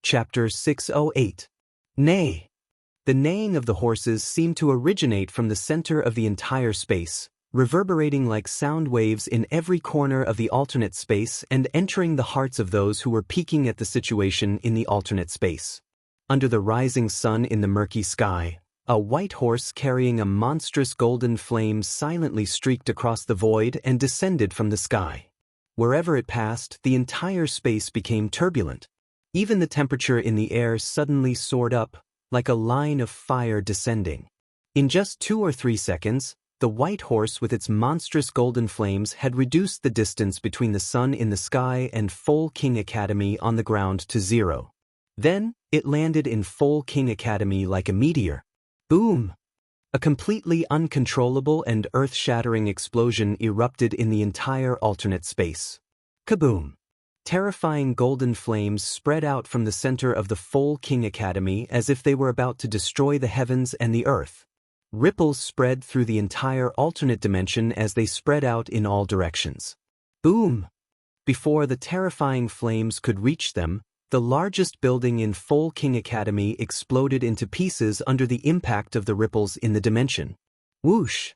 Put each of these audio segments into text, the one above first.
Chapter 608. Neigh. The neighing of the horses seemed to originate from the center of the entire space, reverberating like sound waves in every corner of the alternate space and entering the hearts of those who were peeking at the situation in the alternate space. Under the rising sun in the murky sky, a white horse carrying a monstrous golden flame silently streaked across the void and descended from the sky. Wherever it passed, the entire space became turbulent. Even the temperature in the air suddenly soared up, like a line of fire descending. In just 2 or 3 seconds, the white horse with its monstrous golden flames had reduced the distance between the sun in the sky and Foal King Academy on the ground to 0. Then, it landed in Foal King Academy like a meteor. Boom! A completely uncontrollable and earth-shattering explosion erupted in the entire alternate space. Kaboom! Terrifying golden flames spread out from the center of the Foal King Academy as if they were about to destroy the heavens and the earth. Ripples spread through the entire alternate dimension as they spread out in all directions. Boom! Before the terrifying flames could reach them, the largest building in Foal King Academy exploded into pieces under the impact of the ripples in the dimension. Whoosh!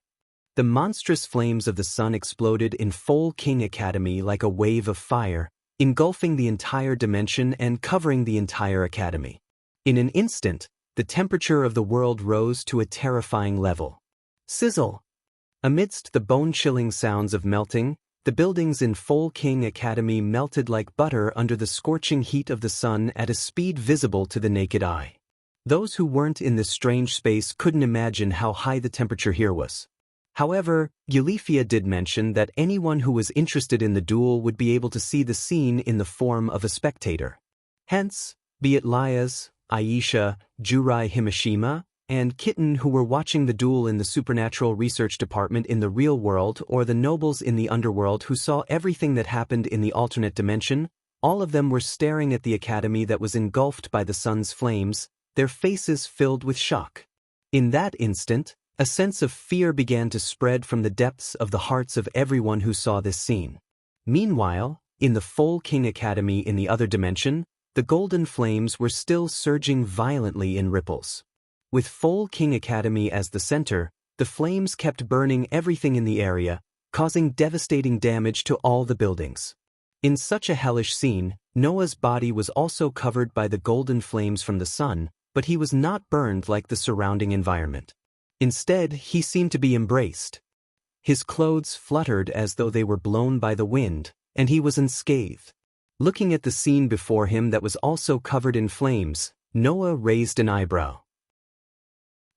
The monstrous flames of the sun exploded in Foal King Academy like a wave of fire, engulfing the entire dimension and covering the entire academy. In an instant, the temperature of the world rose to a terrifying level. Sizzle! Amidst the bone-chilling sounds of melting, the buildings in Foal King Academy melted like butter under the scorching heat of the sun at a speed visible to the naked eye. Those who weren't in this strange space couldn't imagine how high the temperature here was. However, Eulethia did mention that anyone who was interested in the duel would be able to see the scene in the form of a spectator. Hence, be it Lias, Aisha, Jurai Himashima, and Kitten who were watching the duel in the Supernatural Research Department in the real world or the nobles in the underworld who saw everything that happened in the alternate dimension, all of them were staring at the academy that was engulfed by the sun's flames, their faces filled with shock. In that instant, a sense of fear began to spread from the depths of the hearts of everyone who saw this scene. Meanwhile, in the Foal King Academy in the other dimension, the golden flames were still surging violently in ripples. With Foal King Academy as the center, the flames kept burning everything in the area, causing devastating damage to all the buildings. In such a hellish scene, Noah's body was also covered by the golden flames from the sun, but he was not burned like the surrounding environment. Instead, he seemed to be embraced. His clothes fluttered as though they were blown by the wind, and he was unscathed. Looking at the scene before him that was also covered in flames, Noah raised an eyebrow.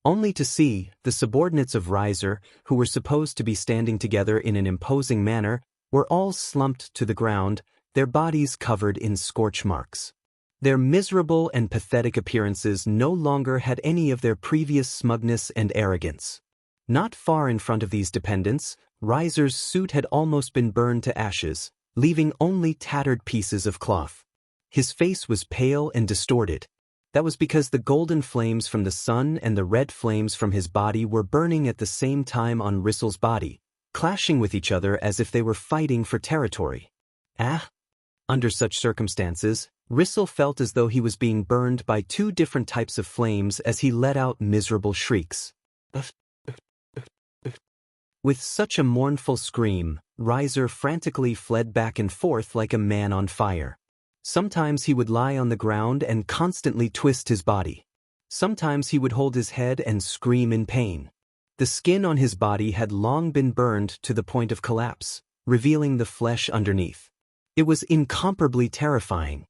Only to see the subordinates of Riser, who were supposed to be standing together in an imposing manner, were all slumped to the ground, their bodies covered in scorch marks. Their miserable and pathetic appearances no longer had any of their previous smugness and arrogance. Not far in front of these dependents, Riser's suit had almost been burned to ashes, leaving only tattered pieces of cloth. His face was pale and distorted. That was because the golden flames from the sun and the red flames from his body were burning at the same time on Rissel's body, clashing with each other as if they were fighting for territory. Under such circumstances, Rissel felt as though he was being burned by 2 different types of flames as he let out miserable shrieks. With such a mournful scream, Riser frantically fled back and forth like a man on fire. Sometimes he would lie on the ground and constantly twist his body. Sometimes he would hold his head and scream in pain. The skin on his body had long been burned to the point of collapse, revealing the flesh underneath. It was incomparably terrifying.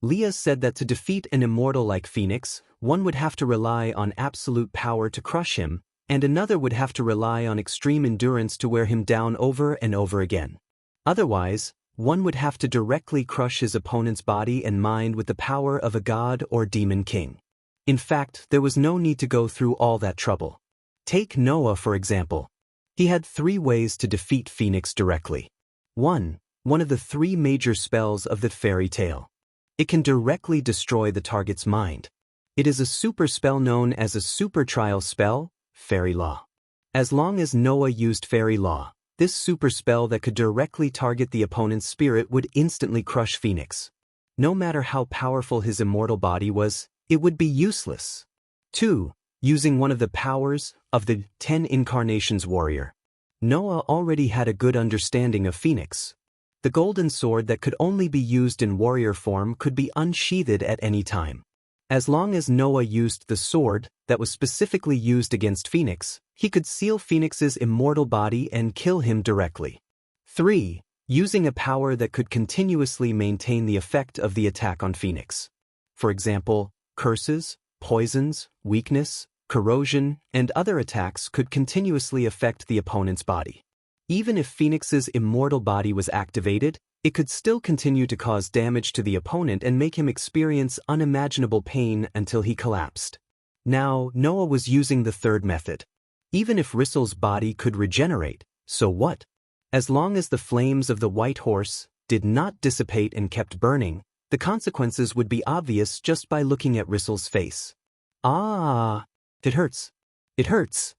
Leah said that to defeat an immortal like Phoenix, one would have to rely on absolute power to crush him, and another would have to rely on extreme endurance to wear him down over and over again. Otherwise, one would have to directly crush his opponent's body and mind with the power of a god or demon king. In fact, there was no need to go through all that trouble. Take Noah, for example. He had 3 ways to defeat Phoenix directly. 1. One of the 3 major spells of the fairy tale. It can directly destroy the target's mind. It is a super spell known as a super trial spell, Fairy Law. As long as Noah used Fairy Law, this super spell that could directly target the opponent's spirit would instantly crush Phoenix. No matter how powerful his immortal body was, it would be useless. 2. Using one of the powers of the 10 Incarnations warrior. Noah already had a good understanding of Phoenix. The golden sword that could only be used in warrior form could be unsheathed at any time. As long as Noah used the sword that was specifically used against Phoenix, he could seal Phoenix's immortal body and kill him directly. 3. Using a power that could continuously maintain the effect of the attack on Phoenix. For example, curses, poisons, weakness, corrosion, and other attacks could continuously affect the opponent's body. Even if Phoenix's immortal body was activated, it could still continue to cause damage to the opponent and make him experience unimaginable pain until he collapsed. Now, Noah was using the third method. Even if Rissel's body could regenerate, so what? As long as the flames of the white horse did not dissipate and kept burning, the consequences would be obvious just by looking at Rissel's face. Ah, it hurts. It hurts.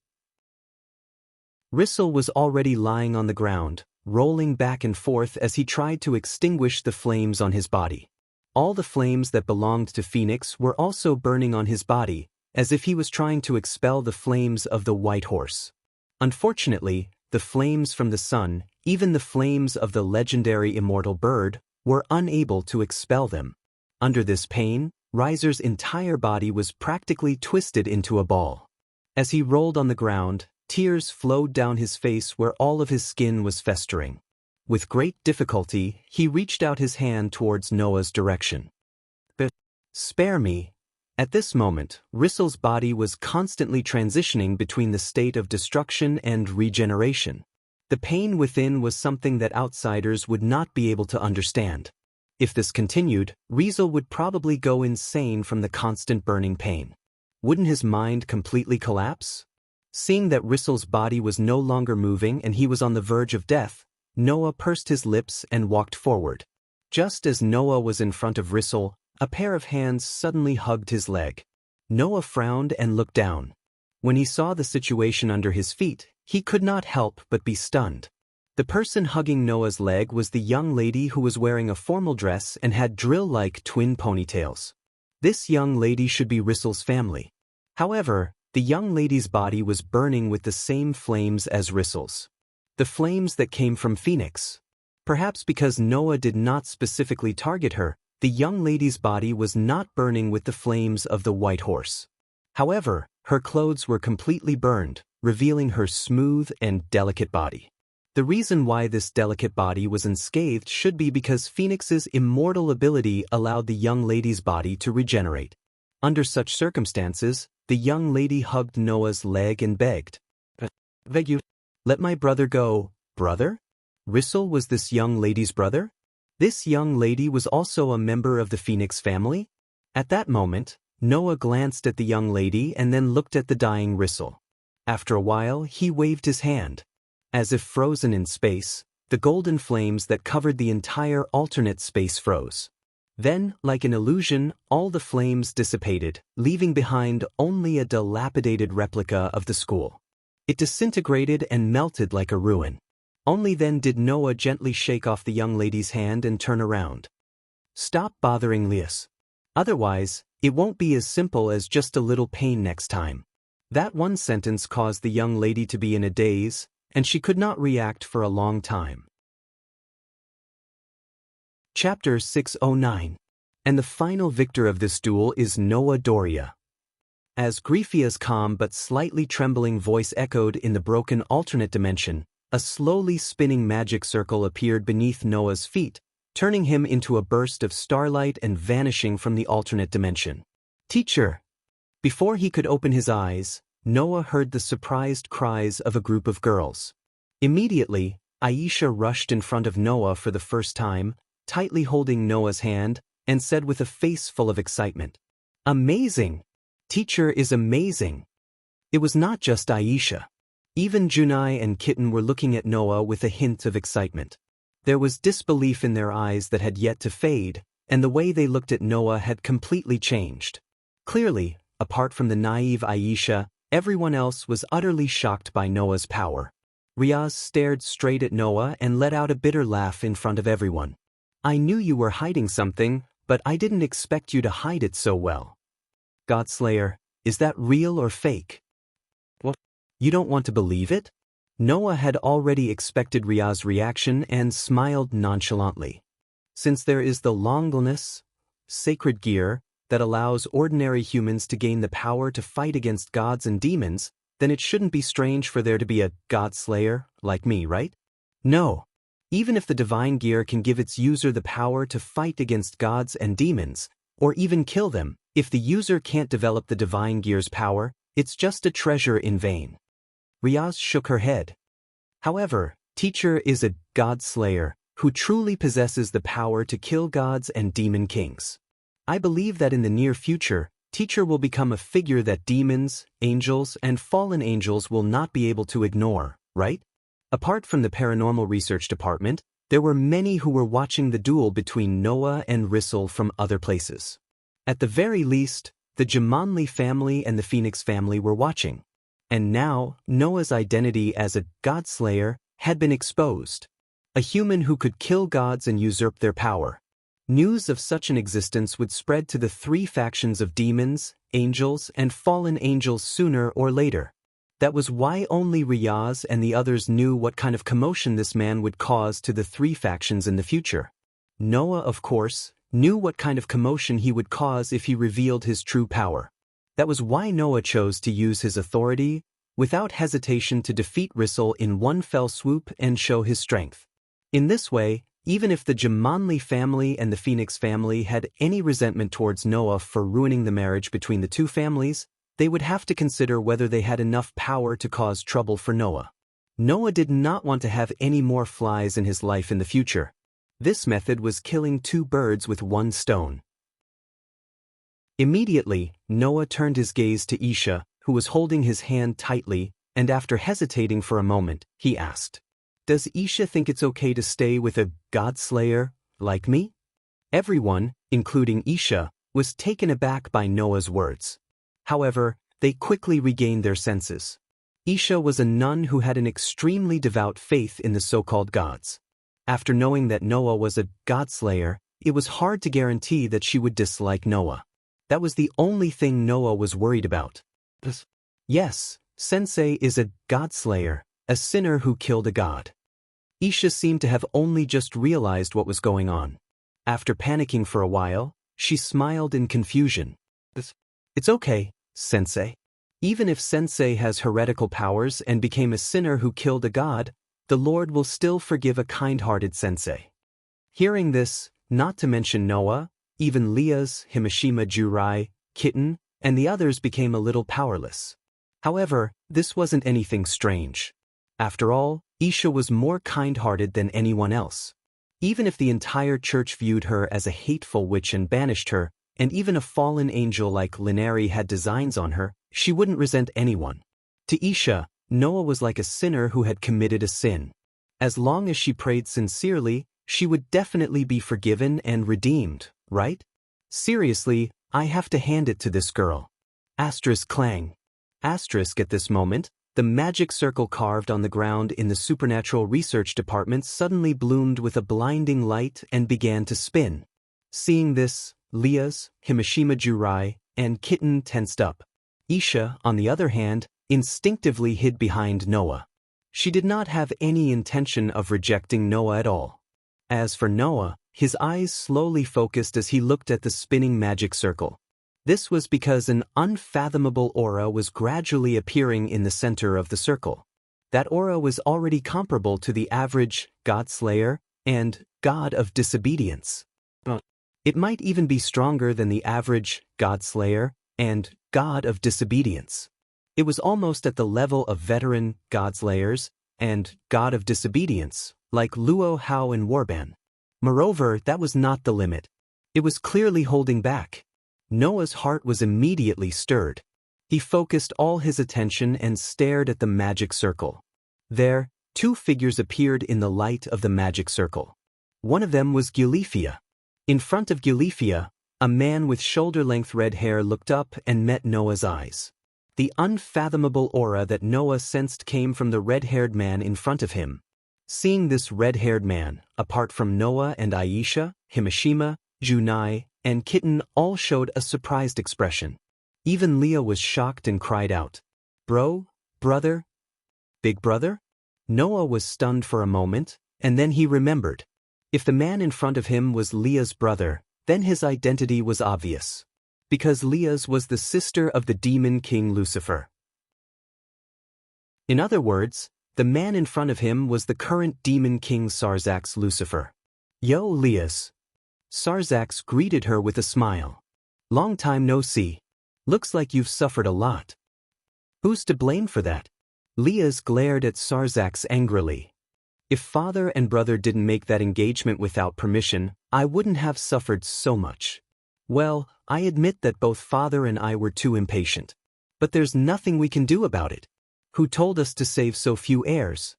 Rissel was already lying on the ground, rolling back and forth as he tried to extinguish the flames on his body. All the flames that belonged to Phoenix were also burning on his body, as if he was trying to expel the flames of the white horse. Unfortunately, the flames from the sun, even the flames of the legendary immortal bird, were unable to expel them. Under this pain, Riser's entire body was practically twisted into a ball. As he rolled on the ground, tears flowed down his face where all of his skin was festering. With great difficulty, he reached out his hand towards Noah's direction. "But spare me." At this moment, Rissel's body was constantly transitioning between the state of destruction and regeneration. The pain within was something that outsiders would not be able to understand. If this continued, Rissel would probably go insane from the constant burning pain. Wouldn't his mind completely collapse? Seeing that Rissel's body was no longer moving and he was on the verge of death, Noah pursed his lips and walked forward. Just as Noah was in front of Rissel, a pair of hands suddenly hugged his leg. Noah frowned and looked down. When he saw the situation under his feet, he could not help but be stunned. The person hugging Noah's leg was the young lady who was wearing a formal dress and had drill-like twin ponytails. This young lady should be Rissel's family. However, the young lady's body was burning with the same flames as Rissel's. The flames that came from Phoenix. Perhaps because Noah did not specifically target her, the young lady's body was not burning with the flames of the white horse. However, her clothes were completely burned, revealing her smooth and delicate body. The reason why this delicate body was unscathed should be because Phoenix's immortal ability allowed the young lady's body to regenerate. Under such circumstances, the young lady hugged Noah's leg and begged, "Beg you, let my brother go." Brother? Rissel was this young lady's brother? This young lady was also a member of the Phoenix family? At that moment, Noah glanced at the young lady and then looked at the dying Rissel. After a while, he waved his hand. As if frozen in space, the golden flames that covered the entire alternate space froze. Then, like an illusion, all the flames dissipated, leaving behind only a dilapidated replica of the school. It disintegrated and melted like a ruin. Only then did Noah gently shake off the young lady's hand and turn around. "Stop bothering Lias. Otherwise, it won't be as simple as just a little pain next time." That one sentence caused the young lady to be in a daze, and she could not react for a long time. Chapter 609. And the final victor of this duel is Noah Doria. As Griefia's calm but slightly trembling voice echoed in the broken alternate dimension, a slowly spinning magic circle appeared beneath Noah's feet, turning him into a burst of starlight and vanishing from the alternate dimension. "Teacher!" Before he could open his eyes, Noah heard the surprised cries of a group of girls. Immediately, Aisha rushed in front of Noah for the first time, tightly holding Noah's hand, and said with a face full of excitement, "Amazing! Teacher is amazing!" It was not just Aisha. Even Junai and Kitten were looking at Noah with a hint of excitement. There was disbelief in their eyes that had yet to fade, and the way they looked at Noah had completely changed. Clearly, apart from the naive Aisha, everyone else was utterly shocked by Noah's power. Riaz stared straight at Noah and let out a bitter laugh in front of everyone. "I knew you were hiding something, but I didn't expect you to hide it so well. Godslayer, is that real or fake? What? You don't want to believe it? Noah had already expected Ria's reaction and smiled nonchalantly. Since there is the Longleness, sacred gear, that allows ordinary humans to gain the power to fight against gods and demons, then it shouldn't be strange for there to be a Godslayer like me, right? No. Even if the divine gear can give its user the power to fight against gods and demons, or even kill them, if the user can't develop the divine gear's power, it's just a treasure in vain. Riaz shook her head. However, Teacher is a Godslayer who truly possesses the power to kill gods and demon kings. I believe that in the near future, Teacher will become a figure that demons, angels, and fallen angels will not be able to ignore, right? Apart from the paranormal research department, there were many who were watching the duel between Noah and Rissel from other places. At the very least, the Jumanli family and the Phoenix family were watching. And now, Noah's identity as a Godslayer had been exposed. A human who could kill gods and usurp their power. News of such an existence would spread to the three factions of demons, angels, and fallen angels sooner or later. That was why only Riaz and the others knew what kind of commotion this man would cause to the three factions in the future. Noah, of course, knew what kind of commotion he would cause if he revealed his true power. That was why Noah chose to use his authority, without hesitation, to defeat Rissel in one fell swoop and show his strength. In this way, even if the Jumanli family and the Phoenix family had any resentment towards Noah for ruining the marriage between the two families, they would have to consider whether they had enough power to cause trouble for Noah. Noah did not want to have any more flies in his life in the future. This method was killing two birds with one stone. Immediately, Noah turned his gaze to Isha, who was holding his hand tightly, and after hesitating for a moment, he asked, "Does Isha think it's okay to stay with a Godslayer like me?" Everyone, including Isha, was taken aback by Noah's words. However, they quickly regained their senses. Isha was a nun who had an extremely devout faith in the so-called gods. After knowing that Noah was a Godslayer, it was hard to guarantee that she would dislike Noah. That was the only thing Noah was worried about. Yes, Sensei is a Godslayer, a sinner who killed a god. Isha seemed to have only just realized what was going on. After panicking for a while, she smiled in confusion. It's okay, Sensei. Even if Sensei has heretical powers and became a sinner who killed a god, the Lord will still forgive a kind-hearted Sensei. Hearing this, not to mention Noah, even Leah's, Himashima Jurai, Kitten, and the others became a little powerless. However, this wasn't anything strange. After all, Isha was more kind-hearted than anyone else. Even if the entire church viewed her as a hateful witch and banished her, and even a fallen angel like Linari had designs on her, she wouldn't resent anyone. To Isha, Noah was like a sinner who had committed a sin. As long as she prayed sincerely, she would definitely be forgiven and redeemed, right? Seriously, I have to hand it to this girl. Asterisk clang. Asterisk at this moment, the magic circle carved on the ground in the supernatural research department suddenly bloomed with a blinding light and began to spin. Seeing this, Leah's, Himashima Jurai, and Kitten tensed up. Isha, on the other hand, instinctively hid behind Noah. She did not have any intention of rejecting Noah at all. As for Noah, his eyes slowly focused as he looked at the spinning magic circle. This was because an unfathomable aura was gradually appearing in the center of the circle. That aura was already comparable to the average Godslayer and God of Disobedience. It might even be stronger than the average Godslayer and God of Disobedience. It was almost at the level of veteran Godslayers and God of Disobedience, like Luo Hao and Warban. Moreover, that was not the limit. It was clearly holding back. Noah's heart was immediately stirred. He focused all his attention and stared at the magic circle. There, two figures appeared in the light of the magic circle. One of them was Gulifia. In front of Gulifia, a man with shoulder-length red hair looked up and met Noah's eyes. The unfathomable aura that Noah sensed came from the red-haired man in front of him. Seeing this red-haired man, apart from Noah and Aisha, Himashima, Junai, and Kitten all showed a surprised expression. Even Leah was shocked and cried out, "Bro, brother, big brother?" Noah was stunned for a moment, and then he remembered. If the man in front of him was Leah's brother, then his identity was obvious. Because Leah's was the sister of the demon king Lucifer. In other words, the man in front of him was the current demon king Sarzax Lucifer. "Yo, Leah's." Sarzax greeted her with a smile. "Long time no see. Looks like you've suffered a lot." "Who's to blame for that?" Leah's glared at Sarzax angrily. "If father and brother didn't make that engagement without permission, I wouldn't have suffered so much. Well, I admit that both father and I were too impatient. But there's nothing we can do about it. Who told us to save so few heirs?"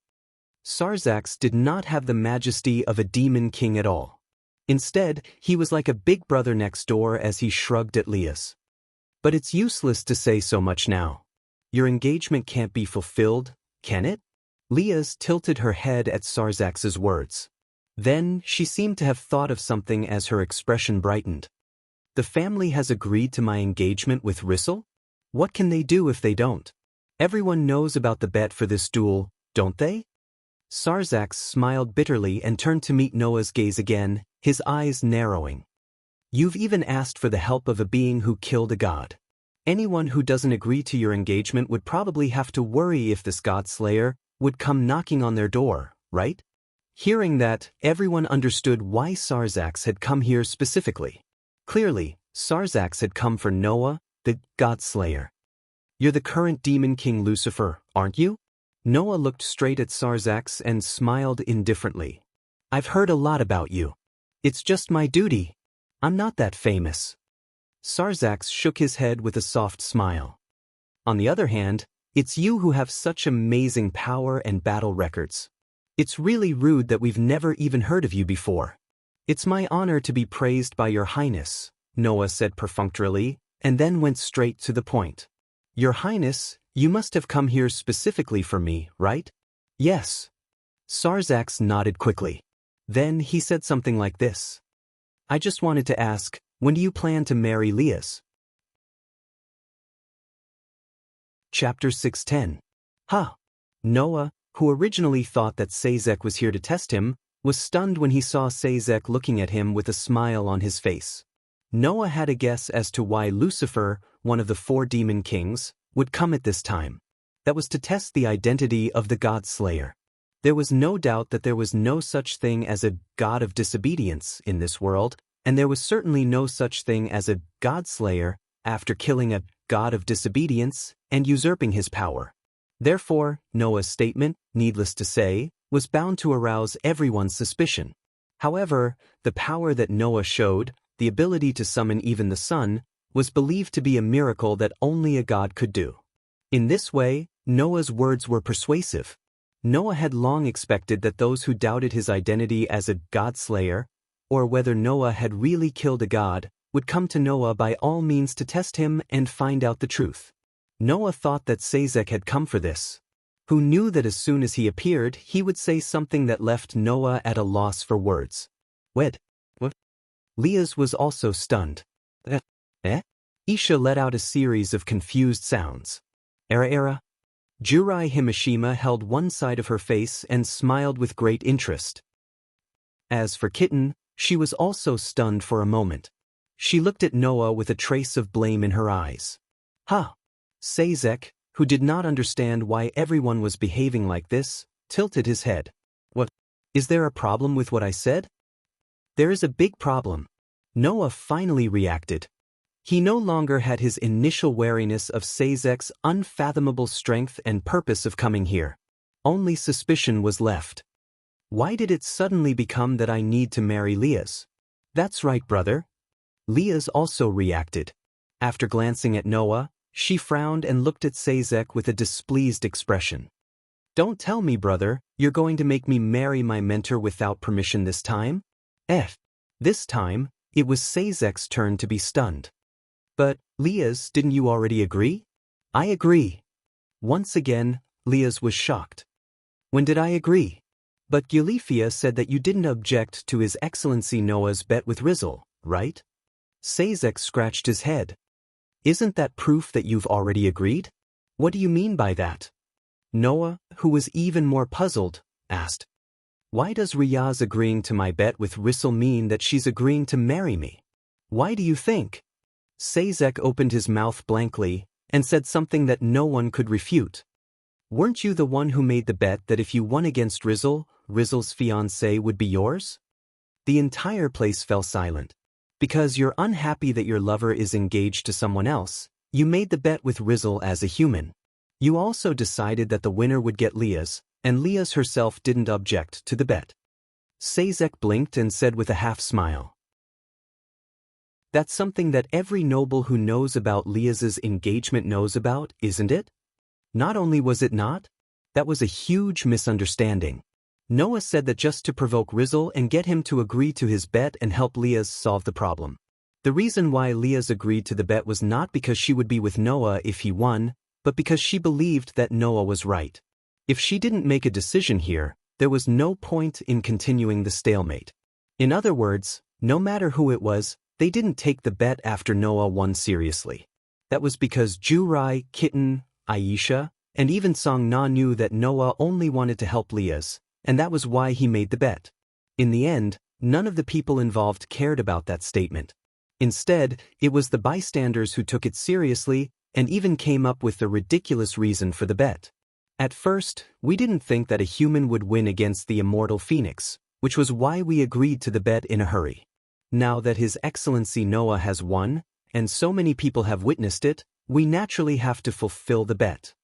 Sarzax did not have the majesty of a demon king at all. Instead, he was like a big brother next door as he shrugged at Leah's. "But it's useless to say so much now. Your engagement can't be fulfilled, can it?" Leah's tilted her head at Sarzax's words. Then, she seemed to have thought of something as her expression brightened. "The family has agreed to my engagement with Rissel? What can they do if they don't? Everyone knows about the bet for this duel, don't they?" Sarzax smiled bitterly and turned to meet Noah's gaze again, his eyes narrowing. "You've even asked for the help of a being who killed a god. Anyone who doesn't agree to your engagement would probably have to worry if this god slayer would come knocking on their door, right?" Hearing that, everyone understood why Sarzax had come here specifically. Clearly, Sarzax had come for Noah, the god slayer. "You're the current demon king Lucifer, aren't you?" Noah looked straight at Sarzax and smiled indifferently. "I've heard a lot about you. It's just my duty. I'm not that famous." Sarzax shook his head with a soft smile. "On the other hand, it's you who have such amazing power and battle records. It's really rude that we've never even heard of you before." "It's my honor to be praised by your highness," Noah said perfunctorily, and then went straight to the point. "Your highness, you must have come here specifically for me, right?" "Yes." Sarzax nodded quickly. Then he said something like this. "I just wanted to ask, when do you plan to marry Leah's?" Chapter 610. Huh. Noah, who originally thought that Sazek was here to test him, was stunned when he saw Sazek looking at him with a smile on his face. Noah had a guess as to why Lucifer, one of the 4 demon kings, would come at this time. That was to test the identity of the God Slayer. There was no doubt that there was no such thing as a god of disobedience in this world, and there was certainly no such thing as a God Slayer after killing a god of disobedience and usurping his power. Therefore, Noah's statement, needless to say, was bound to arouse everyone's suspicion. However, the power that Noah showed, the ability to summon even the sun, was believed to be a miracle that only a god could do. In this way, Noah's words were persuasive. Noah had long expected that those who doubted his identity as a god slayer, or whether Noah had really killed a god, would come to Noah by all means to test him and find out the truth. Noah thought that Sazek had come for this. Who knew that as soon as he appeared, he would say something that left Noah at a loss for words. What? Leah's was also stunned. Isha let out a series of confused sounds. Era. Jurai Himashima held one side of her face and smiled with great interest. As for Kitten, she was also stunned for a moment. She looked at Noah with a trace of blame in her eyes. Sazek, who did not understand why everyone was behaving like this, tilted his head. What? Is there a problem with what I said? There is a big problem. Noah finally reacted. He no longer had his initial wariness of Sazek's unfathomable strength and purpose of coming here. Only suspicion was left. Why did it suddenly become that I need to marry Leah's? That's right, brother. Leah's also reacted. After glancing at Noah, she frowned and looked at Sazek with a displeased expression. Don't tell me, brother, you're going to make me marry my mentor without permission this time? This time, it was Sazek's turn to be stunned. But, Leah's, didn't you already agree? I agree. Once again, Leah's was shocked. When did I agree? But Gulifia said that you didn't object to His Excellency Noah's bet with Rizzle, right? Sazek scratched his head. Isn't that proof that you've already agreed? What do you mean by that? Noah, who was even more puzzled, asked. Why does Riyaz agreeing to my bet with Rissel mean that she's agreeing to marry me? Why do you think? Sazek opened his mouth blankly and said something that no one could refute. Weren't you the one who made the bet that if you won against Rissel, Rissel's fiancé would be yours? The entire place fell silent. Because you're unhappy that your lover is engaged to someone else, you made the bet with Rissel as a human. You also decided that the winner would get Liaz, and Liaz herself didn't object to the bet. Sazek blinked and said with a half-smile. That's something that every noble who knows about Liaz's engagement knows about, isn't it? Not only was it not, that was a huge misunderstanding. Noah said that just to provoke Rissel and get him to agree to his bet and help Liaz solve the problem. The reason why Liaz agreed to the bet was not because she would be with Noah if he won, but because she believed that Noah was right. If she didn't make a decision here, there was no point in continuing the stalemate. In other words, no matter who it was, they didn't take the bet after Noah won seriously. That was because Jurai, Kitten, Aisha, and even Song Na knew that Noah only wanted to help Liaz, and that was why he made the bet. In the end, none of the people involved cared about that statement. Instead, it was the bystanders who took it seriously and even came up with the ridiculous reason for the bet. At first, we didn't think that a human would win against the immortal phoenix, which was why we agreed to the bet in a hurry. Now that His Excellency Noah has won, and so many people have witnessed it, we naturally have to fulfill the bet.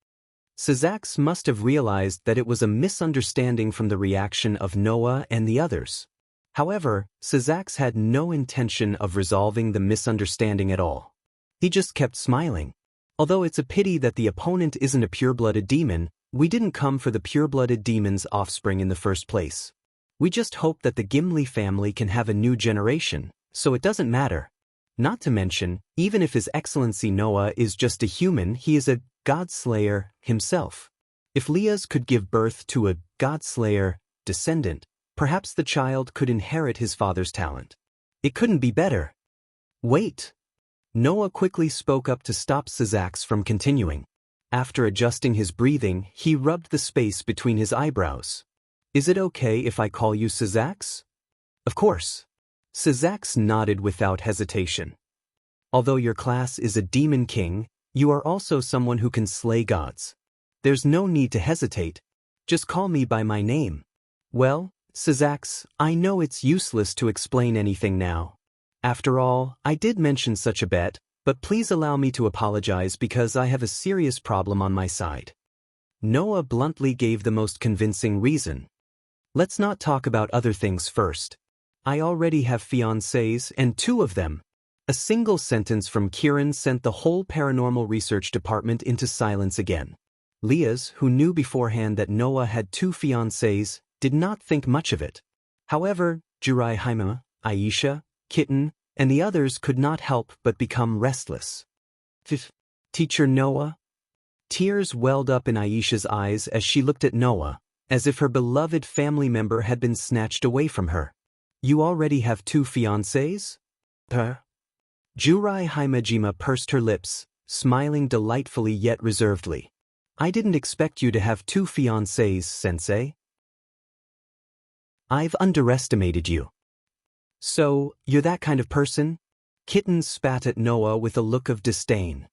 Sazak must have realized that it was a misunderstanding from the reaction of Noah and the others. However, Sazak had no intention of resolving the misunderstanding at all. He just kept smiling. Although it's a pity that the opponent isn't a pure-blooded demon, we didn't come for the pure-blooded demon's offspring in the first place. We just hope that the Gimli family can have a new generation, so it doesn't matter. Not to mention, even if His Excellency Noah is just a human, he is a God-slayer himself. If Liaz could give birth to a God-slayer descendant, perhaps the child could inherit his father's talent. It couldn't be better. Wait! Noah quickly spoke up to stop Sazak from continuing. After adjusting his breathing, he rubbed the space between his eyebrows. Is it okay if I call you Sazak? Of course. Sazak nodded without hesitation. Although your class is a demon king, you are also someone who can slay gods. There's no need to hesitate. Just call me by my name. Well, Sazak, I know it's useless to explain anything now. After all, I did mention such a bet, but please allow me to apologize because I have a serious problem on my side. Noah bluntly gave the most convincing reason. Let's not talk about other things first. I already have fiancés, and 2 of them. A single sentence from Kiran sent the whole paranormal research department into silence again. Liaz, who knew beforehand that Noah had 2 fiancés, did not think much of it. However, Jurai Haima, Aisha, Kitten, and the others could not help but become restless. Teacher Noah? Tears welled up in Aisha's eyes as she looked at Noah, as if her beloved family member had been snatched away from her. You already have 2 fiancés? Jurai Haimajima pursed her lips, smiling delightfully yet reservedly. I didn't expect you to have 2 fiancés, sensei. I've underestimated you. So, you're that kind of person? Kitten spat at Noah with a look of disdain.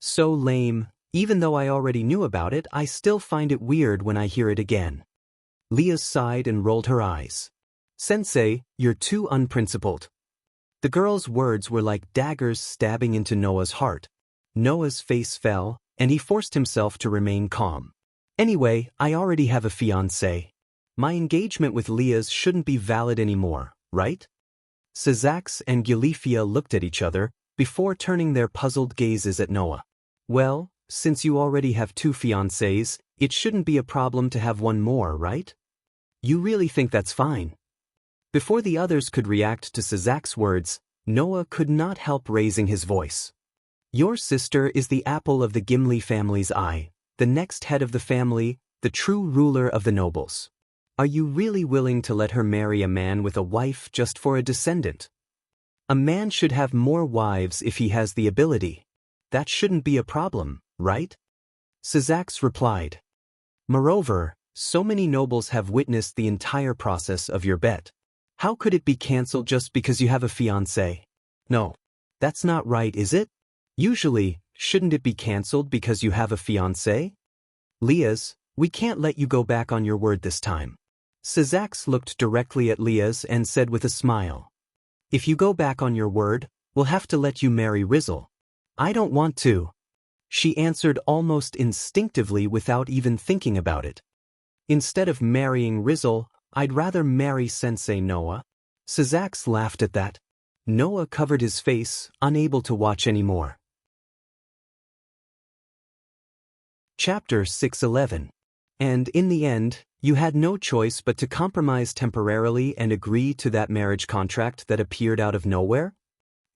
So lame, even though I already knew about it, I still find it weird when I hear it again. Liaz sighed and rolled her eyes. Sensei, you're too unprincipled. The girl's words were like daggers stabbing into Noah's heart. Noah's face fell, and he forced himself to remain calm. Anyway, I already have a fiancé. My engagement with Liaz shouldn't be valid anymore, right? Sazak and Gilifia looked at each other, before turning their puzzled gazes at Noah. Well, since you already have 2 fiancés, it shouldn't be a problem to have 1 more, right? You really think that's fine? Before the others could react to Sazak's words, Noah could not help raising his voice. Your sister is the apple of the Gimli family's eye, the next head of the family, the true ruler of the nobles. Are you really willing to let her marry a man with a wife just for a descendant? A man should have more wives if he has the ability. That shouldn't be a problem, right? Syzax replied. Moreover, so many nobles have witnessed the entire process of your bet. How could it be cancelled just because you have a fiancé? No. That's not right, is it? Usually, shouldn't it be cancelled because you have a fiancé? Liaz, we can't let you go back on your word this time. Syzax looked directly at Liaz and said with a smile. If you go back on your word, we'll have to let you marry Rizzle. I don't want to. She answered almost instinctively without even thinking about it. Instead of marrying Rizzle, I'd rather marry Sensei Noah. Syzax laughed at that. Noah covered his face, unable to watch anymore. Chapter 611. And in the end, you had no choice but to compromise temporarily and agree to that marriage contract that appeared out of nowhere?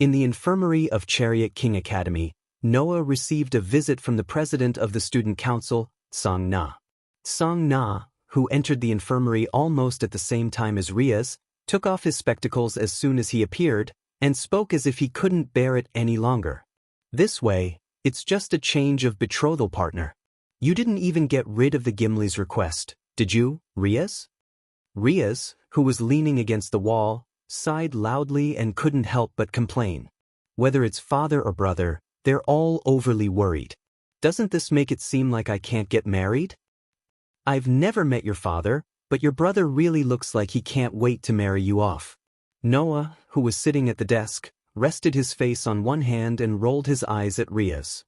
In the infirmary of Chariot King Academy, Noah received a visit from the president of the student council, Song Na. Song Na, who entered the infirmary almost at the same time as Riaz, took off his spectacles as soon as he appeared, and spoke as if he couldn't bear it any longer. This way, it's just a change of betrothal partner. You didn't even get rid of the Gimli's request, did you, Riaz? Riaz, who was leaning against the wall, sighed loudly and couldn't help but complain. Whether it's father or brother, they're all overly worried. Doesn't this make it seem like I can't get married? I've never met your father, but your brother really looks like he can't wait to marry you off. Noah, who was sitting at the desk, rested his face on one hand and rolled his eyes at Riaz.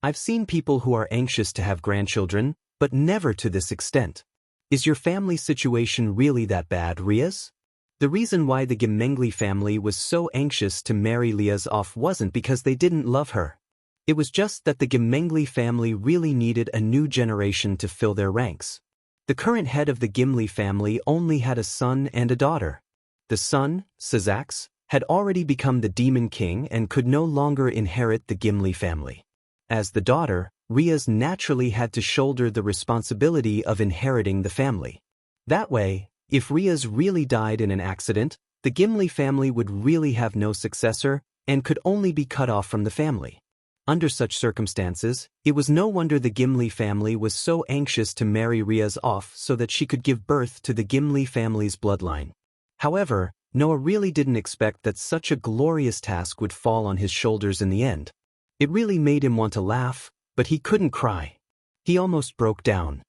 I've seen people who are anxious to have grandchildren, but never to this extent. Is your family situation really that bad, Riaz? The reason why the Gimengli family was so anxious to marry Liaz off wasn't because they didn't love her. It was just that the Gimengli family really needed a new generation to fill their ranks. The current head of the Gimli family only had a son and a daughter. The son, Syzax, had already become the Demon King and could no longer inherit the Gimli family. As the daughter, Riaz naturally had to shoulder the responsibility of inheriting the family. That way, if Riaz really died in an accident, the Gimli family would really have no successor and could only be cut off from the family. Under such circumstances, it was no wonder the Gimli family was so anxious to marry Riaz off so that she could give birth to the Gimli family's bloodline. However, Noah really didn't expect that such a glorious task would fall on his shoulders in the end. It really made him want to laugh, but he couldn't cry. He almost broke down.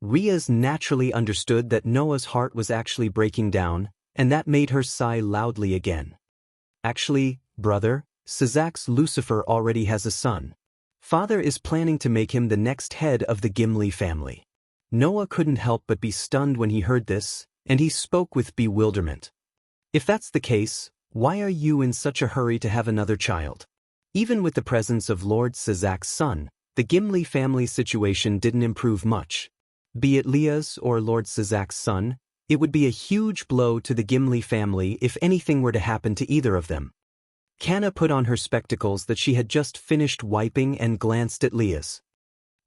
Riaz naturally understood that Noah's heart was actually breaking down, and that made her sigh loudly again. Actually, brother, Syzax Lucifer already has a son. Father is planning to make him the next head of the Gimli family. Noah couldn't help but be stunned when he heard this, and he spoke with bewilderment. If that's the case, why are you in such a hurry to have another child? Even with the presence of Lord Syzax's son, the Gimli family situation didn't improve much. Be it Liaz or Lord Syzax's son, it would be a huge blow to the Gimli family if anything were to happen to either of them. Kanna put on her spectacles that she had just finished wiping and glanced at Liaz.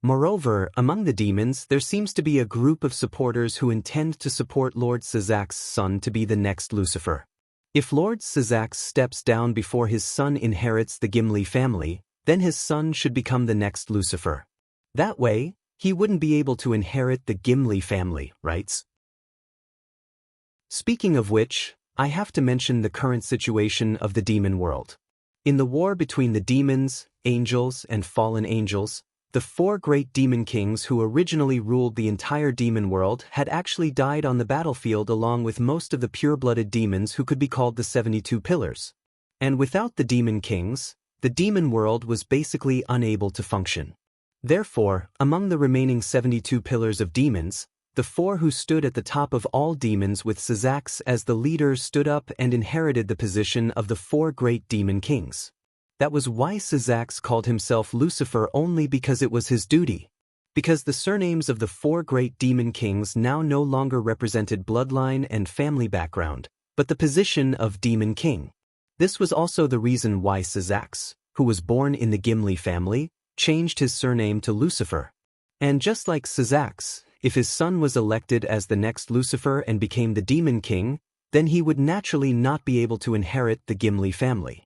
Moreover, among the demons there seems to be a group of supporters who intend to support Lord Syzax's son to be the next Lucifer. If Lord Syzax steps down before his son inherits the Gimli family, then his son should become the next Lucifer. That way, he wouldn't be able to inherit the Gimli family rights. Speaking of which, I have to mention the current situation of the demon world. In the war between the demons, angels, and fallen angels, the 4 great demon kings who originally ruled the entire demon world had actually died on the battlefield along with most of the pure-blooded demons who could be called the 72 pillars. And without the demon kings, the demon world was basically unable to function. Therefore, among the remaining 72 pillars of demons, the 4 who stood at the top of all demons with Syzax as the leader stood up and inherited the position of the 4 great demon kings. That was why Syzax called himself Lucifer only because it was his duty. Because the surnames of the 4 great demon kings now no longer represented bloodline and family background, but the position of demon king. This was also the reason why Syzax, who was born in the Gimli family, changed his surname to Lucifer. And just like Syzax, if his son was elected as the next Lucifer and became the demon king, then he would naturally not be able to inherit the Gimli family.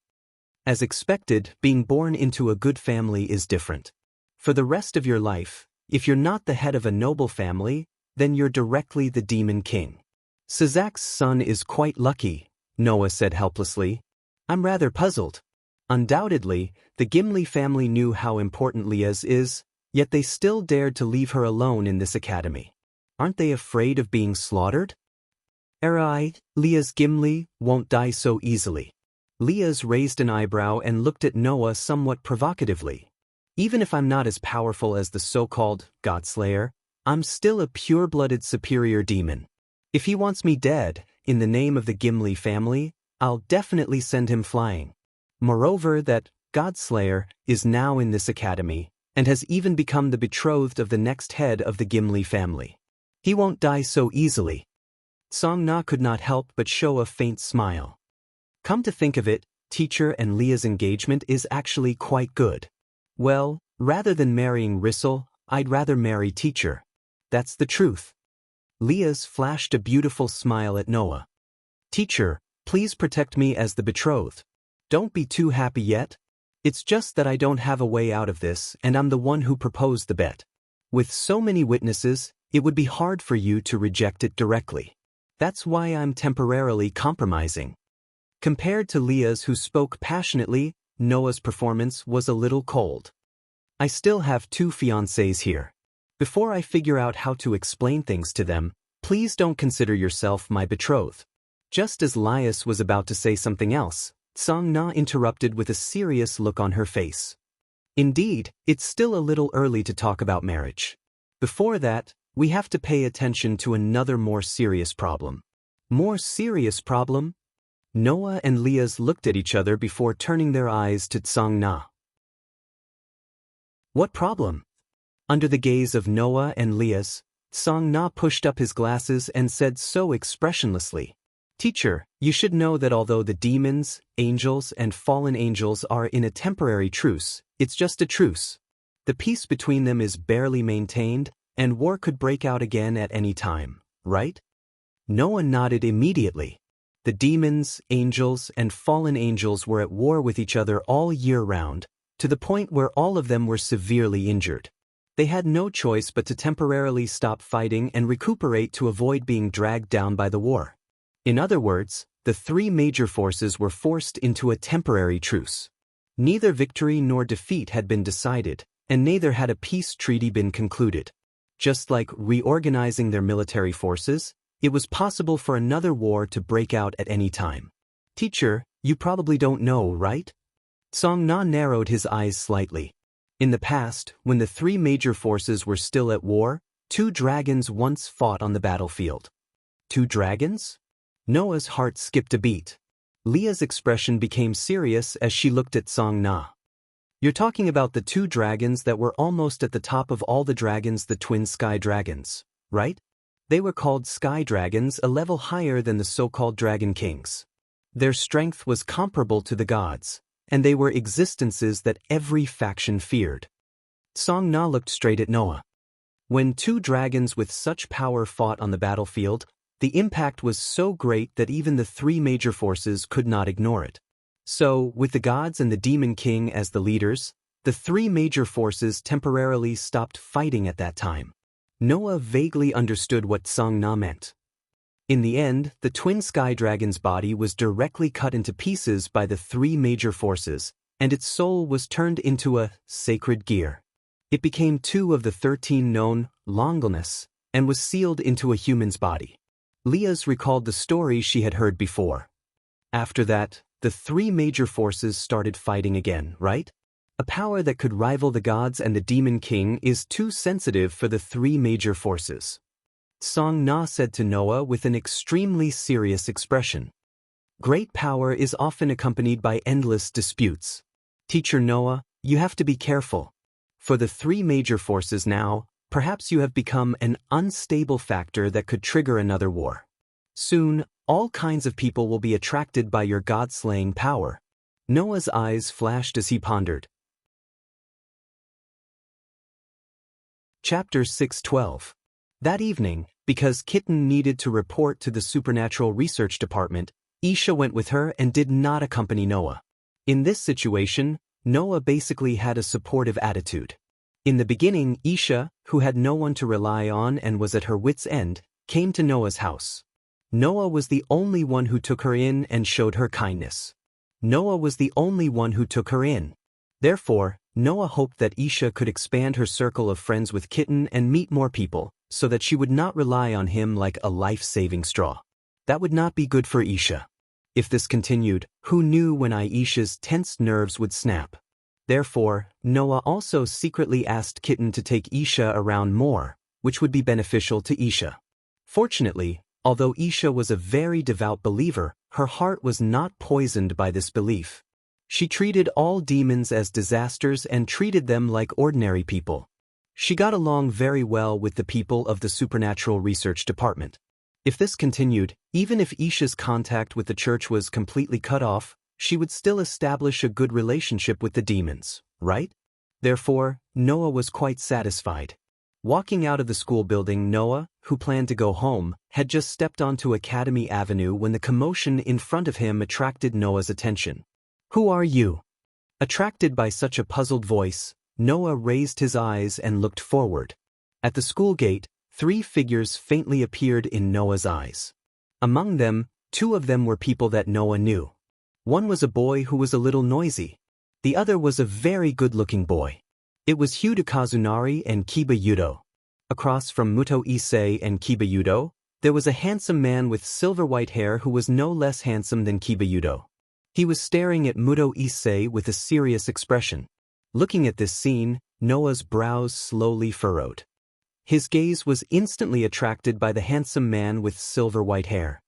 As expected, being born into a good family is different. For the rest of your life, if you're not the head of a noble family, then you're directly the Demon King. Sazak's son is quite lucky, Noah said helplessly. I'm rather puzzled. Undoubtedly, the Gimli family knew how important Leah's is, yet they still dared to leave her alone in this academy. Aren't they afraid of being slaughtered? Leah's Gimli won't die so easily. Leah's raised an eyebrow and looked at Noah somewhat provocatively. Even if I'm not as powerful as the so-called Godslayer, I'm still a pure-blooded superior demon. If he wants me dead, in the name of the Gimli family, I'll definitely send him flying. Moreover, that Godslayer is now in this academy, and has even become the betrothed of the next head of the Gimli family. He won't die so easily. Song Na could not help but show a faint smile. Come to think of it, Teacher and Leah's engagement is actually quite good. Well, rather than marrying Rissel, I'd rather marry Teacher. That's the truth. Leah's flashed a beautiful smile at Noah. Teacher, please protect me as the betrothed. Don't be too happy yet. It's just that I don't have a way out of this, and I'm the one who proposed the bet. With so many witnesses, it would be hard for you to reject it directly. That's why I'm temporarily compromising. Compared to Leah's, who spoke passionately, Noah's performance was a little cold. I still have 2 fiancés here. Before I figure out how to explain things to them, please don't consider yourself my betrothed. Just as Lias was about to say something else, Song Na interrupted with a serious look on her face. Indeed, it's still a little early to talk about marriage. Before that, we have to pay attention to another more serious problem. More serious problem? Noah and Leah's looked at each other before turning their eyes to Song Na. What problem? Under the gaze of Noah and Leah's, Song Na pushed up his glasses and said so expressionlessly, Teacher, you should know that although the demons, angels, and fallen angels are in a temporary truce, it's just a truce. The peace between them is barely maintained, and war could break out again at any time, right? Noah nodded immediately. The demons, angels, and fallen angels were at war with each other all year round, to the point where all of them were severely injured. They had no choice but to temporarily stop fighting and recuperate to avoid being dragged down by the war. In other words, the 3 major forces were forced into a temporary truce. Neither victory nor defeat had been decided, and neither had a peace treaty been concluded. Just like reorganizing their military forces, it was possible for another war to break out at any time. Teacher, you probably don't know, right? Song Na narrowed his eyes slightly. In the past, when the 3 major forces were still at war, 2 dragons once fought on the battlefield. 2 dragons? Noah's heart skipped a beat. Leah's expression became serious as she looked at Song Na. You're talking about the 2 dragons that were almost at the top of all the dragons, the twin sky dragons, right? They were called sky dragons, a level higher than the so-called dragon kings. Their strength was comparable to the gods, and they were existences that every faction feared. Song Na looked straight at Noah. When 2 dragons with such power fought on the battlefield, the impact was so great that even the 3 major forces could not ignore it. So, with the gods and the demon king as the leaders, the 3 major forces temporarily stopped fighting at that time. Noah vaguely understood what Song Na meant. In the end, the twin sky dragon's body was directly cut into pieces by the 3 major forces, and its soul was turned into a sacred gear. It became 2 of the 13 known Longelness, and was sealed into a human's body. Leah's recalled the story she had heard before. After that, the 3 major forces started fighting again, right? A power that could rival the gods and the demon king is too sensitive for the 3 major forces. Song Na said to Noah with an extremely serious expression. Great power is often accompanied by endless disputes. Teacher Noah, you have to be careful. For the 3 major forces now, perhaps you have become an unstable factor that could trigger another war. Soon, all kinds of people will be attracted by your god-slaying power. Noah's eyes flashed as he pondered. Chapter 6:12. That evening, Because Kitten needed to report to the Supernatural Research Department, Isha went with her and did not accompany Noah. In this situation, Noah basically had a supportive attitude. In the beginning, Isha, who had no one to rely on and was at her wits' end, came to Noah's house. Noah was the only one who took her in and showed her kindness. Noah was the only one who took her in. Therefore, Noah hoped that Isha could expand her circle of friends with Kitten and meet more people, so that she would not rely on him like a life-saving straw. That would not be good for Isha. If this continued, who knew when Aisha's tensed nerves would snap? Therefore, Noah also secretly asked Kitten to take Isha around more, which would be beneficial to Isha. Fortunately, although Isha was a very devout believer, her heart was not poisoned by this belief. She treated all demons as disasters and treated them like ordinary people. She got along very well with the people of the Supernatural Research Department. If this continued, even if Isha's contact with the church was completely cut off, she would still establish a good relationship with the demons, right? Therefore, Noah was quite satisfied. Walking out of the school building, Noah, who planned to go home, had just stepped onto Academy Avenue when the commotion in front of him attracted Noah's attention. "Who are you?" Attracted by such a puzzled voice, Noah raised his eyes and looked forward. At the school gate, 3 figures faintly appeared in Noah's eyes. Among them, 2 of them were people that Noah knew. One was a boy who was a little noisy. The other was a very good-looking boy. It was Hide Kazunari and Kiba Yudo. Across from Muto Issei and Kiba Yudo, there was a handsome man with silver-white hair who was no less handsome than Kiba Yudo. He was staring at Muto Issei with a serious expression. Looking at this scene, Noah's brows slowly furrowed. His gaze was instantly attracted by the handsome man with silver-white hair.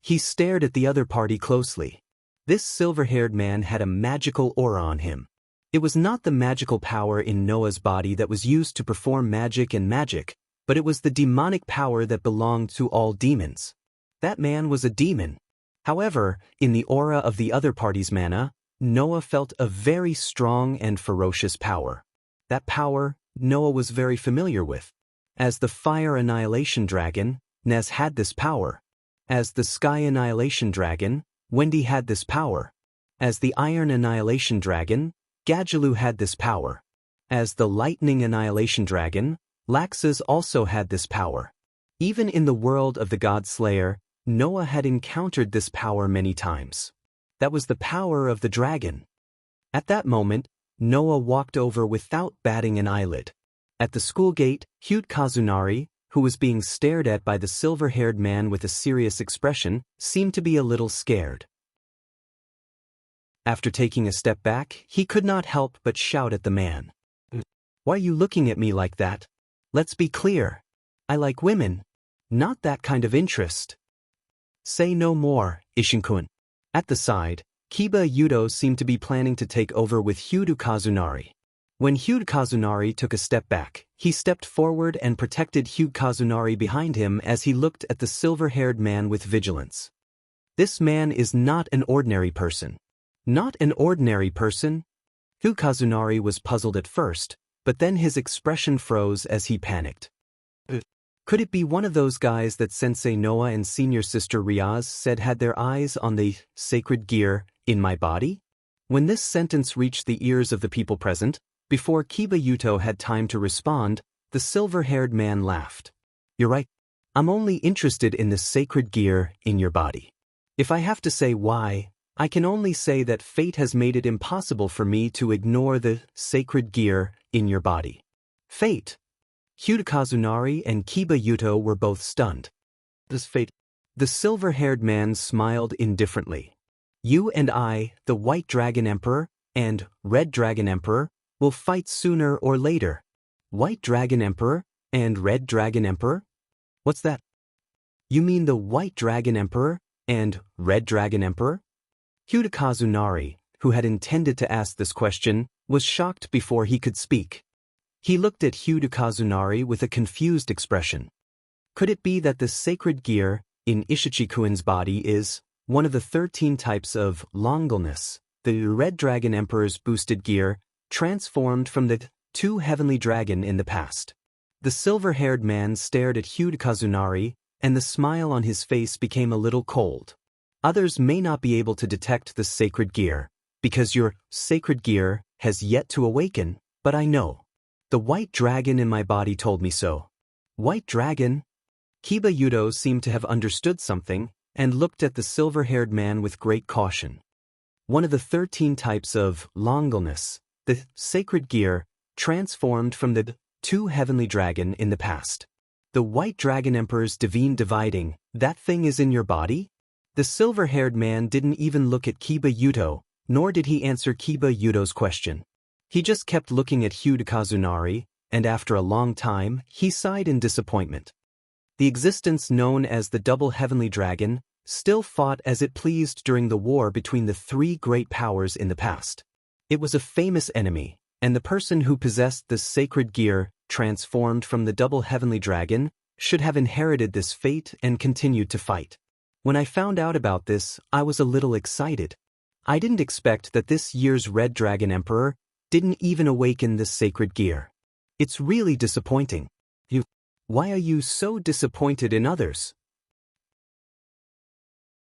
He stared at the other party closely. This silver-haired man had a magical aura on him. It was not the magical power in Noah's body that was used to perform magic and magic, but it was the demonic power that belonged to all demons. That man was a demon. However, in the aura of the other party's mana, Noah felt a very strong and ferocious power. That power, Noah was very familiar with. As the Fire Annihilation Dragon, Nez had this power. As the Sky Annihilation Dragon, Wendy had this power. As the Iron Annihilation Dragon, Gadjaloo had this power. As the Lightning Annihilation Dragon, Laxus also had this power. Even in the world of the God Slayer, Noah had encountered this power many times. That was the power of the dragon. At that moment, Noah walked over without batting an eyelid. At the school gate, Hide Kazunari, who was being stared at by the silver-haired man with a serious expression, seemed to be a little scared. After taking a step back, he could not help but shout at the man. "Why are you looking at me like that? Let's be clear. I like women. Not that kind of interest." "Say no more, Ishinkun." At the side, Kiba Yudo seemed to be planning to take over with Hide Kazunari. When Hide Kazunari took a step back, he stepped forward and protected Hide Kazunari behind him as he looked at the silver-haired man with vigilance. This man is not an ordinary person. Not an ordinary person? Hide Kazunari was puzzled at first, but then his expression froze as he panicked. Could it be one of those guys that Sensei Noah and senior sister Riaz said had their eyes on the sacred gear in my body? When this sentence reached the ears of the people present, before Kiba Yuto had time to respond, the silver-haired man laughed. "You're right. I'm only interested in the sacred gear in your body. If I have to say why, I can only say that fate has made it impossible for me to ignore the sacred gear in your body." Fate? Hide Kazunari and Kiba Yuto were both stunned. "This fate?" The silver-haired man smiled indifferently. "You and I, the White Dragon Emperor, and Red Dragon Emperor, will fight sooner or later." White Dragon Emperor and Red Dragon Emperor? What's that? You mean the White Dragon Emperor and Red Dragon Emperor? Hide Kazunari, who had intended to ask this question, was shocked before he could speak. He looked at Hide Kazunari with a confused expression. Could it be that the sacred gear in Ishichikuin's body is one of the 13 types of Longalness, the Red Dragon Emperor's boosted gear, transformed from the 2 heavenly dragon in the past? The silver-haired man stared at Hugh Kazunari, and the smile on his face became a little cold. Others may not be able to detect the sacred gear, because your sacred gear has yet to awaken, but I know. The white dragon in my body told me so. White dragon? Kiba Yudo seemed to have understood something, and looked at the silver-haired man with great caution. One of the 13 types of longulness, the sacred gear, transformed from the two heavenly dragon in the past. The white dragon emperor's divine dividing, that thing is in your body? The silver-haired man didn't even look at Kiba Yudo, nor did he answer Kiba Yudo's question. He just kept looking at Hugh Kazunari, and after a long time, he sighed in disappointment. The existence known as the double heavenly dragon still fought as it pleased during the war between the three great powers in the past. It was a famous enemy, and the person who possessed the sacred gear, transformed from the double heavenly dragon, should have inherited this fate and continued to fight. When I found out about this, I was a little excited. I didn't expect that this year's Red Dragon Emperor didn't even awaken this sacred gear. It's really disappointing. Why are you so disappointed in others?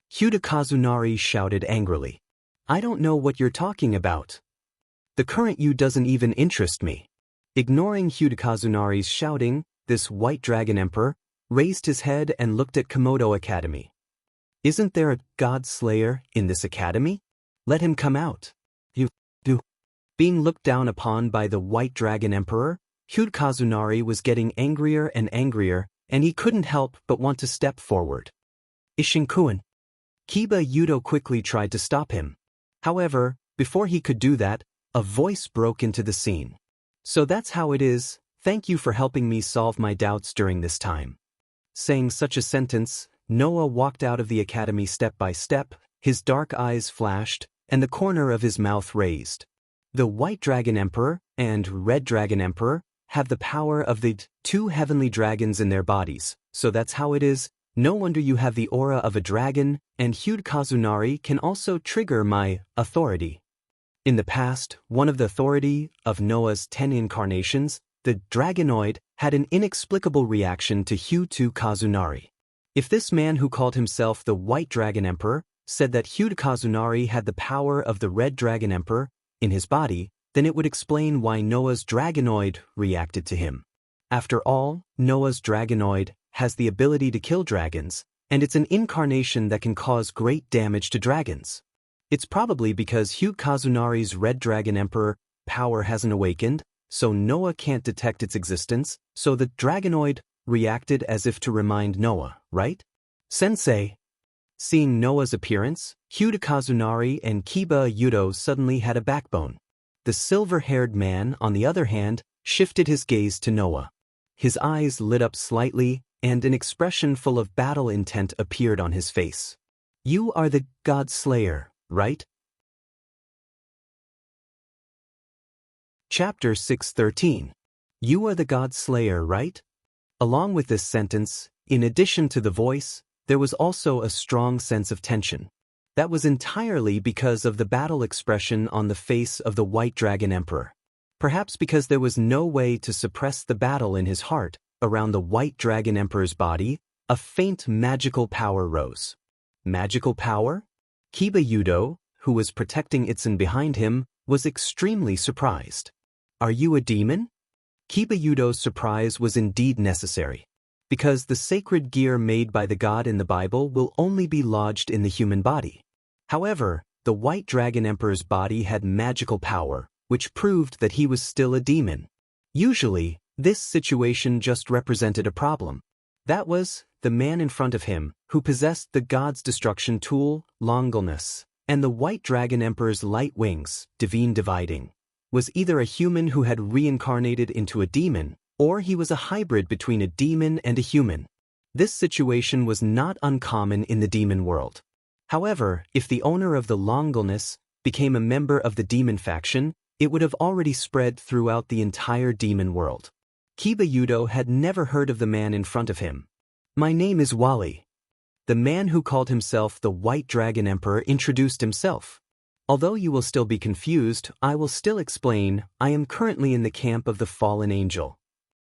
Hugh Kazunari shouted angrily. I don't know what you're talking about. The current you doesn't even interest me. Ignoring Hugh Kazunari's shouting, this white dragon emperor raised his head and looked at Komodo Academy. Isn't there a god slayer in this academy? Let him come out. Being looked down upon by the white dragon emperor, Hugh Kazunari was getting angrier, and he couldn't help but want to step forward. Ishinkuin. Kiba Yudo quickly tried to stop him. However, before he could do that, a voice broke into the scene. So that's how it is. Thank you for helping me solve my doubts during this time. Saying such a sentence, Noah walked out of the academy step by step, his dark eyes flashed, and the corner of his mouth raised. The White Dragon Emperor and Red Dragon Emperor have the power of the two heavenly dragons in their bodies, so that's how it is. No wonder you have the aura of a dragon, and Hugh Kazunari can also trigger my authority. In the past, one of the authority of Noah's 10 incarnations, the Dragonoid, had an inexplicable reaction to Hugh Kazunari. If this man who called himself the White Dragon Emperor said that Hugh Kazunari had the power of the Red Dragon Emperor in his body, then it would explain why Noah's Dragonoid reacted to him. After all, Noah's Dragonoid has the ability to kill dragons, and it's an incarnation that can cause great damage to dragons. It's probably because Hugh Kazunari's Red Dragon Emperor power hasn't awakened, so Noah can't detect its existence, so the Dragonoid reacted as if to remind Noah, right? Sensei. Seeing Noah's appearance, Hugh Kazunari and Kiba Yudo suddenly had a backbone. The silver-haired man, on the other hand, shifted his gaze to Noah. His eyes lit up slightly, and an expression full of battle intent appeared on his face. You are the God Slayer, right? Chapter 613. You are the God Slayer, right? Along with this sentence, in addition to the voice, there was also a strong sense of tension. That was entirely because of the battle expression on the face of the White Dragon Emperor. Perhaps because there was no way to suppress the battle in his heart, around the White Dragon Emperor's body, a faint magical power rose. Magical power? Kiba Yudo, who was protecting Itzen behind him, was extremely surprised. Are you a demon? Kiba Yudo's surprise was indeed necessary, because the sacred gear made by the god in the Bible will only be lodged in the human body. However, the White Dragon Emperor's body had magical power, which proved that he was still a demon. Usually, this situation just represented a problem. That was, the man in front of him, who possessed the god's destruction tool, Longulness, and the White Dragon Emperor's light wings, Divine Dividing, was either a human who had reincarnated into a demon, or he was a hybrid between a demon and a human. This situation was not uncommon in the demon world. However, if the owner of the Longulness became a member of the demon faction, it would have already spread throughout the entire demon world. Kiba Yudo had never heard of the man in front of him. My name is Wally. The man who called himself the White Dragon Emperor introduced himself. Although you will still be confused, I will still explain. I am currently in the camp of the fallen angel.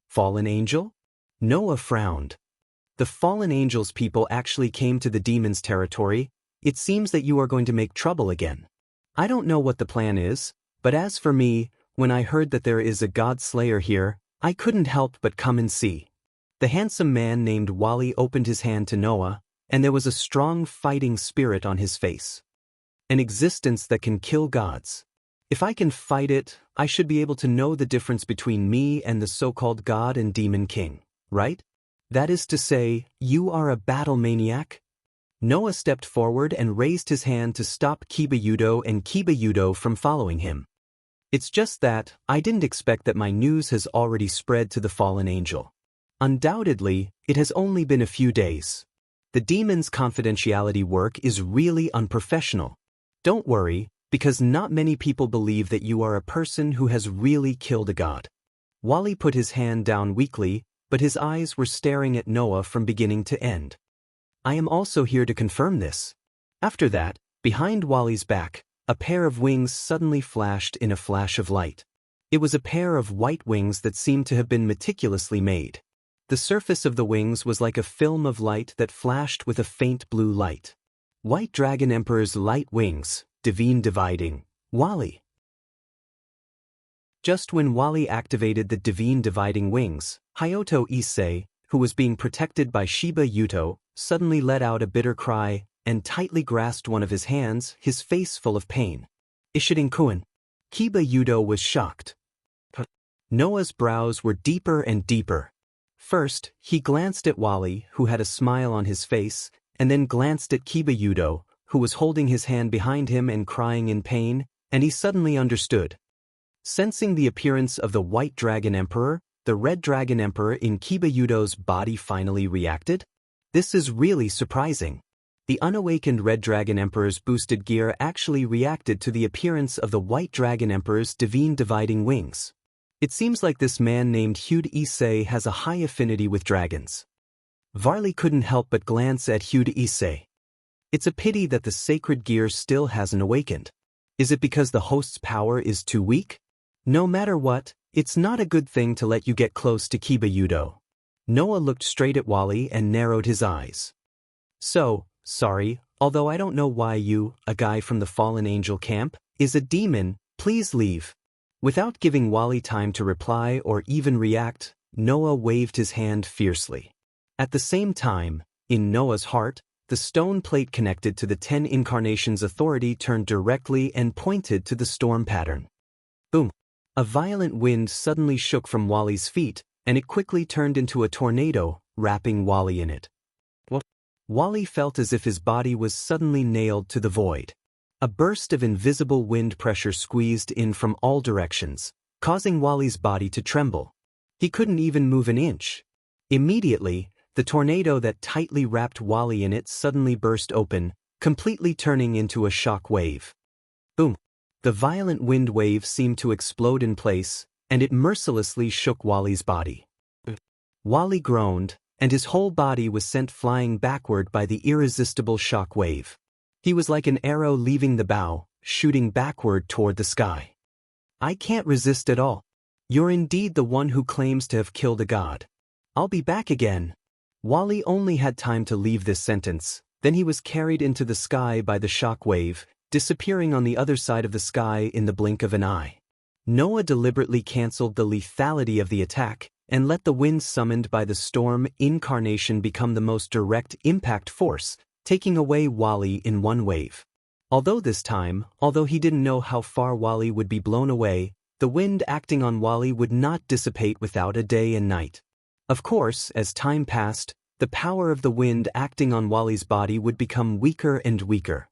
Fallen angel? Noah frowned. The fallen angels people actually came to the demon's territory. It seems that you are going to make trouble again. I don't know what the plan is, but as for me, when I heard that there is a god slayer here, I couldn't help but come and see. The handsome man named Wally opened his hand to Noah, and there was a strong fighting spirit on his face. An existence that can kill gods. If I can fight it, I should be able to know the difference between me and the so-called god and demon king, right? That is to say, you are a battle maniac? Noah stepped forward and raised his hand to stop Kiba and Kiba from following him. It's just that, I didn't expect that my news has already spread to the fallen angel. Undoubtedly, it has only been a few days. The demon's confidentiality work is really unprofessional. Don't worry, because not many people believe that you are a person who has really killed a god. Wally put his hand down weakly, but his eyes were staring at Noah from beginning to end. I am also here to confirm this. After that, behind Wally's back, a pair of wings suddenly flashed in a flash of light. It was a pair of white wings that seemed to have been meticulously made. The surface of the wings was like a film of light that flashed with a faint blue light. White Dragon Emperor's light wings, divine dividing, Wally. Just when Wally activated the divine dividing wings, Hayato Issei, who was being protected by Shiba Yuto, suddenly let out a bitter cry and tightly grasped one of his hands, his face full of pain. Ishiden-kun. Kiba Yudo was shocked. Noah's brows were deeper and deeper. First, he glanced at Wally, who had a smile on his face, and then glanced at Kiba Yudo, who was holding his hand behind him and crying in pain, and he suddenly understood. Sensing the appearance of the White Dragon Emperor, the Red Dragon Emperor in Kiba Yudo's body finally reacted? This is really surprising. The unawakened Red Dragon Emperor's boosted gear actually reacted to the appearance of the White Dragon Emperor's divine dividing wings. It seems like this man named Hude Issei has a high affinity with dragons. Varley couldn't help but glance at Hude Issei. It's a pity that the sacred gear still hasn't awakened. Is it because the host's power is too weak? No matter what, it's not a good thing to let you get close to Kiba Yudo. Noah looked straight at Wally and narrowed his eyes. So, sorry, although I don't know why you, a guy from the fallen angel camp, is a demon, please leave. Without giving Wally time to reply or even react, Noah waved his hand fiercely. At the same time, in Noah's heart, the stone plate connected to the 10 incarnations authority turned directly and pointed to the storm pattern. Boom! A violent wind suddenly shook from Wally's feet, and it quickly turned into a tornado, wrapping Wally in it. Wally felt as if his body was suddenly nailed to the void. A burst of invisible wind pressure squeezed in from all directions, causing Wally's body to tremble. He couldn't even move an inch. Immediately, the tornado that tightly wrapped Wally in it suddenly burst open, completely turning into a shock wave. Boom! The violent wind wave seemed to explode in place, and it mercilessly shook Wally's body. Wally groaned, and his whole body was sent flying backward by the irresistible shock wave. He was like an arrow leaving the bow, shooting backward toward the sky. I can't resist at all. You're indeed the one who claims to have killed a god. I'll be back again. Wally only had time to leave this sentence, then he was carried into the sky by the shock wave, disappearing on the other side of the sky in the blink of an eye. Noah deliberately cancelled the lethality of the attack, and let the wind summoned by the storm incarnation become the most direct impact force, taking away Wally in one wave. Although he didn't know how far Wally would be blown away, the wind acting on Wally would not dissipate without a day and night. Of course, as time passed, the power of the wind acting on Wally's body would become weaker and weaker.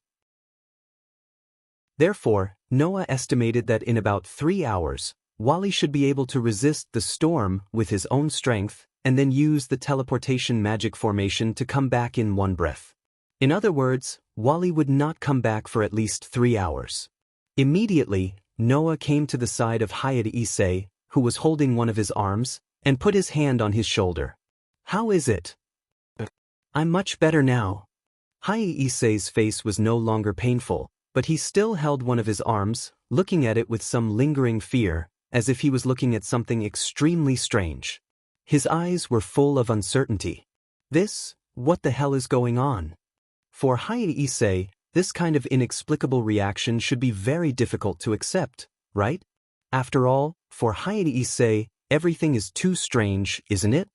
Therefore, Noah estimated that in about 3 hours, Wally should be able to resist the storm with his own strength and then use the teleportation magic formation to come back in one breath. In other words, Wally would not come back for at least 3 hours. Immediately, Noah came to the side of Hayate Issei, who was holding one of his arms, and put his hand on his shoulder. How is it? I'm much better now. Hayate Issei's face was no longer painful, but he still held one of his arms, looking at it with some lingering fear, as if he was looking at something extremely strange. His eyes were full of uncertainty. What the hell is going on? For Hayate Issei, this kind of inexplicable reaction should be very difficult to accept, right? After all, for Hayate Issei, everything is too strange, isn't it?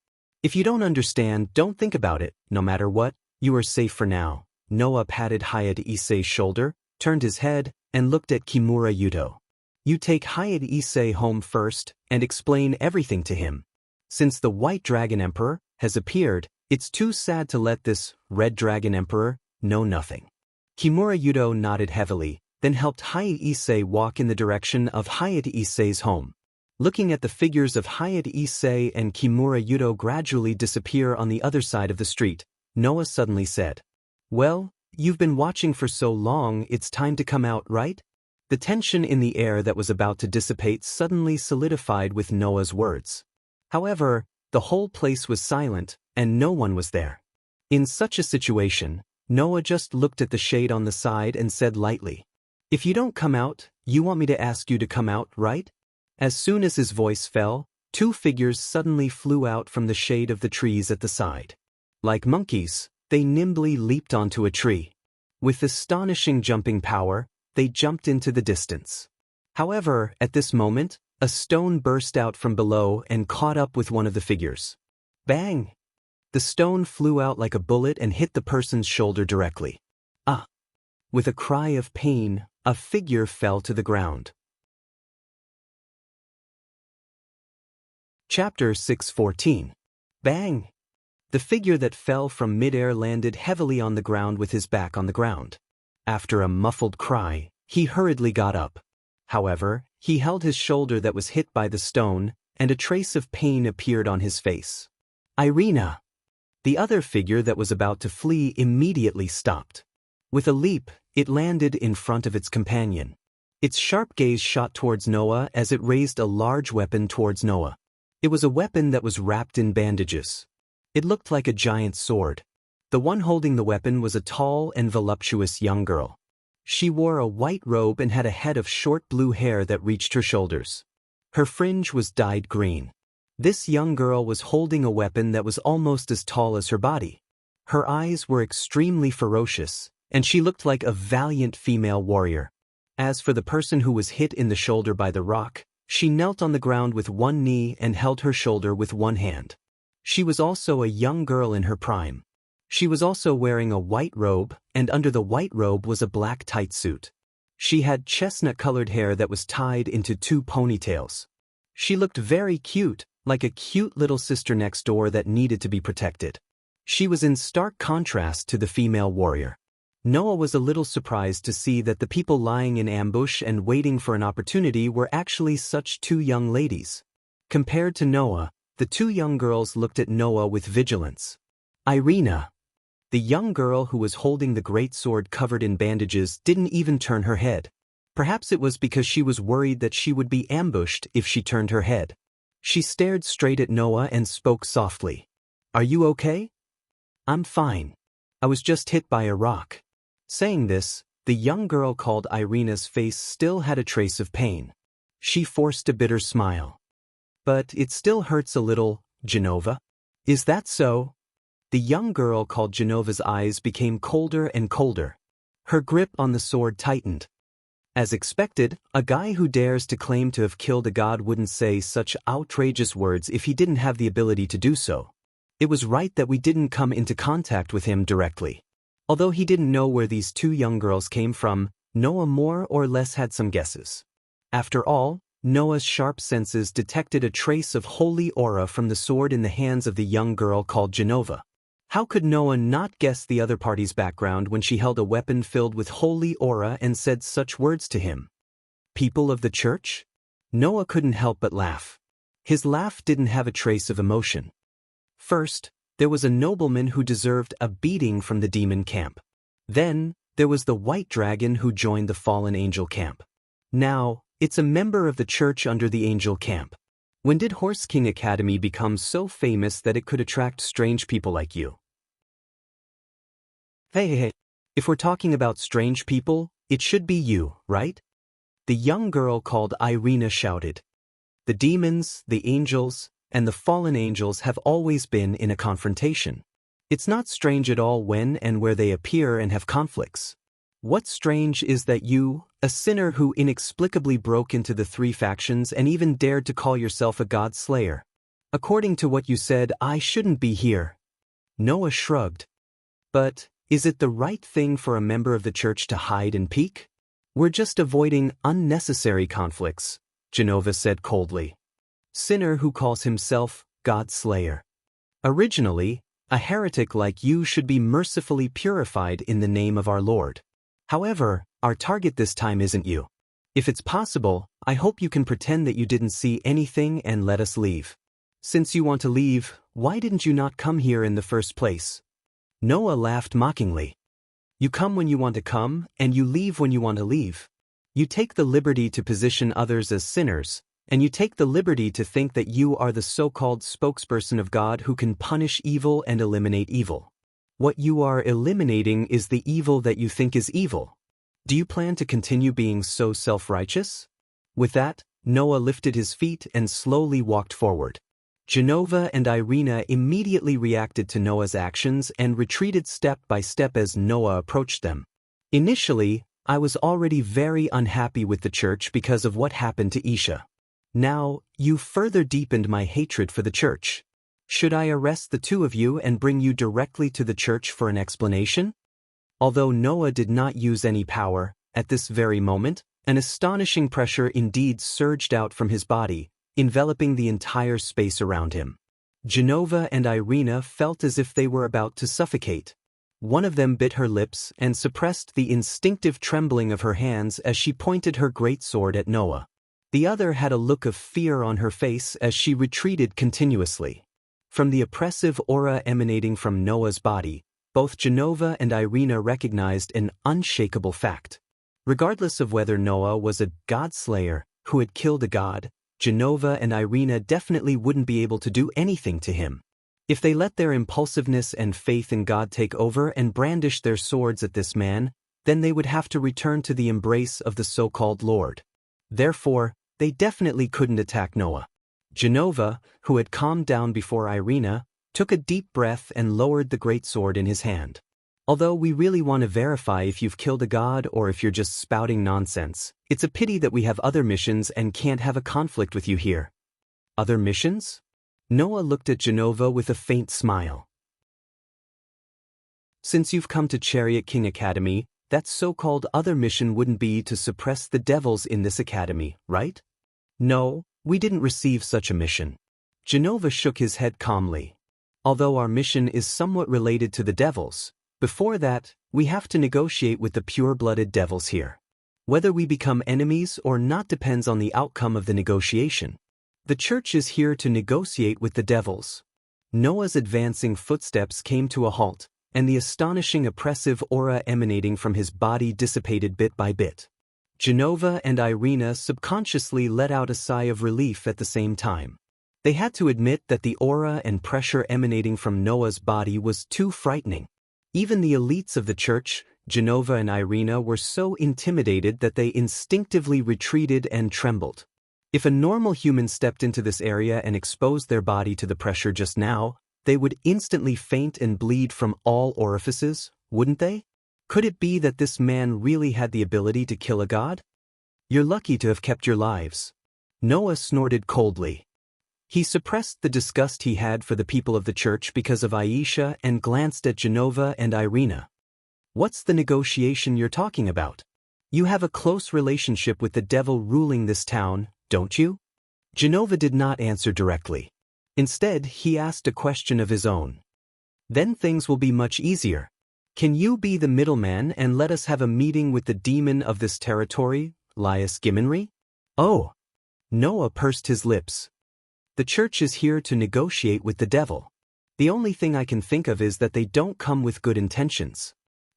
If you don't understand, don't think about it. No matter what, you are safe for now. Noah patted Hayate Issei's shoulder, turned his head, and looked at Kimura Yuto. You take Hayate Issei home first and explain everything to him. Since the White Dragon Emperor has appeared, it's too sad to let this Red Dragon Emperor know nothing. Kimura Yuto nodded heavily, then helped Hayate Issei walk in the direction of Hayate Issei's home. Looking at the figures of Hayate Issei and Kimura Yuto gradually disappear on the other side of the street, Noah suddenly said, "Well, you've been watching for so long, it's time to come out, right?" The tension in the air that was about to dissipate suddenly solidified with Noah's words. However, the whole place was silent, and no one was there. In such a situation, Noah just looked at the shade on the side and said lightly, "If you don't come out, you want me to ask you to come out, right?" As soon as his voice fell, two figures suddenly flew out from the shade of the trees at the side. Like monkeys, they nimbly leaped onto a tree. With astonishing jumping power, they jumped into the distance. However, at this moment, a stone burst out from below and caught up with one of the figures. Bang! The stone flew out like a bullet and hit the person's shoulder directly. Ah! With a cry of pain, a figure fell to the ground. Chapter 6:14. Bang! The figure that fell from midair landed heavily on the ground with his back on the ground. After a muffled cry, he hurriedly got up. However, he held his shoulder that was hit by the stone, and a trace of pain appeared on his face. Irina! The other figure that was about to flee immediately stopped. With a leap, it landed in front of its companion. Its sharp gaze shot towards Noah as it raised a large weapon towards Noah. It was a weapon that was wrapped in bandages. It looked like a giant sword. The one holding the weapon was a tall and voluptuous young girl. She wore a white robe and had a head of short blue hair that reached her shoulders. Her fringe was dyed green. This young girl was holding a weapon that was almost as tall as her body. Her eyes were extremely ferocious, and she looked like a valiant female warrior. As for the person who was hit in the shoulder by the rock, she knelt on the ground with one knee and held her shoulder with one hand. She was also a young girl in her prime. She was also wearing a white robe, and under the white robe was a black tight suit. She had chestnut-colored hair that was tied into two ponytails. She looked very cute, like a cute little sister next door that needed to be protected. She was in stark contrast to the female warrior. Noah was a little surprised to see that the people lying in ambush and waiting for an opportunity were actually such two young ladies. Compared to Noah, the two young girls looked at Noah with vigilance. Irina, the young girl who was holding the great sword covered in bandages, didn't even turn her head. Perhaps it was because she was worried that she would be ambushed if she turned her head. She stared straight at Noah and spoke softly. "Are you okay?" "I'm fine. I was just hit by a rock." Saying this, the young girl called Irina's face still had a trace of pain. She forced a bitter smile. "But it still hurts a little, Genova." "Is that so?" The young girl called Genova's eyes became colder and colder. Her grip on the sword tightened. As expected, a guy who dares to claim to have killed a god wouldn't say such outrageous words if he didn't have the ability to do so. It was right that we didn't come into contact with him directly. Although he didn't know where these two young girls came from, Noah more or less had some guesses. After all, Noah's sharp senses detected a trace of holy aura from the sword in the hands of the young girl called Genova. How could Noah not guess the other party's background when she held a weapon filled with holy aura and said such words to him? People of the church? Noah couldn't help but laugh. His laugh didn't have a trace of emotion. First, there was a nobleman who deserved a beating from the demon camp. Then, there was the white dragon who joined the fallen angel camp. Now, it's a member of the church under the angel camp. When did Horse King Academy become so famous that it could attract strange people like you? Hey, if we're talking about strange people, it should be you, right? The young girl called Irina shouted. The demons, the angels, and the fallen angels have always been in a confrontation. It's not strange at all when and where they appear and have conflicts. What's strange is that you, a sinner who inexplicably broke into the three factions and even dared to call yourself a God Slayer. According to what you said, I shouldn't be here. Noah shrugged. But, is it the right thing for a member of the church to hide and peek? We're just avoiding unnecessary conflicts, Genova said coldly. Sinner who calls himself God Slayer. Originally, a heretic like you should be mercifully purified in the name of our Lord. However, our target this time isn't you. If it's possible, I hope you can pretend that you didn't see anything and let us leave. Since you want to leave, why didn't you not come here in the first place? Noah laughed mockingly. You come when you want to come, and you leave when you want to leave. You take the liberty to position others as sinners, and you take the liberty to think that you are the so-called spokesperson of God who can punish evil and eliminate evil. What you are eliminating is the evil that you think is evil. Do you plan to continue being so self-righteous? With that, Noah lifted his feet and slowly walked forward. Genova and Irina immediately reacted to Noah's actions and retreated step by step as Noah approached them. Initially, I was already very unhappy with the church because of what happened to Isha. Now, you further deepened my hatred for the church. Should I arrest the two of you and bring you directly to the church for an explanation? Although Noah did not use any power, at this very moment, an astonishing pressure indeed surged out from his body, enveloping the entire space around him. Genova and Irina felt as if they were about to suffocate. One of them bit her lips and suppressed the instinctive trembling of her hands as she pointed her great sword at Noah. The other had a look of fear on her face as she retreated continuously. From the oppressive aura emanating from Noah's body, both Genova and Irina recognized an unshakable fact. Regardless of whether Noah was a God Slayer who had killed a god, Genova and Irina definitely wouldn't be able to do anything to him. If they let their impulsiveness and faith in God take over and brandish their swords at this man, then they would have to return to the embrace of the so-called Lord. Therefore, they definitely couldn't attack Noah. Genova, who had calmed down before Irina, took a deep breath and lowered the great sword in his hand. Although we really want to verify if you've killed a god or if you're just spouting nonsense, it's a pity that we have other missions and can't have a conflict with you here. Other missions? Noah looked at Genova with a faint smile. Since you've come to Chariot King Academy, that so-called other mission wouldn't be to suppress the devils in this academy, right? No, we didn't receive such a mission. Genova shook his head calmly. Although our mission is somewhat related to the devils, before that, we have to negotiate with the pure-blooded devils here. Whether we become enemies or not depends on the outcome of the negotiation. The church is here to negotiate with the devils. Noah's advancing footsteps came to a halt, and the astonishing oppressive aura emanating from his body dissipated bit by bit. Genova and Irina subconsciously let out a sigh of relief at the same time. They had to admit that the aura and pressure emanating from Noah's body was too frightening. Even the elites of the church, Genova and Irina, were so intimidated that they instinctively retreated and trembled. If a normal human stepped into this area and exposed their body to the pressure just now, they would instantly faint and bleed from all orifices, wouldn't they? Could it be that this man really had the ability to kill a god? You're lucky to have kept your lives. Noah snorted coldly. He suppressed the disgust he had for the people of the church because of Aisha and glanced at Genova and Irina. What's the negotiation you're talking about? You have a close relationship with the devil ruling this town, don't you? Genova did not answer directly. Instead, he asked a question of his own. Then things will be much easier. Can you be the middleman and let us have a meeting with the demon of this territory, Lias Gimenry? Oh! Noah pursed his lips. The church is here to negotiate with the devil. The only thing I can think of is that they don't come with good intentions.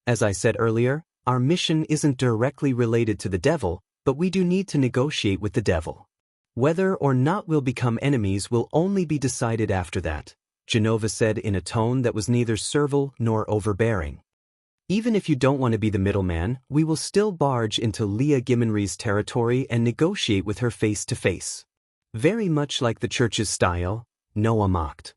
As I said earlier, our mission isn't directly related to the devil, but we do need to negotiate with the devil. Whether or not we'll become enemies will only be decided after that, Genova said in a tone that was neither servile nor overbearing. Even if you don't want to be the middleman, we will still barge into Leah Gimenry's territory and negotiate with her face to face. Very much like the church's style, Noah mocked.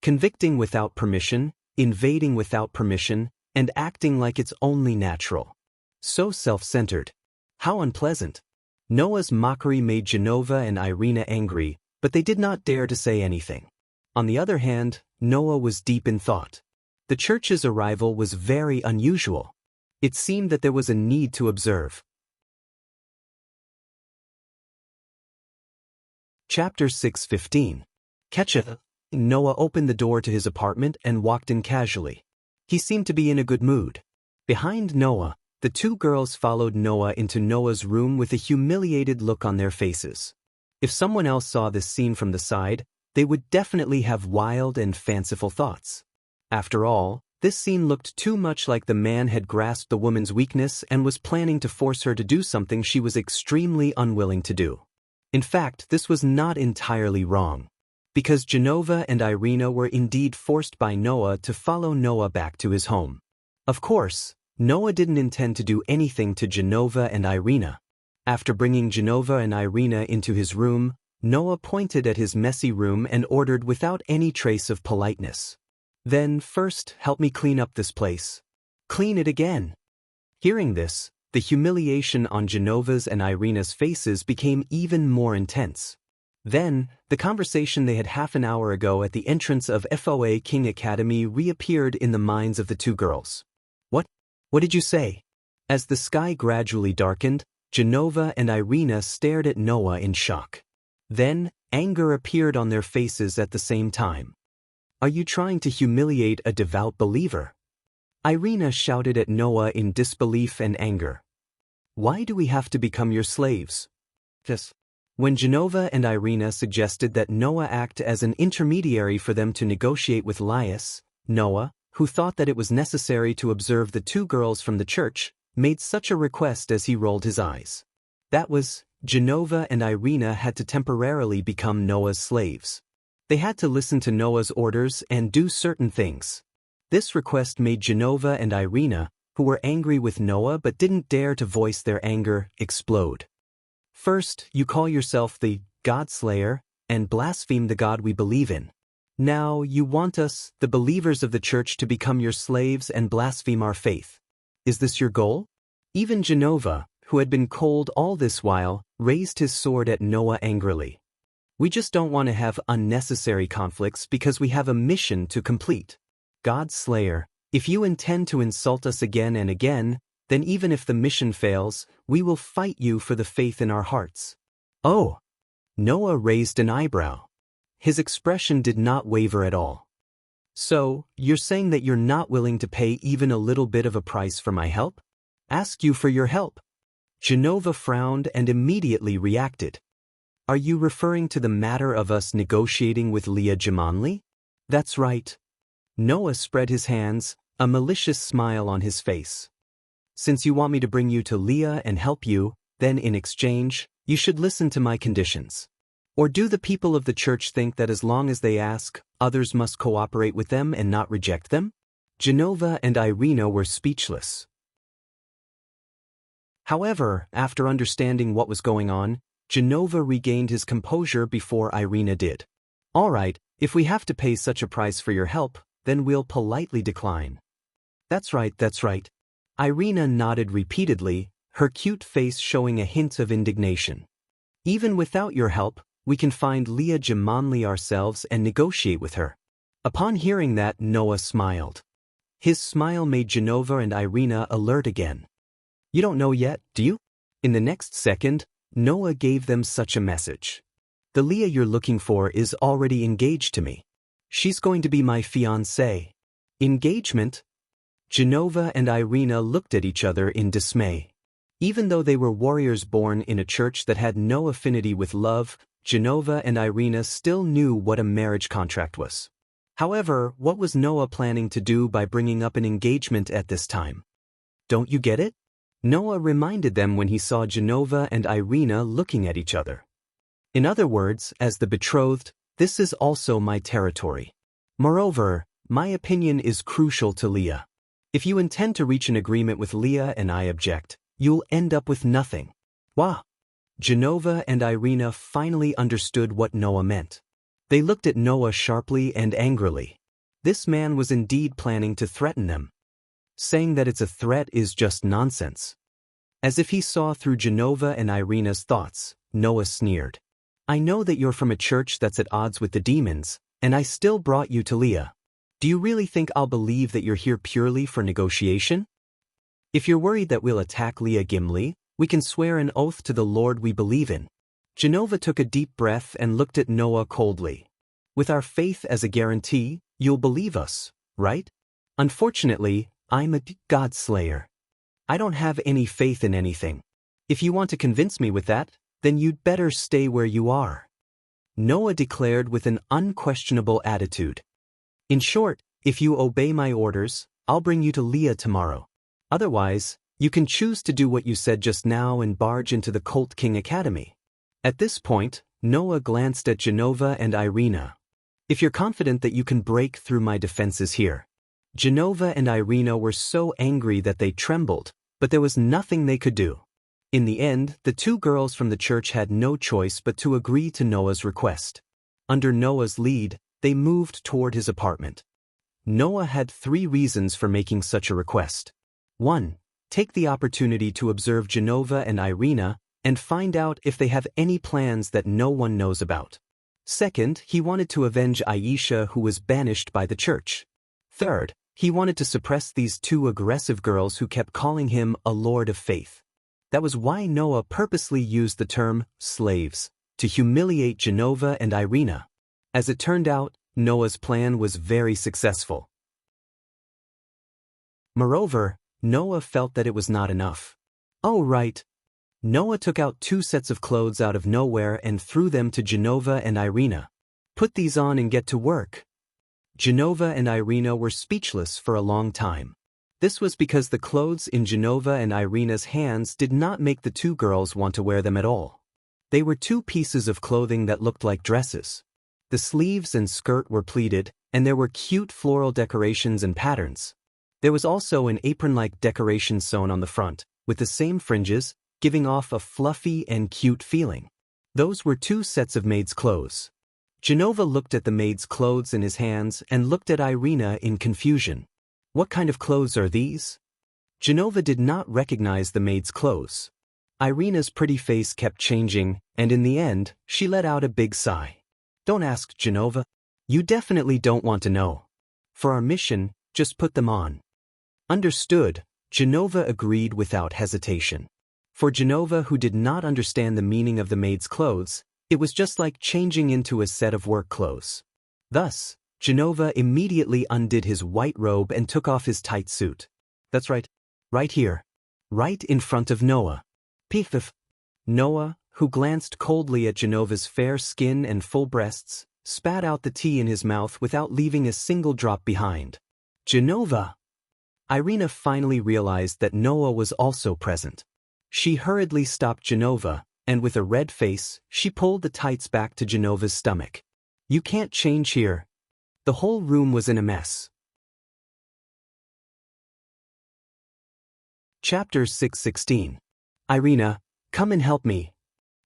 Convicting without permission, invading without permission, and acting like it's only natural. So self-centered. How unpleasant. Noah's mockery made Genova and Irina angry, but they did not dare to say anything. On the other hand, Noah was deep in thought. The church's arrival was very unusual. It seemed that there was a need to observe. Chapter 6:15. Ketchup. Noah opened the door to his apartment and walked in casually. He seemed to be in a good mood. Behind Noah, the two girls followed Noah into Noah's room with a humiliated look on their faces. If someone else saw this scene from the side, they would definitely have wild and fanciful thoughts. After all, this scene looked too much like the man had grasped the woman's weakness and was planning to force her to do something she was extremely unwilling to do. In fact, this was not entirely wrong, because Genova and Irina were indeed forced by Noah to follow Noah back to his home. Of course, Noah didn't intend to do anything to Genova and Irina. After bringing Genova and Irina into his room, Noah pointed at his messy room and ordered without any trace of politeness. "Then first help me clean up this place. Clean it again." Hearing this, the humiliation on Genova's and Irina's faces became even more intense. Then, the conversation they had half an hour ago at the entrance of FOA King Academy reappeared in the minds of the two girls. What did you say?" As the sky gradually darkened, Genova and Irina stared at Noah in shock. Then, anger appeared on their faces at the same time. "Are you trying to humiliate a devout believer?" Irina shouted at Noah in disbelief and anger. "Why do we have to become your slaves?" When Genova and Irina suggested that Noah act as an intermediary for them to negotiate with Laius, Noah, who thought that it was necessary to observe the two girls from the church, made such a request as he rolled his eyes. That was, Genova and Irina had to temporarily become Noah's slaves. They had to listen to Noah's orders and do certain things. This request made Genova and Irina, who were angry with Noah but didn't dare to voice their anger, explode. "First, you call yourself the God-slayer and blaspheme the God we believe in. Now, you want us, the believers of the church, to become your slaves and blaspheme our faith. Is this your goal?" Even Genova, who had been cold all this while, raised his sword at Noah angrily. "We just don't want to have unnecessary conflicts because we have a mission to complete. God-slayer, if you intend to insult us again and again, then even if the mission fails, we will fight you for the faith in our hearts." "Oh!" Noah raised an eyebrow. His expression did not waver at all. "So, you're saying that you're not willing to pay even a little bit of a price for my help?" "Ask you for your help." Genova frowned and immediately reacted. "Are you referring to the matter of us negotiating with Leah Jamanli?" "That's right." Noah spread his hands, a malicious smile on his face. "Since you want me to bring you to Leah and help you, then in exchange, you should listen to my conditions. Or do the people of the church think that as long as they ask, others must cooperate with them and not reject them?" Genova and Irina were speechless. However, after understanding what was going on, Genova regained his composure before Irina did. "All right, if we have to pay such a price for your help, then we'll politely decline." That's right. Irina nodded repeatedly, her cute face showing a hint of indignation. "Even without your help, we can find Leah Jamanli ourselves and negotiate with her." Upon hearing that, Noah smiled. His smile made Genova and Irina alert again. "You don't know yet, do you?" In the next second, Noah gave them such a message. "The Leah you're looking for is already engaged to me. She's going to be my fiancée." "Engagement?" Genova and Irina looked at each other in dismay. Even though they were warriors born in a church that had no affinity with love, Genova and Irina still knew what a marriage contract was. However, what was Noah planning to do by bringing up an engagement at this time? "Don't you get it?" Noah reminded them when he saw Genova and Irina looking at each other. "In other words, as the betrothed, this is also my territory. Moreover, my opinion is crucial to Leah. If you intend to reach an agreement with Leah and I object, you'll end up with nothing." Wow! Genova and Irina finally understood what Noah meant. They looked at Noah sharply and angrily. This man was indeed planning to threaten them. Saying that it's a threat is just nonsense. As if he saw through Genova and Irina's thoughts, Noah sneered. I know that you're from a church that's at odds with the demons, and I still brought you to Leah. Do you really think I'll believe that you're here purely for negotiation? If you're worried that we'll attack Leah Gimli, we can swear an oath to the Lord we believe in. Genova took a deep breath and looked at Noah coldly. With our faith as a guarantee, you'll believe us, right? Unfortunately, I'm a God Slayer. I don't have any faith in anything. If you want to convince me with that, then you'd better stay where you are. Noah declared with an unquestionable attitude. In short, if you obey my orders, I'll bring you to Leah tomorrow. Otherwise, you can choose to do what you said just now and barge into the Colt King Academy. At this point, Noah glanced at Genova and Irina. If you're confident that you can break through my defenses here. Genova and Irina were so angry that they trembled, but there was nothing they could do. In the end, the two girls from the church had no choice but to agree to Noah's request. Under Noah's lead, they moved toward his apartment. Noah had 3 reasons for making such a request. 1. Take the opportunity to observe Genova and Irina and find out if they have any plans that no one knows about. 2nd, he wanted to avenge Aisha, who was banished by the church. 3rd, he wanted to suppress these 2 aggressive girls who kept calling him a Lord of Faith. That was why Noah purposely used the term slaves to humiliate Genova and Irina. As it turned out, Noah's plan was very successful. Moreover, Noah felt that it was not enough. Oh right. Noah took out 2 sets of clothes out of nowhere and threw them to Genova and Irina. Put these on and get to work. Genova and Irina were speechless for a long time. This was because the clothes in Genova and Irina's hands did not make the 2 girls want to wear them at all. They were 2 pieces of clothing that looked like dresses. The sleeves and skirt were pleated, and there were cute floral decorations and patterns. There was also an apron-like decoration sewn on the front, with the same fringes, giving off a fluffy and cute feeling. Those were 2 sets of maid's clothes. Genova looked at the maid's clothes in his hands and looked at Irina in confusion. What kind of clothes are these? Genova did not recognize the maid's clothes. Irina's pretty face kept changing, and in the end, she let out a big sigh. Don't ask, Genova. You definitely don't want to know. For our mission, just put them on. Understood, Genova agreed without hesitation. For Genova, who did not understand the meaning of the maid's clothes, it was just like changing into a set of work clothes. Thus, Genova immediately undid his white robe and took off his tight suit. That's right. Right here. Right in front of Noah. Piff. Noah, who glanced coldly at Genova's fair skin and full breasts, spat out the tea in his mouth without leaving a single drop behind. Genova! Irina finally realized that Noah was also present. She hurriedly stopped Genova, and with a red face, she pulled the tights back to Genova's stomach. You can't change here. The whole room was in a mess. Chapter 6:16. Irina, come and help me.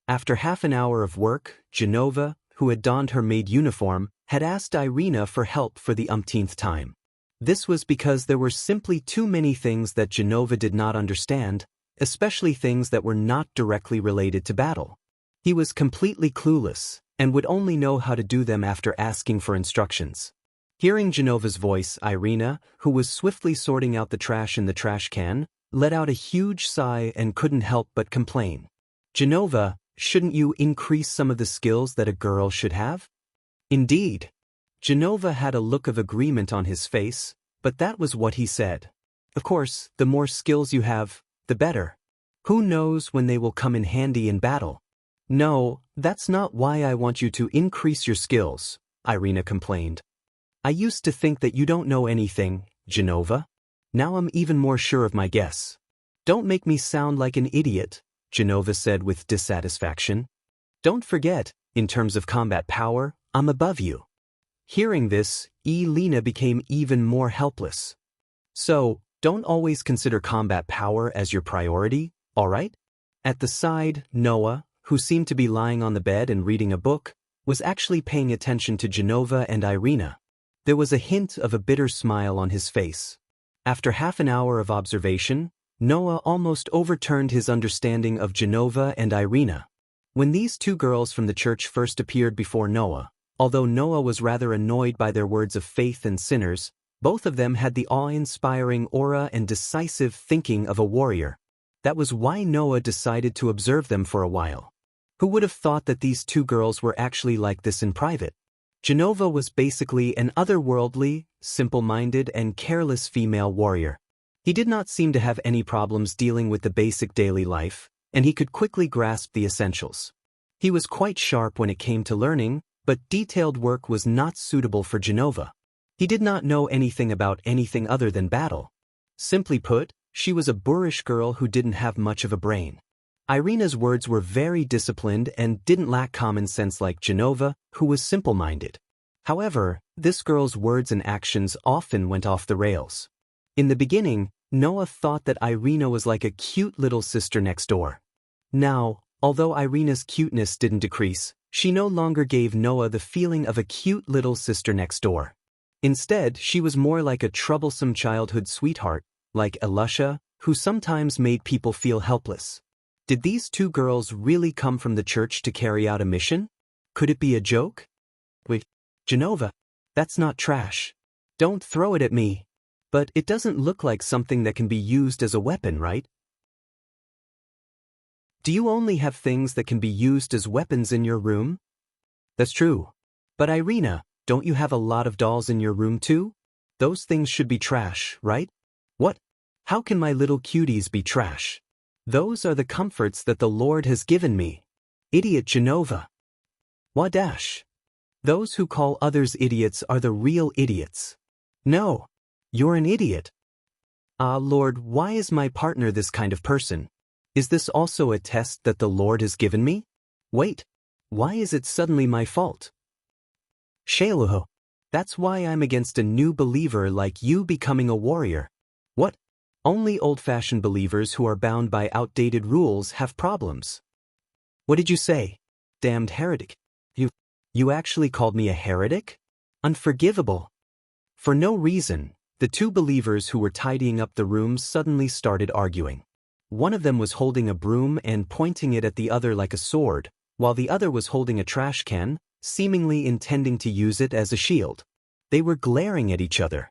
After half an hour of work, Genova, who had donned her maid uniform, had asked Irina for help for the umpteenth time. This was because there were simply too many things that Genova did not understand, especially things that were not directly related to battle. He was completely clueless, and would only know how to do them after asking for instructions. Hearing Genova's voice, Irina, who was swiftly sorting out the trash in the trash can, let out a huge sigh and couldn't help but complain. Genova, shouldn't you increase some of the skills that a girl should have? Indeed. Genova had a look of agreement on his face, but that was what he said. Of course, the more skills you have, the better. Who knows when they will come in handy in battle? No, that's not why I want you to increase your skills, Irina complained. I used to think that you don't know anything, Genova. Now I'm even more sure of my guess. Don't make me sound like an idiot, Genova said with dissatisfaction. Don't forget, in terms of combat power, I'm above you. Hearing this, Elena became even more helpless. So, don't always consider combat power as your priority, all right? At the side, Noah, who seemed to be lying on the bed and reading a book, was actually paying attention to Genova and Irina. There was a hint of a bitter smile on his face. After half an hour of observation, Noah almost overturned his understanding of Genova and Irina. When these two girls from the church first appeared before Noah, although Noah was rather annoyed by their words of faith and sinners, both of them had the awe-inspiring aura and decisive thinking of a warrior. That was why Noah decided to observe them for a while. Who would have thought that these two girls were actually like this in private? Genova was basically an otherworldly, simple-minded and careless female warrior. He did not seem to have any problems dealing with the basic daily life, and he could quickly grasp the essentials. He was quite sharp when it came to learning, but detailed work was not suitable for Genova. He did not know anything about anything other than battle. Simply put, she was a boorish girl who didn't have much of a brain. Irina's words were very disciplined and didn't lack common sense like Genova, who was simple-minded. However, this girl's words and actions often went off the rails. In the beginning, Noah thought that Irina was like a cute little sister next door. Now, although Irina's cuteness didn't decrease, she no longer gave Noah the feeling of a cute little sister next door. Instead, she was more like a troublesome childhood sweetheart, like Elisha, who sometimes made people feel helpless. Did these two girls really come from the church to carry out a mission? Could it be a joke? Wait, Genova, that's not trash. Don't throw it at me. But it doesn't look like something that can be used as a weapon, right? Do you only have things that can be used as weapons in your room? That's true. But Irina, don't you have a lot of dolls in your room too? Those things should be trash, right? What? How can my little cuties be trash? Those are the comforts that the Lord has given me. Idiot Genova. Wadash. Those who call others idiots are the real idiots. No. You're an idiot. Ah, Lord, why is my partner this kind of person? Is this also a test that the Lord has given me? Wait. Why is it suddenly my fault? Sheluho. That's why I'm against a new believer like you becoming a warrior. What? Only old-fashioned believers who are bound by outdated rules have problems. What did you say? Damned heretic. You actually called me a heretic? Unforgivable. For no reason, the two believers who were tidying up the rooms suddenly started arguing. One of them was holding a broom and pointing it at the other like a sword, while the other was holding a trash can, seemingly intending to use it as a shield. They were glaring at each other.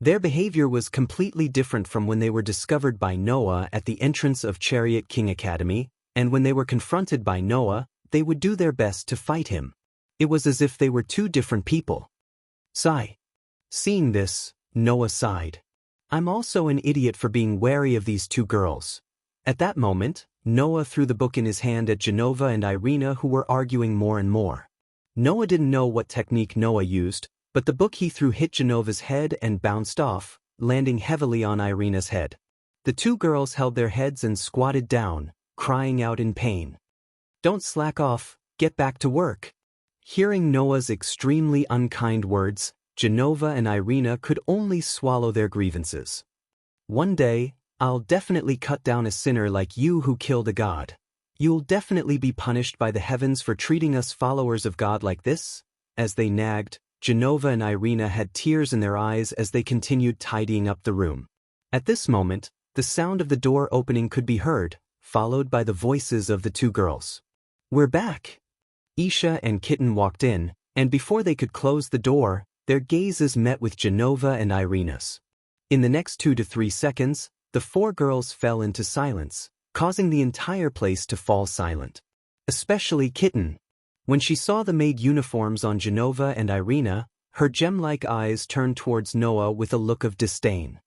Their behavior was completely different from when they were discovered by Noah at the entrance of Chariot King Academy, and when they were confronted by Noah, they would do their best to fight him. It was as if they were two different people. Sigh. Seeing this, Noah sighed. I'm also an idiot for being wary of these two girls. At that moment, Noah threw the book in his hand at Genova and Irina, who were arguing more and more. Noah didn't know what technique Noah used, but the book he threw hit Genova's head and bounced off, landing heavily on Irina's head. The two girls held their heads and squatted down, crying out in pain. Don't slack off, get back to work. Hearing Noah's extremely unkind words, Genova and Irina could only swallow their grievances. One day, I'll definitely cut down a sinner like you who killed a god. You'll definitely be punished by the heavens for treating us followers of God like this. As they nagged, Genova and Irina had tears in their eyes as they continued tidying up the room. At this moment, the sound of the door opening could be heard, followed by the voices of the two girls. We're back. Isha and Kitten walked in, and before they could close the door, their gazes met with Genova and Irina's. In the next 2 to 3 seconds, the four girls fell into silence, causing the entire place to fall silent. Especially Kitten. When she saw the maid uniforms on Genova and Irina, her gem-like eyes turned towards Noah with a look of disdain.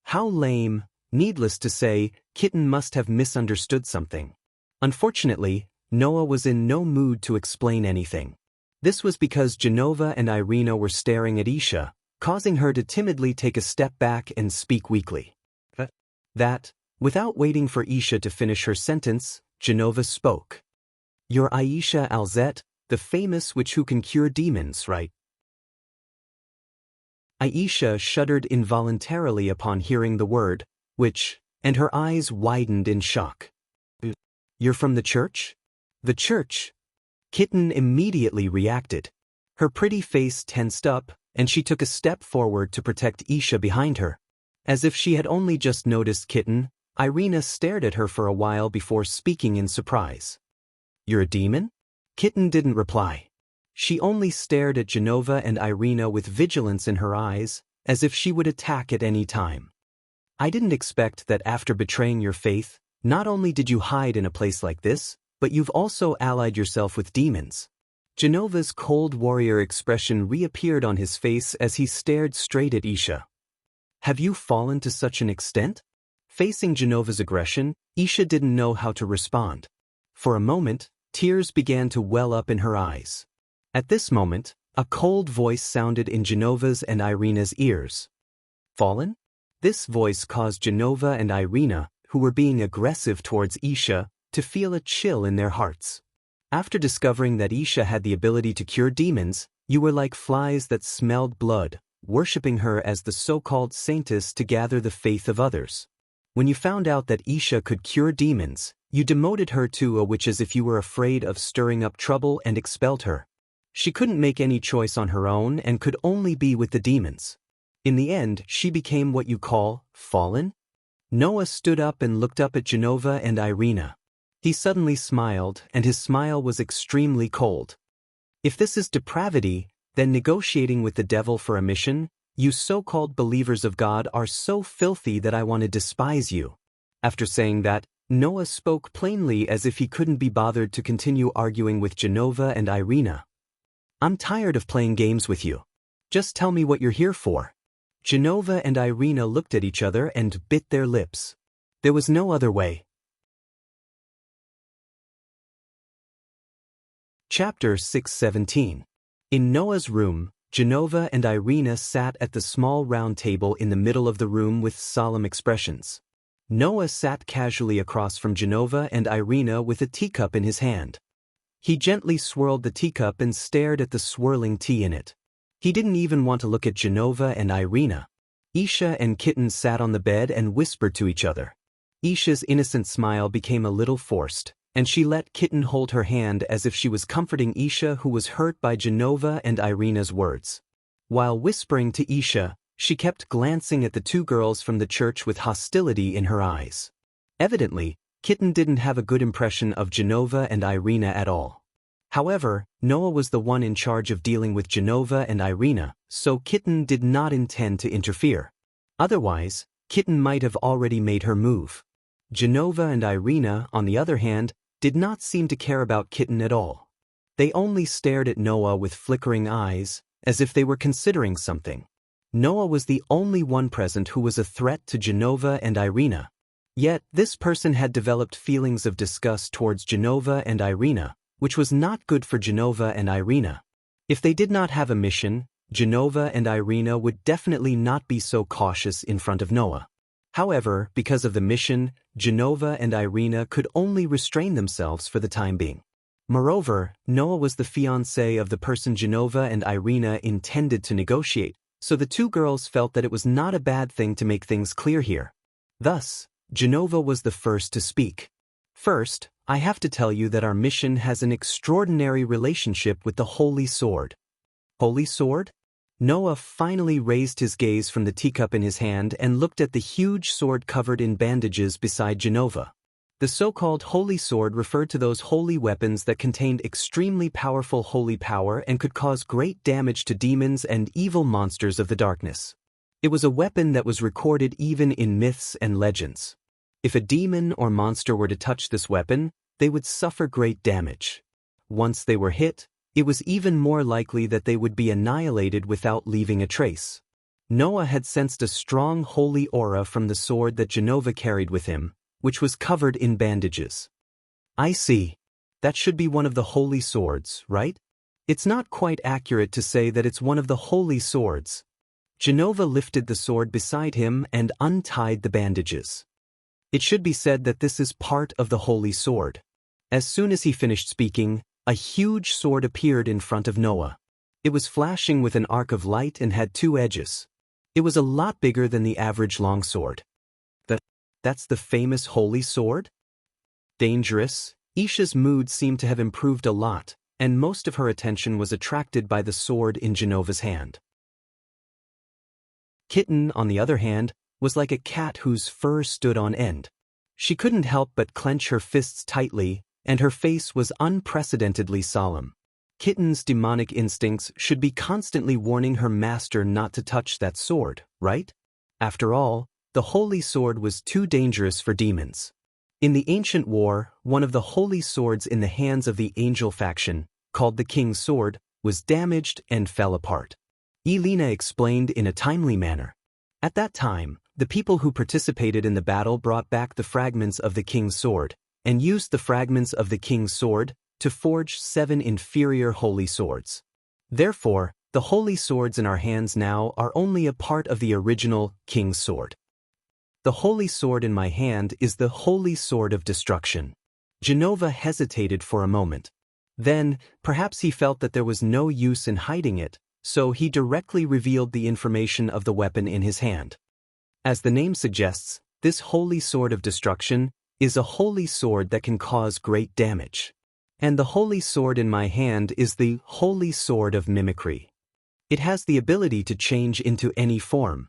How lame. Needless to say, Kitten must have misunderstood something. Unfortunately, Noah was in no mood to explain anything. This was because Genova and Irina were staring at Isha, causing her to timidly take a step back and speak weakly. Without waiting for Isha to finish her sentence, Genova spoke. You're Aisha Alzette, the famous witch who can cure demons, right? Aisha shuddered involuntarily upon hearing the word, witch, and her eyes widened in shock. You're from the church? The church? Kitten immediately reacted. Her pretty face tensed up, and she took a step forward to protect Isha behind her. As if she had only just noticed Kitten, Irina stared at her for a while before speaking in surprise. "You're a demon?" Kitten didn't reply. She only stared at Genova and Irina with vigilance in her eyes, as if she would attack at any time. "I didn't expect that after betraying your faith, not only did you hide in a place like this, but you've also allied yourself with demons." Genova's cold warrior expression reappeared on his face as he stared straight at Isha. "Have you fallen to such an extent?" Facing Genova's aggression, Isha didn't know how to respond. For a moment, tears began to well up in her eyes. At this moment, a cold voice sounded in Genova's and Irina's ears. "Fallen?" This voice caused Genova and Irina, who were being aggressive towards Isha, to feel a chill in their hearts. After discovering that Isha had the ability to cure demons, you were like flies that smelled blood, worshipping her as the so-called saintess to gather the faith of others. When you found out that Isha could cure demons, you demoted her to a witch as if you were afraid of stirring up trouble and expelled her. She couldn't make any choice on her own and could only be with the demons. In the end, she became what you call fallen? Noah stood up and looked up at Genova and Irina. He suddenly smiled, and his smile was extremely cold. "If this is depravity, then negotiating with the devil for a mission, you so-called believers of God are so filthy that I want to despise you." After saying that, Noah spoke plainly as if he couldn't be bothered to continue arguing with Genova and Irina. "I'm tired of playing games with you. Just tell me what you're here for." Genova and Irina looked at each other and bit their lips. There was no other way. Chapter 6:17. In Noah's room, Genova and Irina sat at the small round table in the middle of the room with solemn expressions. Noah sat casually across from Genova and Irina with a teacup in his hand. He gently swirled the teacup and stared at the swirling tea in it. He didn't even want to look at Genova and Irina. Isha and Kitten sat on the bed and whispered to each other. Isha's innocent smile became a little forced, and she let Kitten hold her hand as if she was comforting Isha, who was hurt by Genova and Irina's words. While whispering to Isha, she kept glancing at the two girls from the church with hostility in her eyes. Evidently, Kitten didn't have a good impression of Genova and Irina at all. However, Noah was the one in charge of dealing with Genova and Irina, so Kitten did not intend to interfere. Otherwise, Kitten might have already made her move. Genova and Irina, on the other hand, did not seem to care about Kitten at all. They only stared at Noah with flickering eyes, as if they were considering something. Noah was the only one present who was a threat to Genova and Irina. Yet, this person had developed feelings of disgust towards Genova and Irina, which was not good for Genova and Irina. If they did not have a mission, Genova and Irina would definitely not be so cautious in front of Noah. However, because of the mission, Genova and Irina could only restrain themselves for the time being. Moreover, Noah was the fiancé of the person Genova and Irina intended to negotiate, so the two girls felt that it was not a bad thing to make things clear here. Thus, Genova was the first to speak. "First, I have to tell you that our mission has an extraordinary relationship with the Holy Sword." "Holy Sword?" Noah finally raised his gaze from the teacup in his hand and looked at the huge sword covered in bandages beside Genova. The so-called Holy Sword referred to those holy weapons that contained extremely powerful holy power and could cause great damage to demons and evil monsters of the darkness. It was a weapon that was recorded even in myths and legends. If a demon or monster were to touch this weapon, they would suffer great damage. Once they were hit, it was even more likely that they would be annihilated without leaving a trace. Noah had sensed a strong holy aura from the sword that Genova carried with him, which was covered in bandages. "I see. That should be one of the holy swords, right?" "It's not quite accurate to say that it's one of the holy swords." Genova lifted the sword beside him and untied the bandages. "It should be said that this is part of the holy sword." As soon as he finished speaking, a huge sword appeared in front of Noah. It was flashing with an arc of light and had two edges. It was a lot bigger than the average longsword. That's the famous holy sword? Dangerous. Isha's mood seemed to have improved a lot, and most of her attention was attracted by the sword in Genova's hand. Kitten, on the other hand, was like a cat whose fur stood on end. She couldn't help but clench her fists tightly, and her face was unprecedentedly solemn. Kitten's demonic instincts should be constantly warning her master not to touch that sword, right? After all, the holy sword was too dangerous for demons. In the ancient war, one of the holy swords in the hands of the angel faction, called the King's Sword, was damaged and fell apart. Elena explained in a timely manner. At that time, the people who participated in the battle brought back the fragments of the King's Sword, and used the fragments of the King's Sword to forge 7 inferior holy swords. Therefore, the holy swords in our hands now are only a part of the original King's Sword. The holy sword in my hand is the holy sword of destruction. Genova hesitated for a moment. Then, perhaps he felt that there was no use in hiding it, so he directly revealed the information of the weapon in his hand. As the name suggests, this holy sword of destruction is a holy sword that can cause great damage. And the holy sword in my hand is the holy sword of mimicry. It has the ability to change into any form.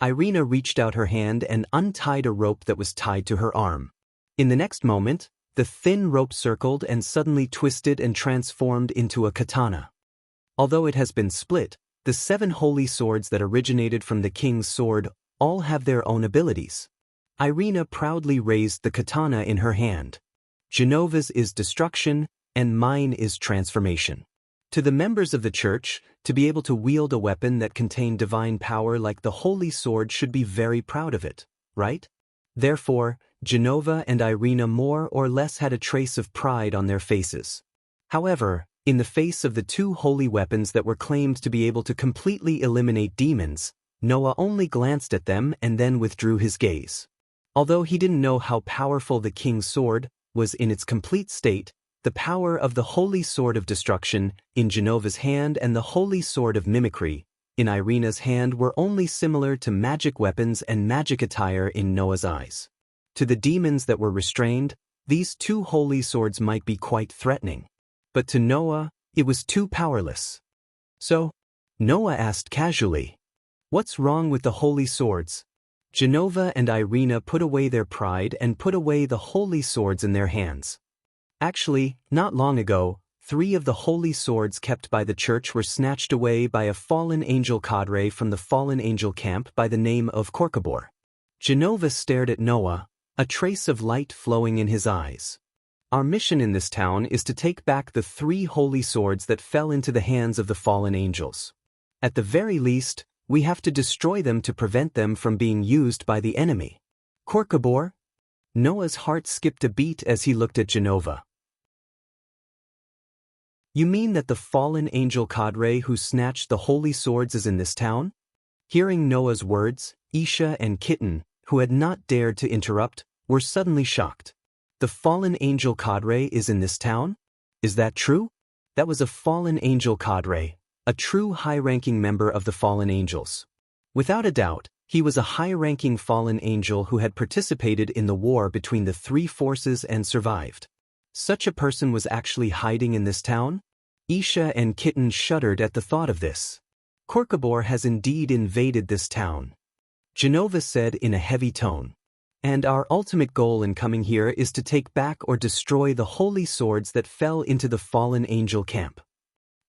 Irina reached out her hand and untied a rope that was tied to her arm. In the next moment, the thin rope circled and suddenly twisted and transformed into a katana. Although it has been split, the 7 holy swords that originated from the King's Sword all have their own abilities. Irina proudly raised the katana in her hand. Genova's is destruction, and mine is transformation. To the members of the Church, to be able to wield a weapon that contained divine power like the Holy Sword should be very proud of it, right? Therefore, Genova and Irina more or less had a trace of pride on their faces. However, in the face of the 2 holy weapons that were claimed to be able to completely eliminate demons, Noah only glanced at them and then withdrew his gaze. Although he didn't know how powerful the King's Sword was in its complete state, the power of the Holy Sword of Destruction in Genova's hand and the Holy Sword of Mimicry in Irina's hand were only similar to magic weapons and magic attire in Noah's eyes. To the demons that were restrained, these 2 holy swords might be quite threatening. But to Noah, it was too powerless. So, Noah asked casually, "What's wrong with the holy swords?" Genova and Irina put away their pride and put away the holy swords in their hands. Actually, not long ago, 3 of the holy swords kept by the Church were snatched away by a fallen angel cadre from the fallen angel camp by the name of Corcobor. Genova stared at Noah, a trace of light flowing in his eyes. Our mission in this town is to take back the 3 holy swords that fell into the hands of the fallen angels. At the very least, we have to destroy them to prevent them from being used by the enemy. Corcobor? Noah's heart skipped a beat as he looked at Genova. You mean that the fallen angel cadre who snatched the holy swords is in this town? Hearing Noah's words, Isha and Kitten, who had not dared to interrupt, were suddenly shocked. The fallen angel cadre is in this town? Is that true? That was a fallen angel cadre, a true high-ranking member of the fallen angels. Without a doubt, he was a high-ranking fallen angel who had participated in the war between the 3 forces and survived. Such a person was actually hiding in this town? Isha and Kitten shuddered at the thought of this. Corcobor has indeed invaded this town. Genova said in a heavy tone. And our ultimate goal in coming here is to take back or destroy the holy swords that fell into the fallen angel camp.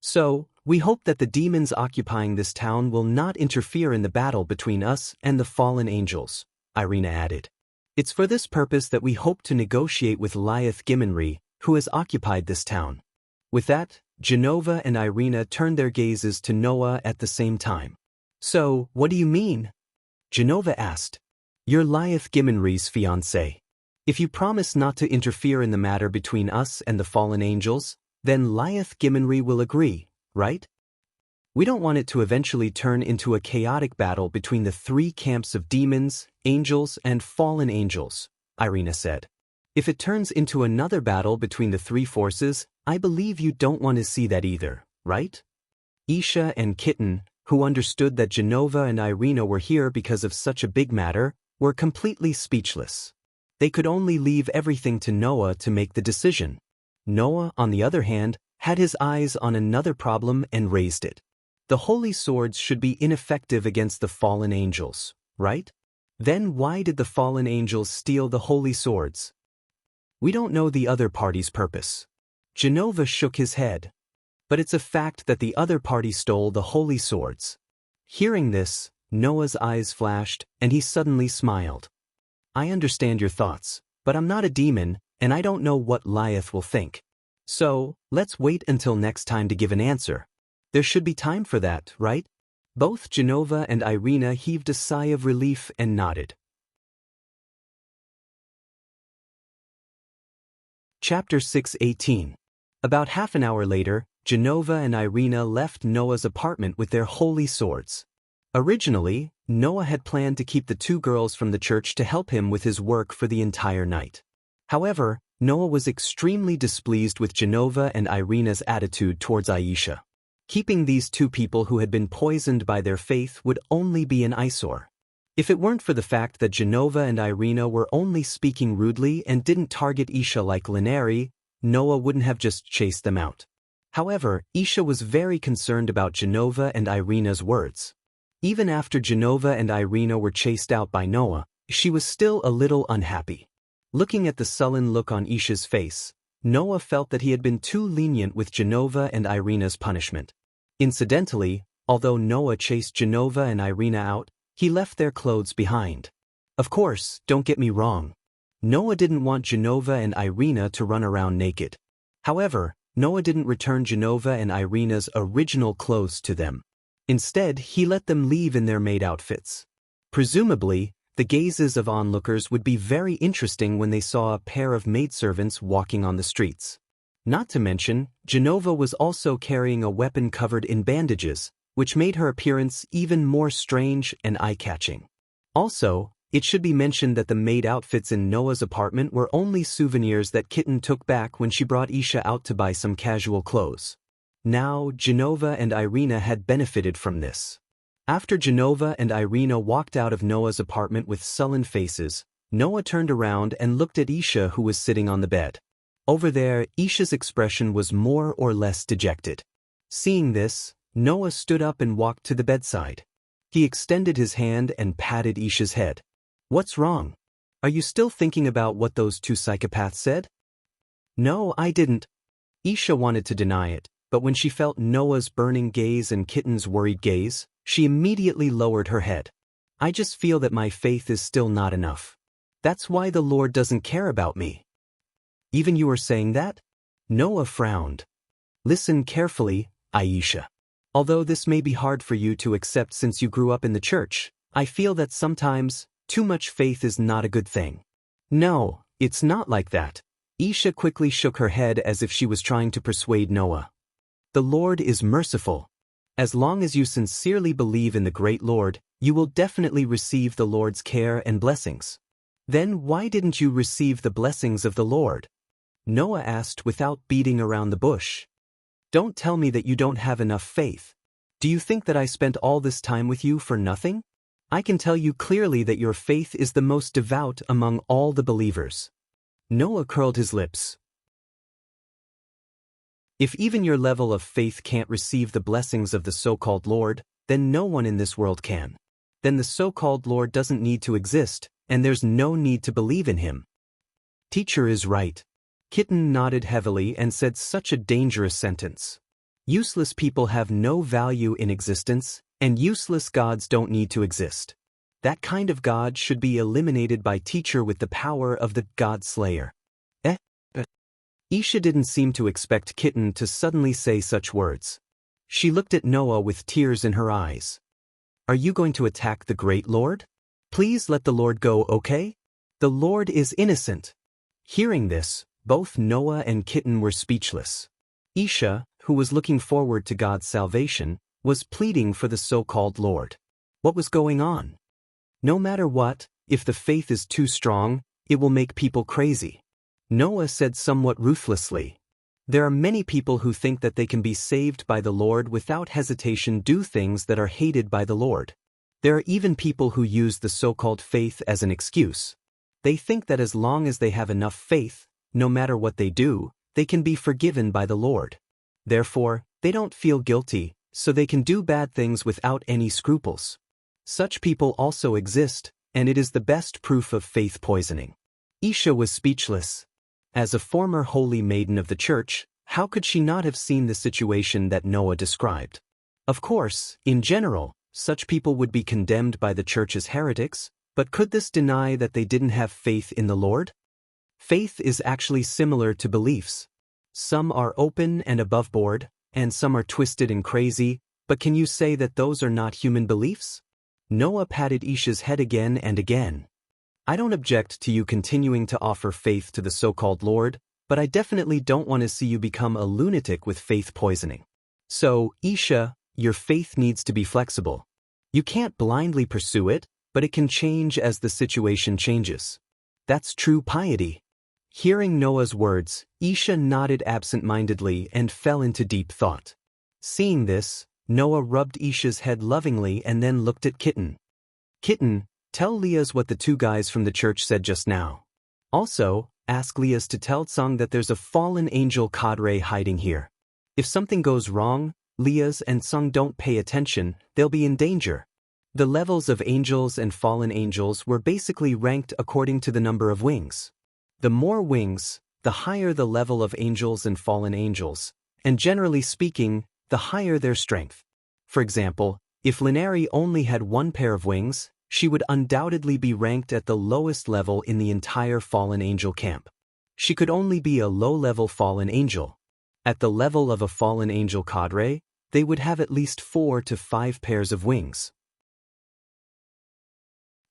So, we hope that the demons occupying this town will not interfere in the battle between us and the fallen angels, Irina added. It's for this purpose that we hope to negotiate with Lyeth Gimenry, who has occupied this town. With that, Genova and Irina turned their gazes to Noah at the same time. So, what do you mean? Genova asked. You're Lyeth Gimenry's fiancé. If you promise not to interfere in the matter between us and the fallen angels, then Lyeth Gimenry will agree, right? We don't want it to eventually turn into a chaotic battle between the 3 camps of demons, angels, and fallen angels, Irina said. If it turns into another battle between the 3 forces, I believe you don't want to see that either, right? Isha and Kitten, who understood that Genova and Irina were here because of such a big matter, were completely speechless. They could only leave everything to Noah to make the decision. Noah, on the other hand, had his eyes on another problem and raised it. The holy swords should be ineffective against the fallen angels, right? Then why did the fallen angels steal the holy swords? We don't know the other party's purpose. Genova shook his head. But it's a fact that the other party stole the holy swords. Hearing this, Noah's eyes flashed, and he suddenly smiled. I understand your thoughts, but I'm not a demon, and I don't know what Liath will think. So, let's wait until next time to give an answer. There should be time for that, right? Both Genova and Irina heaved a sigh of relief and nodded. Chapter 6:18. About half an hour later, Genova and Irina left Noah's apartment with their holy swords. Originally, Noah had planned to keep the two girls from the church to help him with his work for the entire night. However, Noah was extremely displeased with Genova and Irina's attitude towards Aisha. Keeping these two people who had been poisoned by their faith would only be an eyesore. If it weren't for the fact that Genova and Irina were only speaking rudely and didn't target Isha like Linari, Noah wouldn't have just chased them out. However, Isha was very concerned about Genova and Irina's words. Even after Genova and Irina were chased out by Noah, she was still a little unhappy. Looking at the sullen look on Isha's face, Noah felt that he had been too lenient with Genova and Irina's punishment. Incidentally, although Noah chased Genova and Irina out, he left their clothes behind. Of course, don't get me wrong. Noah didn't want Genova and Irina to run around naked. However, Noah didn't return Genova and Irina's original clothes to them. Instead, he let them leave in their maid outfits. Presumably, the gazes of onlookers would be very interesting when they saw a pair of maidservants walking on the streets. Not to mention, Genova was also carrying a weapon covered in bandages, which made her appearance even more strange and eye-catching. Also, it should be mentioned that the maid outfits in Noah's apartment were only souvenirs that Kitten took back when she brought Isha out to buy some casual clothes. Now, Genova and Irina had benefited from this. After Genova and Irina walked out of Noah's apartment with sullen faces, Noah turned around and looked at Isha, who was sitting on the bed. Over there, Isha's expression was more or less dejected. Seeing this, Noah stood up and walked to the bedside. He extended his hand and patted Isha's head. What's wrong? Are you still thinking about what those two psychopaths said? No, I didn't. Isha wanted to deny it, but when she felt Noah's burning gaze and Kitten's worried gaze, she immediately lowered her head. I just feel that my faith is still not enough. That's why the Lord doesn't care about me. Even you are saying that? Noah frowned. Listen carefully, Aisha. Although this may be hard for you to accept since you grew up in the church, I feel that sometimes, too much faith is not a good thing. No, it's not like that. Isha quickly shook her head as if she was trying to persuade Noah. The Lord is merciful. As long as you sincerely believe in the great Lord, you will definitely receive the Lord's care and blessings. Then why didn't you receive the blessings of the Lord? Noah asked without beating around the bush. Don't tell me that you don't have enough faith. Do you think that I spent all this time with you for nothing? I can tell you clearly that your faith is the most devout among all the believers. Noah curled his lips. If even your level of faith can't receive the blessings of the so-called Lord, then no one in this world can. Then the so-called Lord doesn't need to exist, and there's no need to believe in him. Teacher is right. Kitten nodded heavily and said such a dangerous sentence. Useless people have no value in existence, and useless gods don't need to exist. That kind of god should be eliminated by teacher with the power of the God Slayer. Isha didn't seem to expect Kitten to suddenly say such words. She looked at Noah with tears in her eyes. Are you going to attack the great Lord? Please let the Lord go, okay? The Lord is innocent. Hearing this, both Noah and Kitten were speechless. Isha, who was looking forward to God's salvation, was pleading for the so-called Lord. What was going on? No matter what, if the faith is too strong, it will make people crazy. Noah said somewhat ruthlessly. There are many people who think that they can be saved by the Lord without hesitation, do things that are hated by the Lord. There are even people who use the so-called faith as an excuse. They think that as long as they have enough faith, no matter what they do, they can be forgiven by the Lord. Therefore, they don't feel guilty, so they can do bad things without any scruples. Such people also exist, and it is the best proof of faith poisoning. Isha was speechless. As a former holy maiden of the church, how could she not have seen the situation that Noah described? Of course, in general, such people would be condemned by the church as heretics, but could this deny that they didn't have faith in the Lord? Faith is actually similar to beliefs. Some are open and above board, and some are twisted and crazy, but can you say that those are not human beliefs? Noah patted Isha's head again and again. I don't object to you continuing to offer faith to the so-called Lord, but I definitely don't want to see you become a lunatic with faith poisoning. So, Isha, your faith needs to be flexible. You can't blindly pursue it, but it can change as the situation changes. That's true piety. Hearing Noah's words, Isha nodded absent-mindedly and fell into deep thought. Seeing this, Noah rubbed Isha's head lovingly and then looked at Kitten. Kitten, tell Liaz what the two guys from the church said just now. Also, ask Liaz to tell Tsang that there's a fallen angel cadre hiding here. If something goes wrong, Liaz and Tsang don't pay attention, they'll be in danger. The levels of angels and fallen angels were basically ranked according to the number of wings. The more wings, the higher the level of angels and fallen angels, and generally speaking, the higher their strength. For example, if Linari only had one pair of wings, she would undoubtedly be ranked at the lowest level in the entire fallen angel camp. She could only be a low-level fallen angel. At the level of a fallen angel cadre, they would have at least 4 to 5 pairs of wings.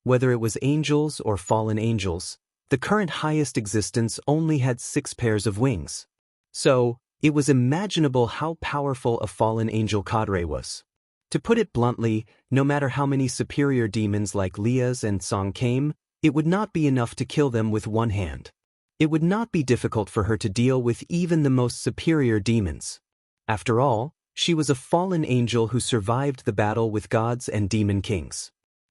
Whether it was angels or fallen angels, the current highest existence only had 6 pairs of wings. So, it was imaginable how powerful a fallen angel cadre was. To put it bluntly, no matter how many superior demons like Liaz and Tsang came, it would not be enough to kill them with one hand. It would not be difficult for her to deal with even the most superior demons. After all, she was a fallen angel who survived the battle with gods and demon kings.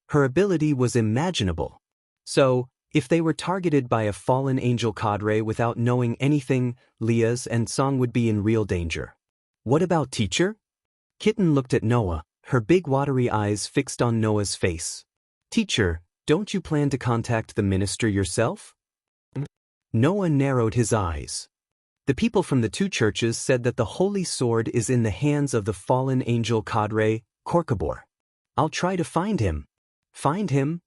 Her ability was imaginable. So, if they were targeted by a fallen angel cadre without knowing anything, Liaz and Tsang would be in real danger. What about teacher? Kitten looked at Noah, her big watery eyes fixed on Noah's face. Teacher, don't you plan to contact the minister yourself? Noah narrowed his eyes. The people from the two churches said that the holy sword is in the hands of the fallen angel cadre, Korkabor. I'll try to find him. Find him?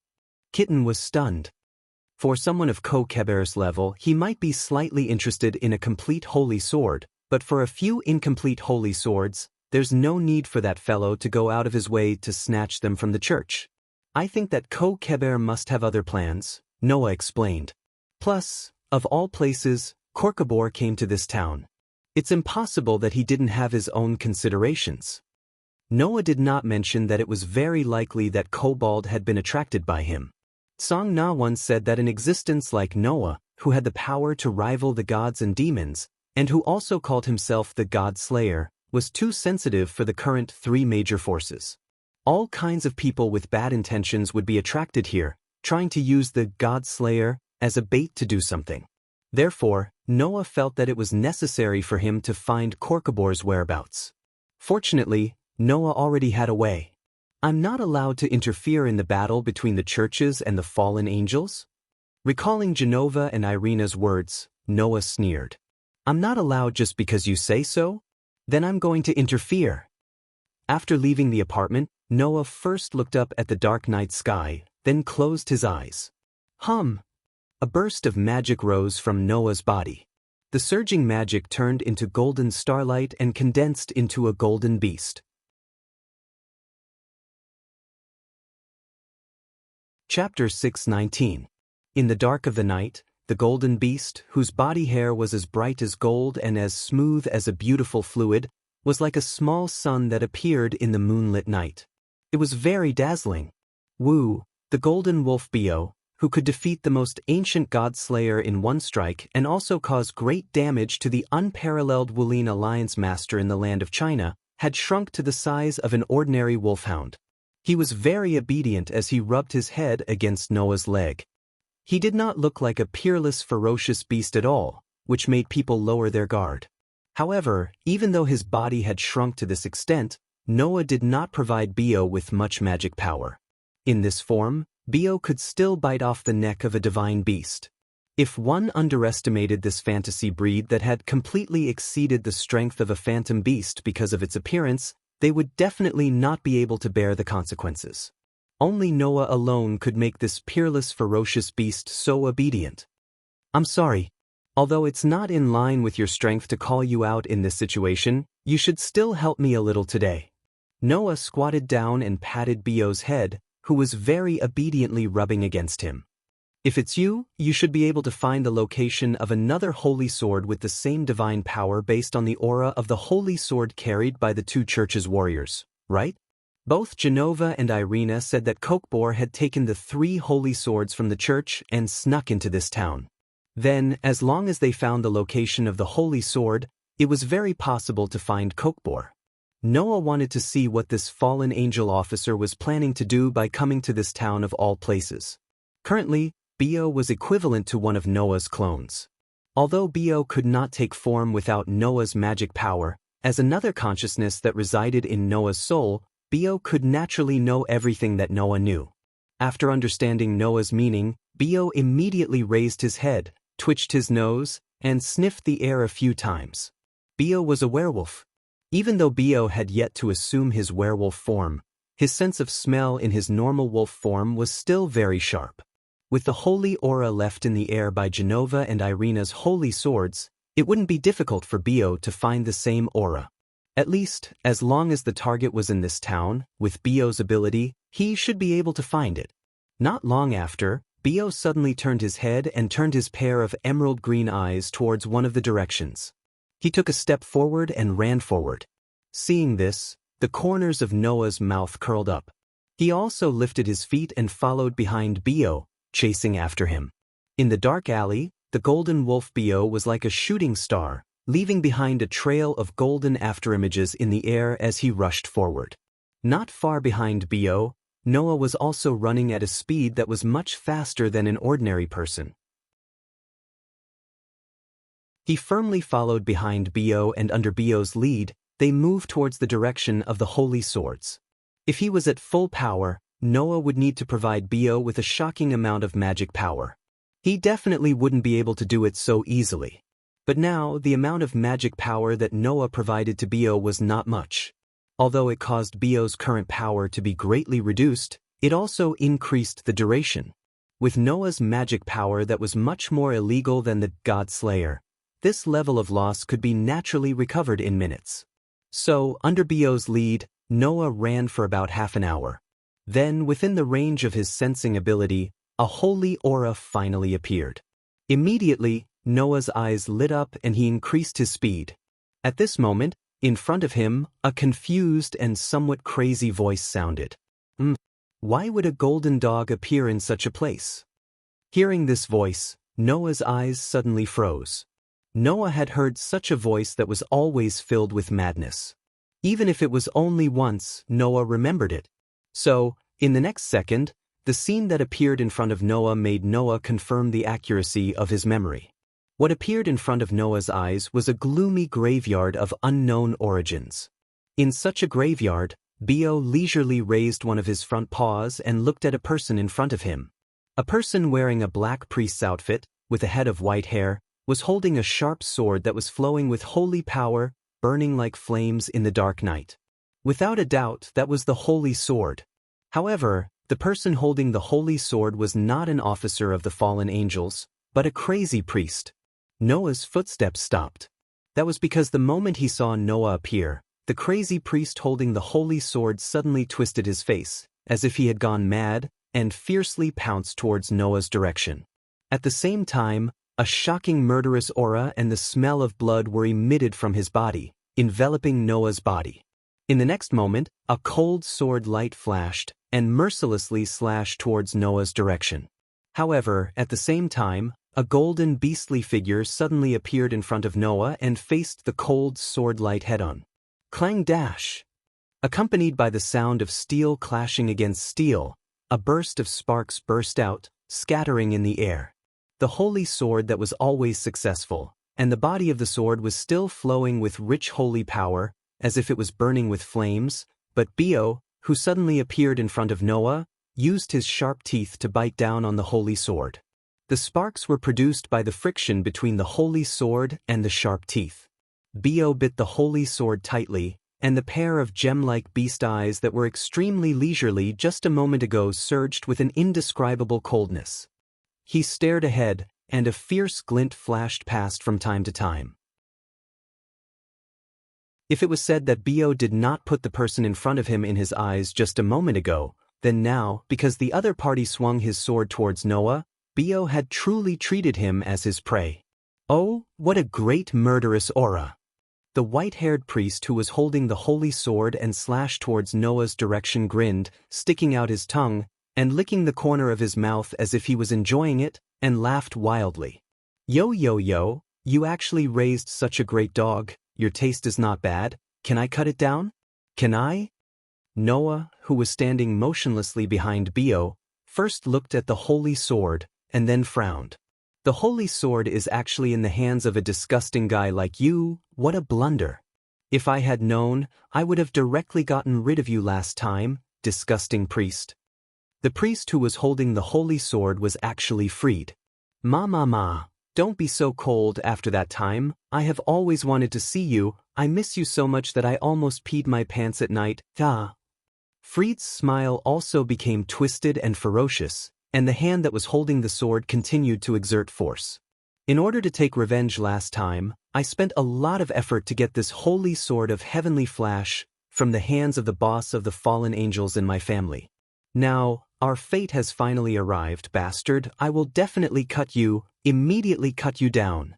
Kitten was stunned. For someone of Ko-Keber's level, he might be slightly interested in a complete holy sword, but for a few incomplete holy swords, there's no need for that fellow to go out of his way to snatch them from the church. I think that Ko-Keber must have other plans, Noah explained. Plus, of all places, Korkabor came to this town. It's impossible that he didn't have his own considerations. Noah did not mention that it was very likely that Kobold had been attracted by him. Tsang Na once said that an existence like Noah, who had the power to rival the gods and demons, and who also called himself the God Slayer, was too sensitive for the current 3 major forces. All kinds of people with bad intentions would be attracted here, trying to use the God Slayer as a bait to do something. Therefore, Noah felt that it was necessary for him to find Korkabor's whereabouts. Fortunately, Noah already had a way. I'm not allowed to interfere in the battle between the churches and the fallen angels? Recalling Genova and Irina's words, Noah sneered. I'm not allowed just because you say so? Then I'm going to interfere. After leaving the apartment, Noah first looked up at the dark night sky, then closed his eyes. A burst of magic rose from Noah's body. The surging magic turned into golden starlight and condensed into a golden beast. Chapter 6:19. In the dark of the night, the golden beast, whose body hair was as bright as gold and as smooth as a beautiful fluid, was like a small sun that appeared in the moonlit night. It was very dazzling. Wu, the golden wolf Bio, who could defeat the most ancient god slayer in one strike and also cause great damage to the unparalleled Wulin alliance master in the land of China, had shrunk to the size of an ordinary wolfhound. He was very obedient as he rubbed his head against Noah's leg. He did not look like a peerless, ferocious beast at all, which made people lower their guard. However, even though his body had shrunk to this extent, Noah did not provide Bio with much magic power. In this form, Bio could still bite off the neck of a divine beast. If one underestimated this fantasy breed that had completely exceeded the strength of a phantom beast because of its appearance, they would definitely not be able to bear the consequences. Only Noah alone could make this peerless, ferocious beast so obedient. I'm sorry. Although it's not in line with your strength to call you out in this situation, you should still help me a little today. Noah squatted down and patted Bio's head, who was very obediently rubbing against him. If it's you, you should be able to find the location of another holy sword with the same divine power based on the aura of the holy sword carried by the two church's warriors, right? Both Genova and Irina said that Kokbor had taken the 3 holy swords from the church and snuck into this town. Then, as long as they found the location of the holy sword, it was very possible to find Kokbor. Noah wanted to see what this fallen angel officer was planning to do by coming to this town of all places. Currently, Bio was equivalent to one of Noah's clones. Although Bio could not take form without Noah's magic power, as another consciousness that resided in Noah's soul, Bio could naturally know everything that Noah knew. After understanding Noah's meaning, Bio immediately raised his head, twitched his nose, and sniffed the air a few times. Bio was a werewolf. Even though Bio had yet to assume his werewolf form, his sense of smell in his normal wolf form was still very sharp. With the holy aura left in the air by Genova and Irina's holy swords, it wouldn't be difficult for Bio to find the same aura. At least, as long as the target was in this town, with Bio's ability, he should be able to find it. Not long after, Bio suddenly turned his head and turned his pair of emerald green eyes towards one of the directions. He took a step forward and ran forward. Seeing this, the corners of Noah's mouth curled up. He also lifted his feet and followed behind Bio, chasing after him. In the dark alley, the golden wolf Bio was like a shooting star, leaving behind a trail of golden afterimages in the air as he rushed forward. Not far behind Bio, Noah was also running at a speed that was much faster than an ordinary person. He firmly followed behind Bio, and under Bio's lead, they moved towards the direction of the holy swords. If he was at full power, Noah would need to provide Bio with a shocking amount of magic power. He definitely wouldn't be able to do it so easily. But now, the amount of magic power that Noah provided to Bio was not much. Although it caused Bio's current power to be greatly reduced, it also increased the duration. With Noah's magic power that was much more illegal than the God Slayer, this level of loss could be naturally recovered in minutes. So, under Bio's lead, Noah ran for about half an hour. Then, within the range of his sensing ability, a holy aura finally appeared. Immediately, Noah's eyes lit up and he increased his speed. At this moment, in front of him, a confused and somewhat crazy voice sounded. Why would a golden dog appear in such a place? Hearing this voice, Noah's eyes suddenly froze. Noah had heard such a voice that was always filled with madness. Even if it was only once, Noah remembered it. So, in the next second, the scene that appeared in front of Noah made Noah confirm the accuracy of his memory. What appeared in front of Noah's eyes was a gloomy graveyard of unknown origins. In such a graveyard, Bio leisurely raised one of his front paws and looked at a person in front of him. A person wearing a black priest's outfit, with a head of white hair, was holding a sharp sword that was flowing with holy power, burning like flames in the dark night. Without a doubt, that was the holy sword. However, the person holding the holy sword was not an officer of the fallen angels, but a crazy priest. Noah's footsteps stopped. That was because the moment he saw Noah appear, the crazy priest holding the holy sword suddenly twisted his face, as if he had gone mad, and fiercely pounced towards Noah's direction. At the same time, a shocking murderous aura and the smell of blood were emitted from his body, enveloping Noah's body. In the next moment, a cold sword light flashed and mercilessly slashed towards Noah's direction. However, at the same time, a golden beastly figure suddenly appeared in front of Noah and faced the cold sword light head-on. Clang dash! Accompanied by the sound of steel clashing against steel, a burst of sparks burst out, scattering in the air. The holy sword that was always successful, and the body of the sword was still flowing with rich holy power, as if it was burning with flames, but Bio, who suddenly appeared in front of Noah, used his sharp teeth to bite down on the holy sword. The sparks were produced by the friction between the holy sword and the sharp teeth. Bio bit the holy sword tightly, and the pair of gem-like beast eyes that were extremely leisurely just a moment ago surged with an indescribable coldness. He stared ahead, and a fierce glint flashed past from time to time. If it was said that Bio did not put the person in front of him in his eyes just a moment ago, then now, because the other party swung his sword towards Noah, Bio had truly treated him as his prey. Oh, what a great murderous aura! The white-haired priest who was holding the holy sword and slashed towards Noah's direction grinned, sticking out his tongue, and licking the corner of his mouth as if he was enjoying it, and laughed wildly. Yo yo yo, you actually raised such a great dog, your taste is not bad, can I cut it down? Can I? Noah, who was standing motionlessly behind Bio, first looked at the holy sword, and then frowned. The holy sword is actually in the hands of a disgusting guy like you, what a blunder. If I had known, I would have directly gotten rid of you last time, disgusting priest. The priest who was holding the holy sword was actually freed. Ma, don't be so cold after that time, I have always wanted to see you, I miss you so much that I almost peed my pants at night, Freed's smile also became twisted and ferocious, and the hand that was holding the sword continued to exert force. In order to take revenge last time, I spent a lot of effort to get this holy sword of heavenly flash from the hands of the boss of the fallen angels in my family. Now, our fate has finally arrived, bastard, I will definitely immediately cut you down.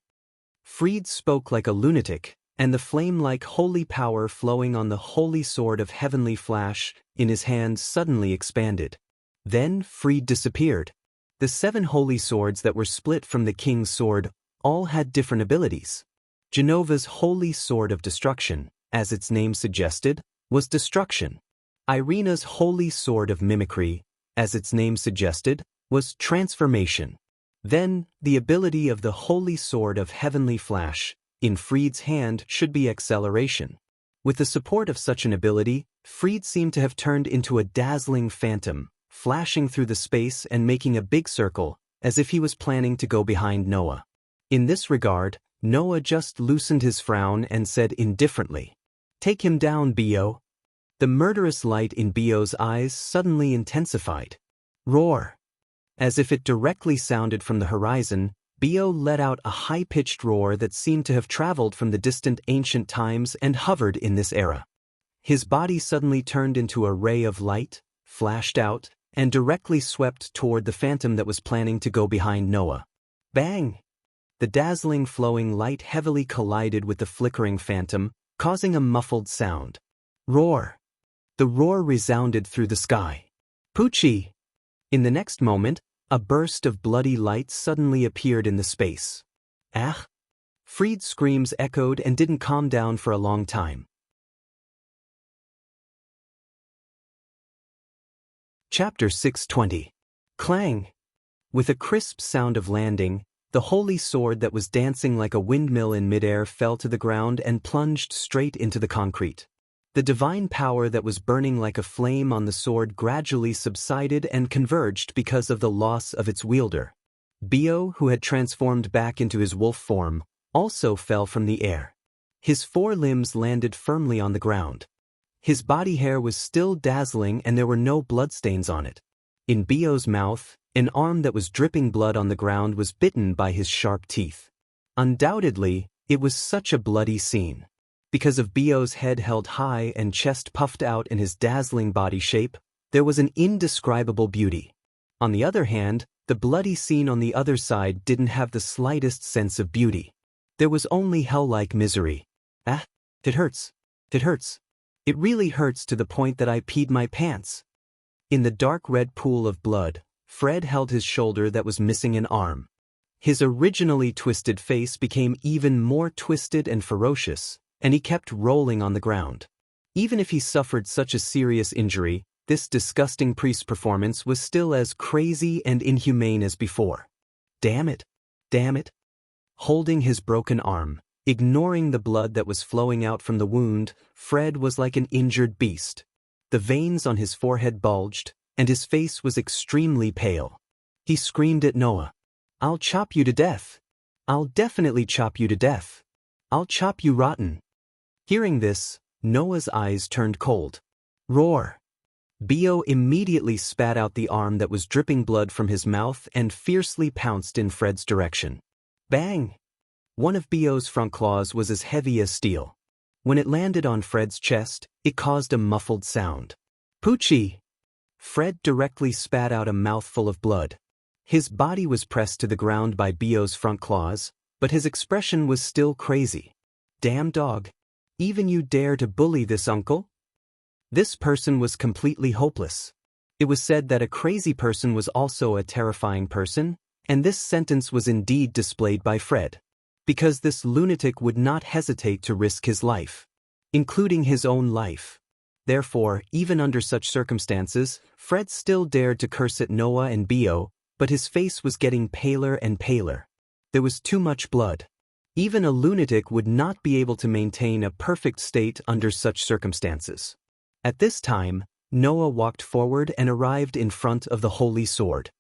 Freed spoke like a lunatic, and the flame-like holy power flowing on the holy sword of heavenly flash in his hand suddenly expanded. Then Freed disappeared. The 7 holy swords that were split from the king's sword all had different abilities. Genova's holy sword of destruction, as its name suggested, was destruction. Irina's holy sword of mimicry, as its name suggested, was transformation. Then, the ability of the holy sword of heavenly flash, in Freed's hand, should be acceleration. With the support of such an ability, Freed seemed to have turned into a dazzling phantom, flashing through the space and making a big circle, as if he was planning to go behind Noah. In this regard, Noah just loosened his frown and said indifferently, "Take him down, Bio." The murderous light in Bio's eyes suddenly intensified. Roar! As if it directly sounded from the horizon, Bio let out a high-pitched roar that seemed to have traveled from the distant ancient times and hovered in this era. His body suddenly turned into a ray of light, flashed out, and directly swept toward the phantom that was planning to go behind Noah. Bang! The dazzling flowing light heavily collided with the flickering phantom, causing a muffled sound. Roar! The roar resounded through the sky. Poochie! In the next moment, a burst of bloody light suddenly appeared in the space. Ah! Freed's screams echoed and didn't calm down for a long time. Chapter 620. Clang! With a crisp sound of landing, the holy sword that was dancing like a windmill in midair fell to the ground and plunged straight into the concrete. The divine power that was burning like a flame on the sword gradually subsided and converged because of the loss of its wielder. Bio, who had transformed back into his wolf form, also fell from the air. His 4 limbs landed firmly on the ground. His body hair was still dazzling and there were no bloodstains on it. In Bio's mouth, an arm that was dripping blood on the ground was bitten by his sharp teeth. Undoubtedly, it was such a bloody scene. Because of Bio's head held high and chest puffed out in his dazzling body shape, there was an indescribable beauty. On the other hand, the bloody scene on the other side didn't have the slightest sense of beauty. There was only hell-like misery. Ah, it hurts. It hurts. It really hurts to the point that I peed my pants. In the dark red pool of blood, Fred held his shoulder that was missing an arm. His originally twisted face became even more twisted and ferocious, and he kept rolling on the ground. Even if he suffered such a serious injury, this disgusting priest's performance was still as crazy and inhumane as before. Damn it! Damn it! holding his broken arm. Ignoring the blood that was flowing out from the wound, Fred was like an injured beast. The veins on his forehead bulged, and his face was extremely pale. He screamed at Noah, "I'll chop you to death. I'll definitely chop you to death. I'll chop you rotten." Hearing this, Noah's eyes turned cold. Roar! Bio immediately spat out the arm that was dripping blood from his mouth and fiercely pounced in Fred's direction. Bang! One of Bio's front claws was as heavy as steel. When it landed on Fred's chest, it caused a muffled sound. Poochie! Fred directly spat out a mouthful of blood. His body was pressed to the ground by Bio's front claws, but his expression was still crazy. Damn dog! Even you dare to bully this uncle? This person was completely hopeless. It was said that a crazy person was also a terrifying person, and this sentence was indeed displayed by Fred. Because this lunatic would not hesitate to risk his life, including his own life. Therefore, even under such circumstances, Fred still dared to curse at Noah and Bio, but his face was getting paler and paler. There was too much blood. Even a lunatic would not be able to maintain a perfect state under such circumstances. At this time, Noah walked forward and arrived in front of the holy sword.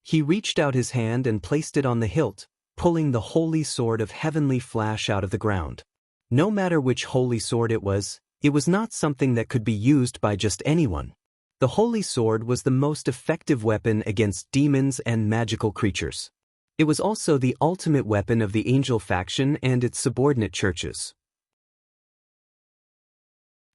He reached out his hand and placed it on the hilt, pulling the holy sword of heavenly flash out of the ground. No matter which holy sword it was not something that could be used by just anyone. The holy sword was the most effective weapon against demons and magical creatures. It was also the ultimate weapon of the angel faction and its subordinate churches.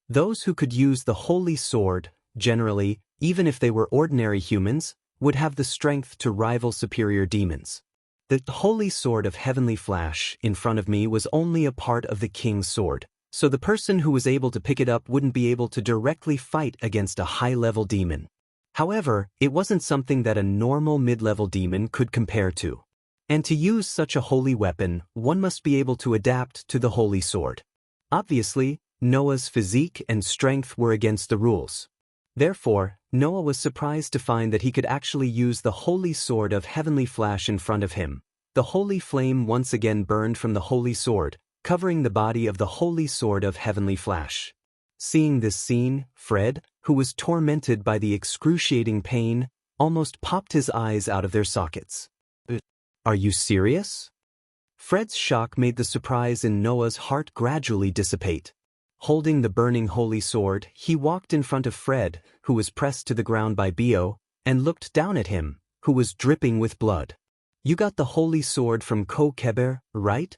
Those who could use the holy sword, generally, even if they were ordinary humans, would have the strength to rival superior demons. The holy sword of heavenly flash in front of me was only a part of the king's sword, so the person who was able to pick it up wouldn't be able to directly fight against a high-level demon. However, it wasn't something that a normal mid-level demon could compare to. And to use such a holy weapon, one must be able to adapt to the holy sword. Obviously, Noah's physique and strength were against the rules. Therefore, Noah was surprised to find that he could actually use the holy sword of heavenly flash in front of him. The holy flame once again burned from the holy sword, covering the body of the holy sword of heavenly flash. Seeing this scene, Fred, who was tormented by the excruciating pain, almost popped his eyes out of their sockets. Are you serious? Fred's shock made the surprise in Noah's heart gradually dissipate. Holding the burning holy sword, he walked in front of Fred, who was pressed to the ground by Bio, and looked down at him, who was dripping with blood. You got the holy sword from Ko-Keber, right?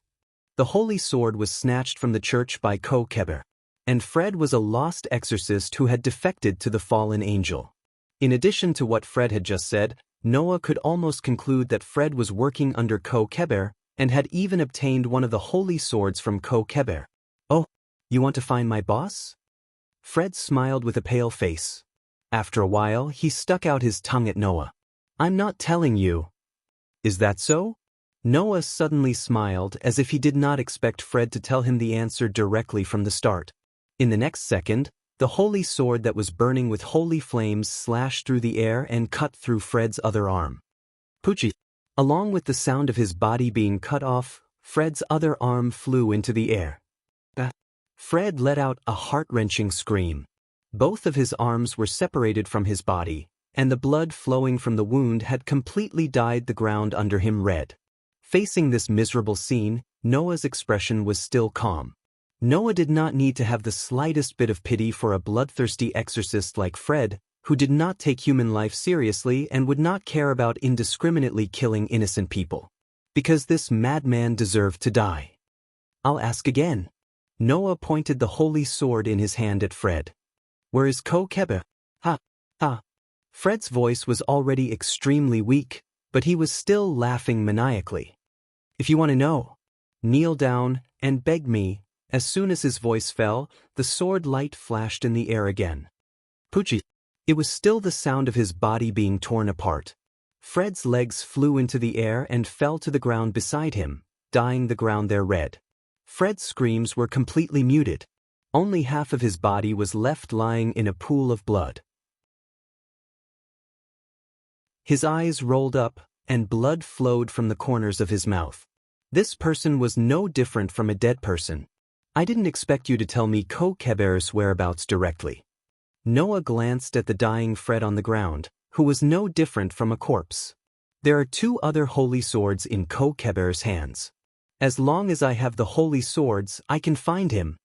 The holy sword was snatched from the church by Ko-Keber, and Fred was a lost exorcist who had defected to the fallen angel. In addition to what Fred had just said, Noah could almost conclude that Fred was working under Ko-Keber and had even obtained one of the holy swords from Ko-Keber. Oh, you want to find my boss? Fred smiled with a pale face. After a while, he stuck out his tongue at Noah. I'm not telling you. Is that so? Noah suddenly smiled as if he did not expect Fred to tell him the answer directly from the start. In the next second, the holy sword that was burning with holy flames slashed through the air and cut through Fred's other arm. Poochie! Along with the sound of his body being cut off, Fred's other arm flew into the air. Fred let out a heart-wrenching scream. Both of his arms were separated from his body, and the blood flowing from the wound had completely dyed the ground under him red. Facing this miserable scene, Noah's expression was still calm. Noah did not need to have the slightest bit of pity for a bloodthirsty exorcist like Fred, who did not take human life seriously and would not care about indiscriminately killing innocent people. Because this madman deserved to die. I'll ask again. Noah pointed the holy sword in his hand at Fred. Where is Ko-Keber? Ha, ha. Fred's voice was already extremely weak, but he was still laughing maniacally. If you want to know, kneel down and beg me. As soon as his voice fell, the sword light flashed in the air again. Poochie. It was still the sound of his body being torn apart. Fred's legs flew into the air and fell to the ground beside him, dyeing the ground there red. Fred's screams were completely muted. Only half of his body was left lying in a pool of blood. His eyes rolled up, and blood flowed from the corners of his mouth. This person was no different from a dead person. I didn't expect you to tell me Kokeber's whereabouts directly. Noah glanced at the dying Fred on the ground, who was no different from a corpse. There are 2 other holy swords in Kokeber's hands. As long as I have the holy swords, I can find him.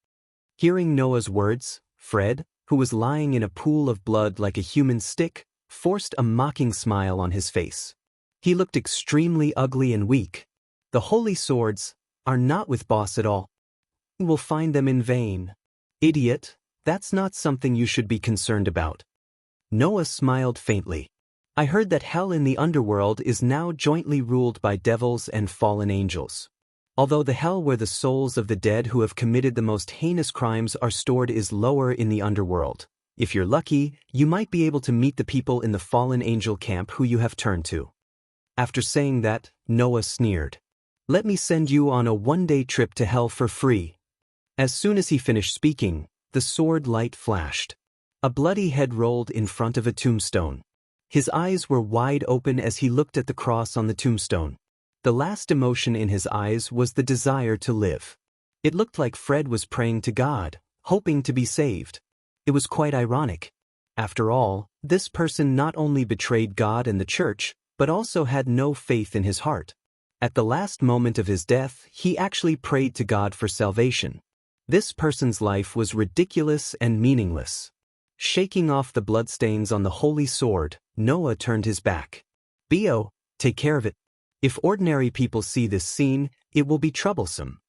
Hearing Noah's words, Fred, who was lying in a pool of blood like a human stick, forced a mocking smile on his face. He looked extremely ugly and weak. The holy swords are not with boss at all. You will find them in vain. Idiot, that's not something you should be concerned about. Noah smiled faintly. I heard that hell in the underworld is now jointly ruled by devils and fallen angels. Although the hell where the souls of the dead who have committed the most heinous crimes are stored is lower in the underworld. If you're lucky, you might be able to meet the people in the fallen angel camp who you have turned to. After saying that, Noah sneered. Let me send you on a one-day trip to hell for free. As soon as he finished speaking, the sword light flashed. A bloody head rolled in front of a tombstone. His eyes were wide open as he looked at the cross on the tombstone. The last emotion in his eyes was the desire to live. It looked like Fred was praying to God, hoping to be saved. It was quite ironic. After all, this person not only betrayed God and the church, but also had no faith in his heart. At the last moment of his death, he actually prayed to God for salvation. This person's life was ridiculous and meaningless. Shaking off the bloodstains on the holy sword, Noah turned his back. Bio, take care of it. If ordinary people see this scene, it will be troublesome.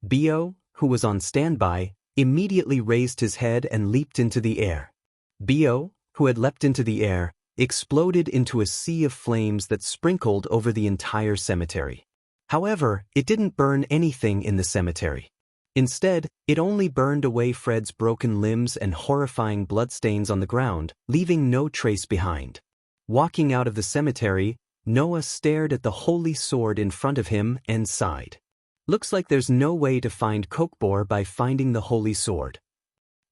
Bio, who was on standby, immediately raised his head and leaped into the air. Bio, who had leapt into the air, exploded into a sea of flames that sprinkled over the entire cemetery. However, it didn't burn anything in the cemetery. Instead, it only burned away Fred's broken limbs and horrifying bloodstains on the ground, leaving no trace behind. Walking out of the cemetery, Noah stared at the holy sword in front of him and sighed. Looks like there's no way to find Kokbor by finding the holy sword.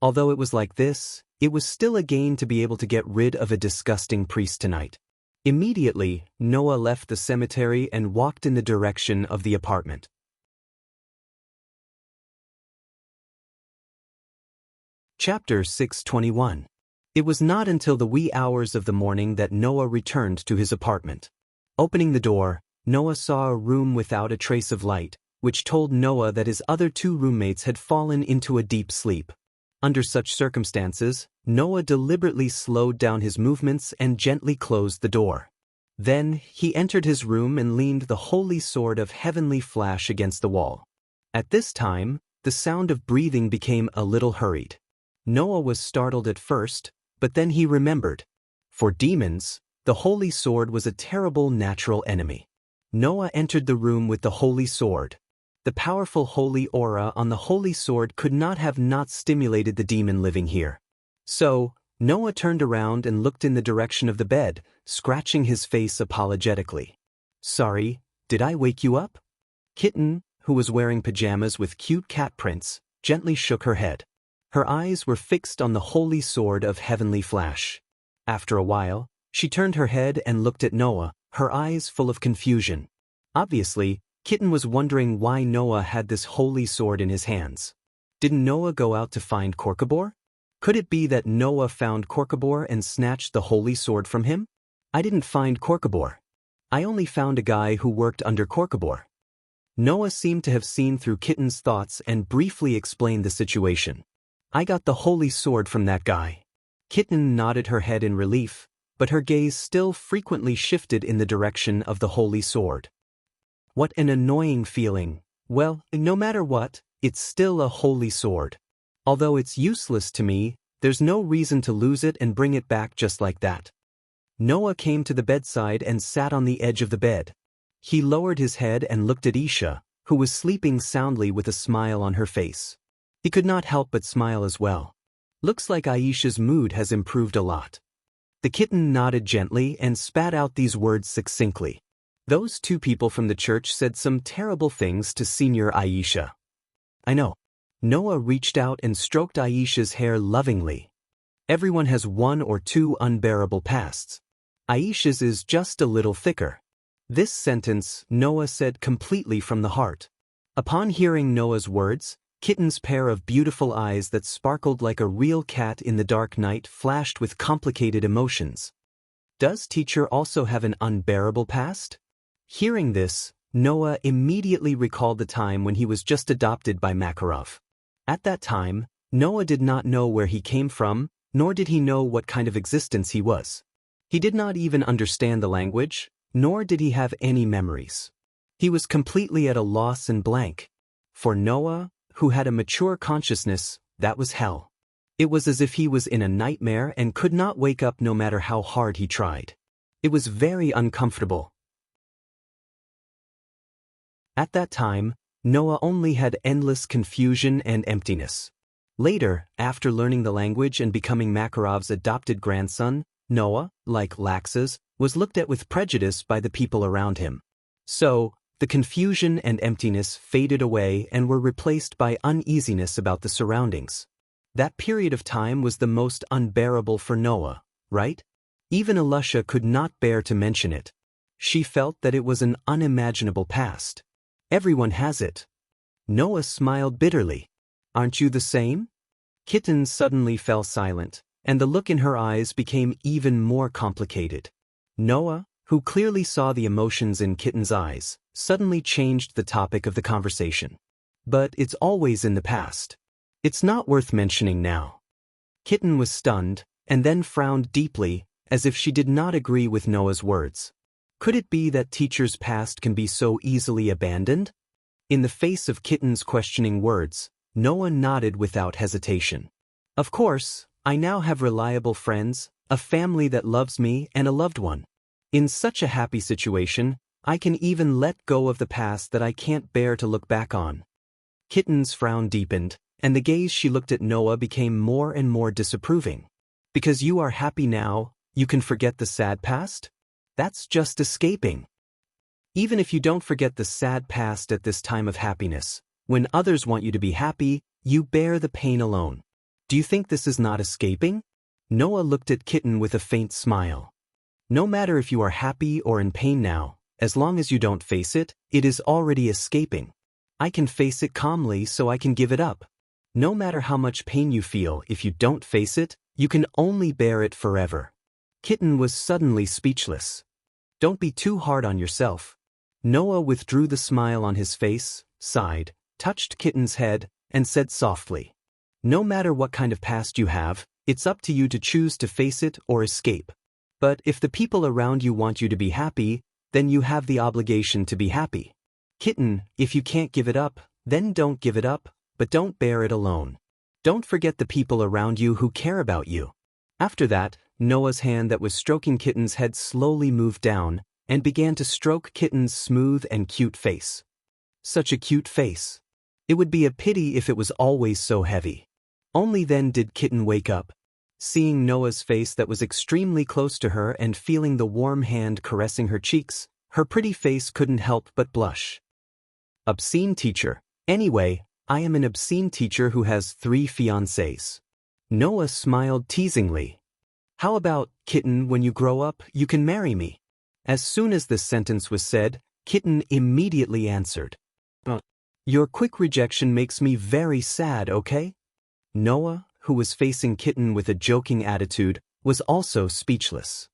Although it was like this, it was still a gain to be able to get rid of a disgusting priest tonight. Immediately, Noah left the cemetery and walked in the direction of the apartment. Chapter 621. It was not until the wee hours of the morning that Noah returned to his apartment. Opening the door, Noah saw a room without a trace of light, which told Noah that his other 2 roommates had fallen into a deep sleep. Under such circumstances, Noah deliberately slowed down his movements and gently closed the door. Then, he entered his room and leaned the holy sword of heavenly flash against the wall. At this time, the sound of breathing became a little hurried. Noah was startled at first, but then he remembered. For demons, the holy sword was a terrible natural enemy. Noah entered the room with the holy sword. The powerful holy aura on the holy sword could not have not stimulated the demon living here. So, Noah turned around and looked in the direction of the bed, scratching his face apologetically. Sorry, did I wake you up? Kitten, who was wearing pajamas with cute cat prints, gently shook her head. Her eyes were fixed on the holy sword of heavenly flash. After a while, she turned her head and looked at Noah, her eyes full of confusion. Obviously, Kitten was wondering why Noah had this holy sword in his hands. Didn't Noah go out to find Korkabor? Could it be that Noah found Korkabor and snatched the holy sword from him? I didn't find Korkabor. I only found a guy who worked under Korkabor. Noah seemed to have seen through Kitten's thoughts and briefly explained the situation. I got the holy sword from that guy. Kitten nodded her head in relief, but her gaze still frequently shifted in the direction of the holy sword. What an annoying feeling. Well, no matter what, it's still a holy sword. Although it's useless to me, there's no reason to lose it and bring it back just like that. Noah came to the bedside and sat on the edge of the bed. He lowered his head and looked at Isha, who was sleeping soundly with a smile on her face. He could not help but smile as well. Looks like Aisha's mood has improved a lot. The kitten nodded gently and spat out these words succinctly. Those 2 people from the church said some terrible things to Senior Aisha. I know. Noah reached out and stroked Aisha's hair lovingly. Everyone has 1 or 2 unbearable pasts. Aisha's is just a little thicker. This sentence Noah said completely from the heart. Upon hearing Noah's words, Kitten's pair of beautiful eyes that sparkled like a real cat in the dark night flashed with complicated emotions. Does teacher also have an unbearable past? Hearing this, Noah immediately recalled the time when he was just adopted by Makarov. At that time, Noah did not know where he came from, nor did he know what kind of existence he was. He did not even understand the language, nor did he have any memories. He was completely at a loss and blank. For Noah, who had a mature consciousness, that was hell. It was as if he was in a nightmare and could not wake up no matter how hard he tried. It was very uncomfortable. At that time, Noah only had endless confusion and emptiness. Later, after learning the language and becoming Makarov's adopted grandson, Noah, like Lax's, was looked at with prejudice by the people around him. So, the confusion and emptiness faded away and were replaced by uneasiness about the surroundings. That period of time was the most unbearable for Noah, right? Even Alusha could not bear to mention it. She felt that it was an unimaginable past. Everyone has it. Noah smiled bitterly. Aren't you the same? Kitten suddenly fell silent, and the look in her eyes became even more complicated. Noah, who clearly saw the emotions in Kitten's eyes, suddenly changed the topic of the conversation. But it's always in the past. It's not worth mentioning now. Kitten was stunned, and then frowned deeply, as if she did not agree with Noah's words. Could it be that teacher's past can be so easily abandoned? In the face of Kitten's questioning words, Noah nodded without hesitation. Of course, I now have reliable friends, a family that loves me, and a loved one. In such a happy situation, I can even let go of the past that I can't bear to look back on. Kitten's frown deepened, and the gaze she looked at Noah became more and more disapproving. Because you are happy now, you can forget the sad past? That's just escaping. Even if you don't forget the sad past at this time of happiness, when others want you to be happy, you bear the pain alone. Do you think this is not escaping? Noah looked at Kitten with a faint smile. No matter if you are happy or in pain now, as long as you don't face it, it is already escaping. I can face it calmly so I can give it up. No matter how much pain you feel, if you don't face it, you can only bear it forever. Kitten was suddenly speechless. Don't be too hard on yourself. Noah withdrew the smile on his face, sighed, touched Kitten's head, and said softly, no matter what kind of past you have, it's up to you to choose to face it or escape. But if the people around you want you to be happy, then you have the obligation to be happy. Kitten, if you can't give it up, then don't give it up, but don't bear it alone. Don't forget the people around you who care about you. After that, Noah's hand that was stroking Kitten's head slowly moved down and began to stroke Kitten's smooth and cute face. Such a cute face. It would be a pity if it was always so heavy. Only then did Kitten wake up. Seeing Noah's face that was extremely close to her and feeling the warm hand caressing her cheeks, her pretty face couldn't help but blush. Obscene teacher. Anyway, I am an obscene teacher who has 3 fiancés. Noah smiled teasingly. How about, Kitten, when you grow up, you can marry me? As soon as this sentence was said, Kitten immediately answered. Your quick rejection makes me very sad, okay? Noah, who was facing Kitten with a joking attitude, was also speechless.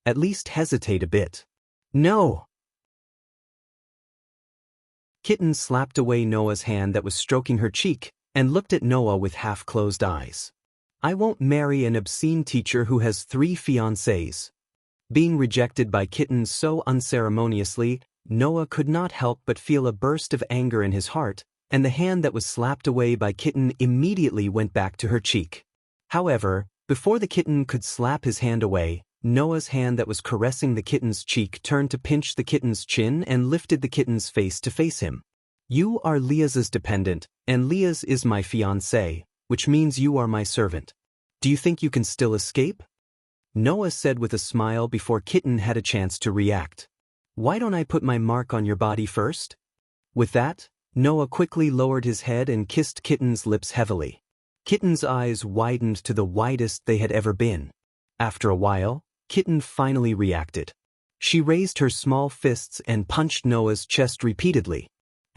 At least hesitate a bit. No! Kitten slapped away Noah's hand that was stroking her cheek and looked at Noah with half-closed eyes. I won't marry an obscene teacher who has 3 fiancés. Being rejected by Kitten so unceremoniously, Noah could not help but feel a burst of anger in his heart, and the hand that was slapped away by Kitten immediately went back to her cheek. However, before the Kitten could slap his hand away, Noah's hand that was caressing the Kitten's cheek turned to pinch the Kitten's chin and lifted the Kitten's face to face him. You are Leah's dependent, and Leah's is my fiancé, which means you are my servant. Do you think you can still escape? Noah said with a smile before Kitten had a chance to react. Why don't I put my mark on your body first? With that, Noah quickly lowered his head and kissed Kitten's lips heavily. Kitten's eyes widened to the widest they had ever been. After a while, Kitten finally reacted. She raised her small fists and punched Noah's chest repeatedly.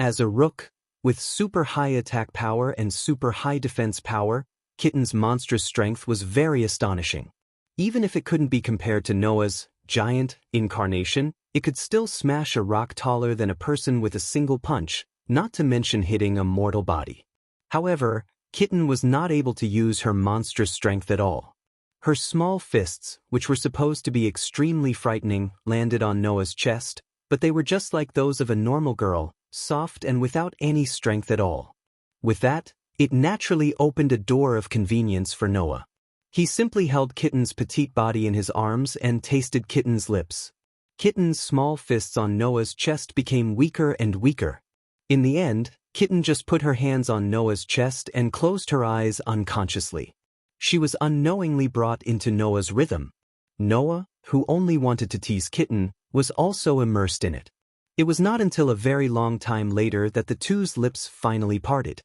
As a rook, with super high attack power and super high defense power, Kitten's monstrous strength was very astonishing. Even if it couldn't be compared to Noah's giant incarnation, it could still smash a rock taller than a person with a single punch, not to mention hitting a mortal body. However, Kitten was not able to use her monstrous strength at all. Her small fists, which were supposed to be extremely frightening, landed on Noah's chest, but they were just like those of a normal girl, soft and without any strength at all. With that, it naturally opened a door of convenience for Noah. He simply held Kitten's petite body in his arms and tasted Kitten's lips. Kitten's small fists on Noah's chest became weaker and weaker. In the end, Kitten just put her hands on Noah's chest and closed her eyes unconsciously. She was unknowingly brought into Noah's rhythm. Noah, who only wanted to tease Kitten, was also immersed in it. It was not until a very long time later that the two's lips finally parted.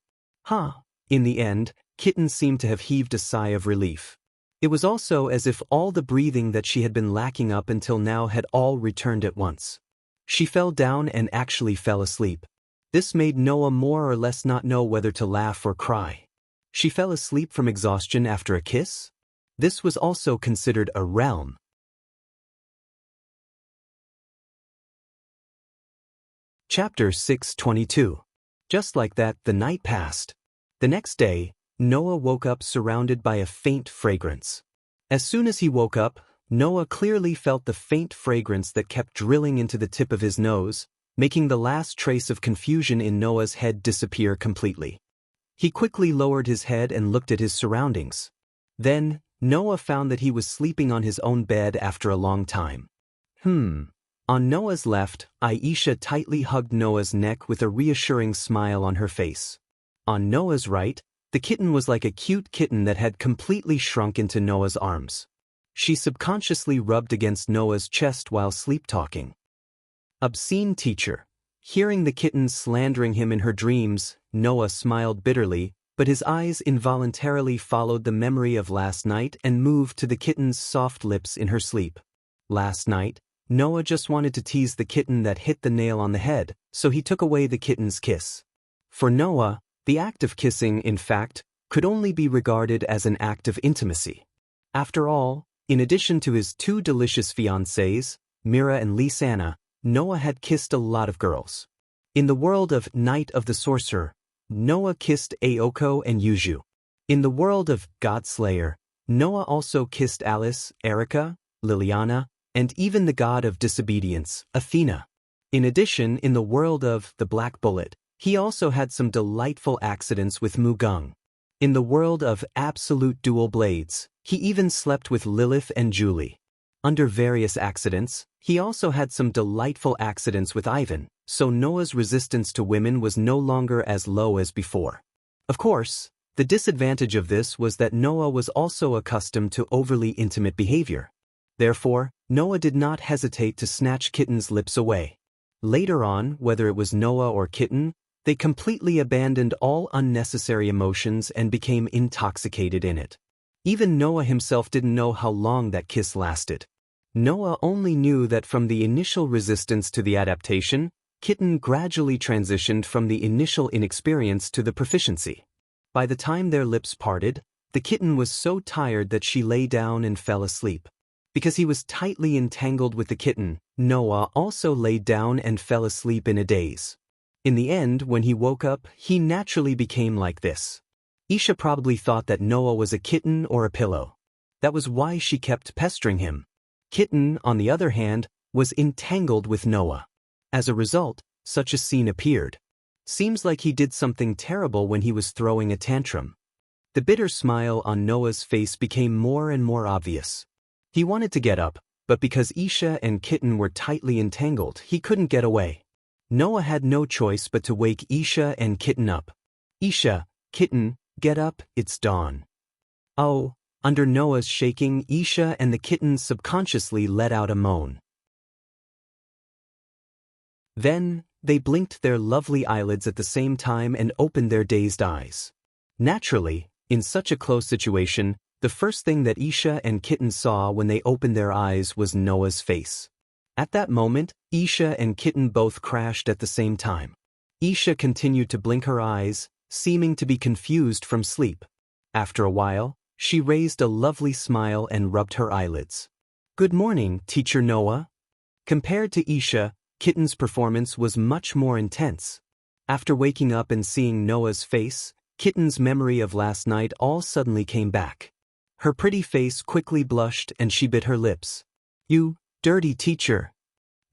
In the end, Kitten seemed to have heaved a sigh of relief. It was also as if all the breathing that she had been lacking up until now had all returned at once. She fell down and actually fell asleep. This made Noah more or less not know whether to laugh or cry. She fell asleep from exhaustion after a kiss? This was also considered a realm. Chapter 622. Just like that, the night passed. The next day, Noah woke up surrounded by a faint fragrance. As soon as he woke up, Noah clearly felt the faint fragrance that kept drilling into the tip of his nose, making the last trace of confusion in Noah's head disappear completely. He quickly lowered his head and looked at his surroundings. Then, Noah found that he was sleeping on his own bed after a long time. On Noah's left, Aisha tightly hugged Noah's neck with a reassuring smile on her face. On Noah's right, the kitten was like a cute kitten that had completely shrunk into Noah's arms. She subconsciously rubbed against Noah's chest while sleep-talking. Obscene teacher. Hearing the kitten slandering him in her dreams, Noah smiled bitterly, but his eyes involuntarily followed the memory of last night and moved to the kitten's soft lips in her sleep. Last night, Noah just wanted to tease the kitten that hit the nail on the head, so he took away the kitten's kiss. For Noah, the act of kissing, in fact, could only be regarded as an act of intimacy. After all, in addition to his two delicious fiancées, Mira and Lisanna, Noah had kissed a lot of girls. In the world of Night of the Sorcerer, Noah kissed Aoko and Yuju. In the world of Godslayer, Noah also kissed Alice, Erica, Liliana, and even the god of disobedience, Athena. In addition, in the world of the Black Bullet, he also had some delightful accidents with Mugung. In the world of absolute dual blades, he even slept with Lilith and Julie. Under various accidents, he also had some delightful accidents with Ivan, so Noah's resistance to women was no longer as low as before. Of course, the disadvantage of this was that Noah was also accustomed to overly intimate behavior. Therefore, Noah did not hesitate to snatch Kitten's lips away. Later on, whether it was Noah or Kitten, they completely abandoned all unnecessary emotions and became intoxicated in it. Even Noah himself didn't know how long that kiss lasted. Noah only knew that from the initial resistance to the adaptation, Kitten gradually transitioned from the initial inexperience to the proficiency. By the time their lips parted, the kitten was so tired that she lay down and fell asleep. Because he was tightly entangled with the kitten, Noah also lay down and fell asleep in a daze. In the end, when he woke up, he naturally became like this. Isha probably thought that Noah was a kitten or a pillow. That was why she kept pestering him. Kitten, on the other hand, was entangled with Noah. As a result, such a scene appeared. Seems like he did something terrible when he was throwing a tantrum. The bitter smile on Noah's face became more and more obvious. He wanted to get up, but because Isha and Kitten were tightly entangled, he couldn't get away. Noah had no choice but to wake Isha and Kitten up. Isha, Kitten, get up, it's dawn. Oh, under Noah's shaking, Isha and the kitten subconsciously let out a moan. Then, they blinked their lovely eyelids at the same time and opened their dazed eyes. Naturally, in such a close situation, the first thing that Isha and Kitten saw when they opened their eyes was Noah's face. At that moment, Isha and Kitten both crashed at the same time. Isha continued to blink her eyes, seeming to be confused from sleep. After a while, she raised a lovely smile and rubbed her eyelids. "Good morning, Teacher Noah." Compared to Isha, Kitten's performance was much more intense. After waking up and seeing Noah's face, Kitten's memory of last night all suddenly came back. Her pretty face quickly blushed and she bit her lips. "You dirty teacher."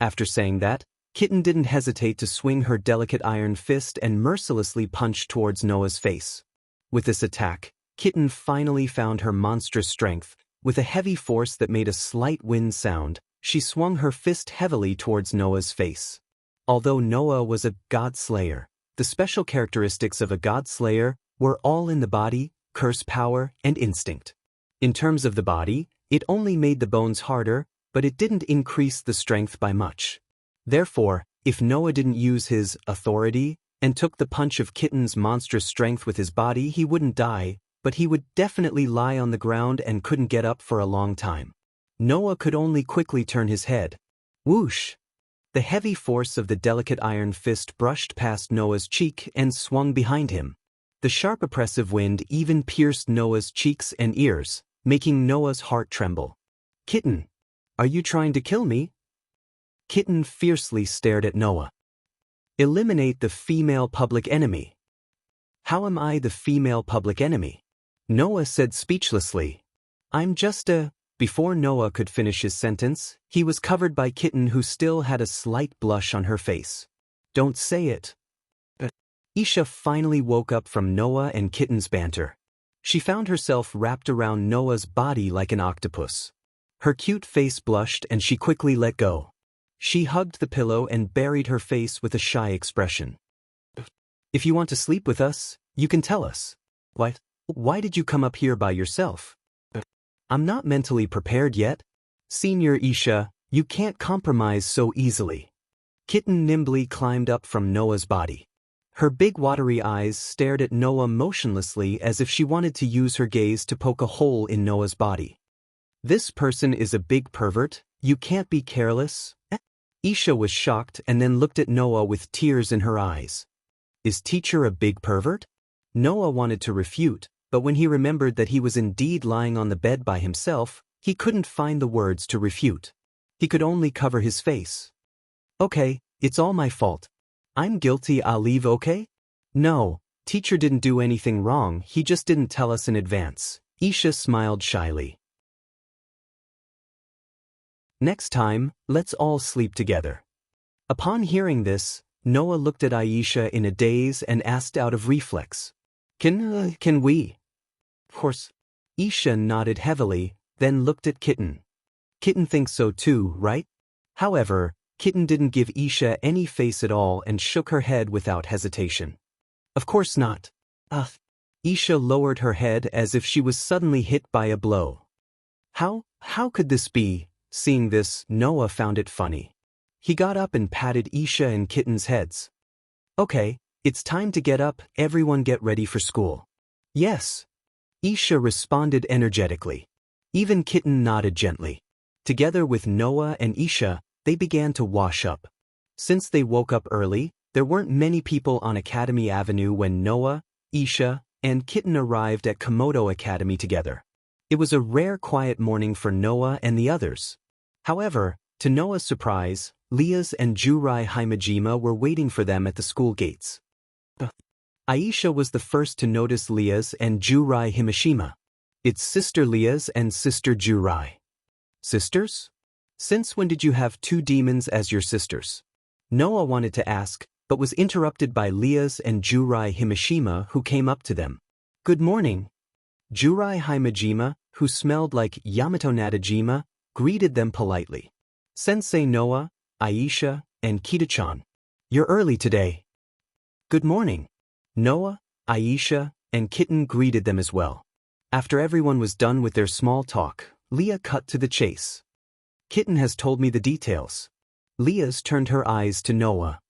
After saying that, Kitten didn't hesitate to swing her delicate iron fist and mercilessly punch towards Noah's face. With this attack, Kitten finally found her monstrous strength. With a heavy force that made a slight wind sound, she swung her fist heavily towards Noah's face. Although Noah was a god slayer, the special characteristics of a god slayer were all in the body, curse power, and instinct. In terms of the body, it only made the bones harder, but it didn't increase the strength by much. Therefore, if Noah didn't use his authority and took the punch of Kitten's monstrous strength with his body, he wouldn't die, but he would definitely lie on the ground and couldn't get up for a long time. Noah could only quickly turn his head. Whoosh! The heavy force of the delicate iron fist brushed past Noah's cheek and swung behind him. The sharp oppressive wind even pierced Noah's cheeks and ears, making Noah's heart tremble. "Kitten, are you trying to kill me?" Kitten fiercely stared at Noah. "Eliminate the female public enemy." "How am I the female public enemy?" Noah said speechlessly. "I'm just a—" Before Noah could finish his sentence, he was covered by Kitten, who still had a slight blush on her face. "Don't say it." Isha finally woke up from Noah and Kitten's banter. She found herself wrapped around Noah's body like an octopus. Her cute face blushed and she quickly let go. She hugged the pillow and buried her face with a shy expression. "If you want to sleep with us, you can tell us. What? Why did you come up here by yourself?" "I'm not mentally prepared yet." "Senior Isha, you can't compromise so easily." Kitten nimbly climbed up from Noah's body. Her big watery eyes stared at Noah motionlessly as if she wanted to use her gaze to poke a hole in Noah's body. "This person is a big pervert, you can't be careless." Isha was shocked and then looked at Noah with tears in her eyes. "Is teacher a big pervert?" Noah wanted to refute, but when he remembered that he was indeed lying on the bed by himself, he couldn't find the words to refute. He could only cover his face. "Okay, it's all my fault. I'm guilty, I'll leave, okay?" "No, teacher didn't do anything wrong, he just didn't tell us in advance." Isha smiled shyly. "Next time, let's all sleep together." Upon hearing this, Noah looked at Aisha in a daze and asked out of reflex, Can we?" "Of course." Isha nodded heavily, then looked at Kitten. "Kitten thinks so too, right?" However, Kitten didn't give Isha any face at all and shook her head without hesitation. "Of course not." Isha lowered her head as if she was suddenly hit by a blow. How could this be?" Seeing this, Noah found it funny. He got up and patted Isha and Kitten's heads. "Okay, it's time to get up, everyone get ready for school." "Yes." Isha responded energetically. Even Kitten nodded gently. Together with Noah and Isha, they began to wash up. Since they woke up early, there weren't many people on Academy Avenue when Noah, Isha, and Kitten arrived at Komodo Academy together. It was a rare quiet morning for Noah and the others. However, to Noah's surprise, Liaz and Jurai Himejima were waiting for them at the school gates. Aisha was the first to notice Liaz and Jurai Himeshima. "It's Sister Liaz and Sister Jurai." "Sisters? Since when did you have two demons as your sisters?" Noah wanted to ask, but was interrupted by Liaz and Jurai Himeshima, who came up to them. "Good morning." Jurai Himejima, who smelled like Yamato Nadajima, greeted them politely. "Sensei Noah, Aisha, and Kita-chan. You're early today." "Good morning." Noah, Aisha, and Kitten greeted them as well. After everyone was done with their small talk, Leah cut to the chase. "Kitten has told me the details." Liaz turned her eyes to Noah.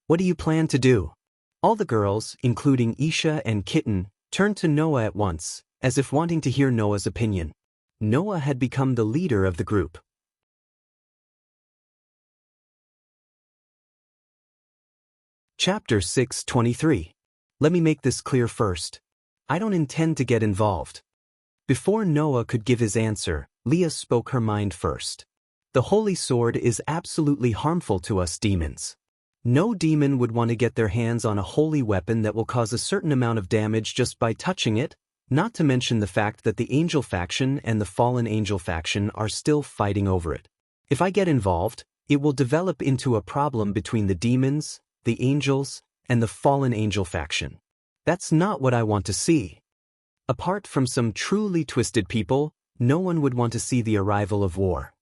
"What do you plan to do?" All the girls, including Isha and Kitten, turned to Noah at once, as if wanting to hear Noah's opinion. Noah had become the leader of the group. Chapter 6:23. Let me make this clear first. I don't intend to get involved. Before Noah could give his answer, Leah spoke her mind first. The holy sword is absolutely harmful to us demons. No demon would want to get their hands on a holy weapon that will cause a certain amount of damage just by touching it, not to mention the fact that the angel faction and the fallen angel faction are still fighting over it. If I get involved, it will develop into a problem between the demons, the angels, and the fallen angel faction. That's not what I want to see. Apart from some truly twisted people, no one would want to see the arrival of war.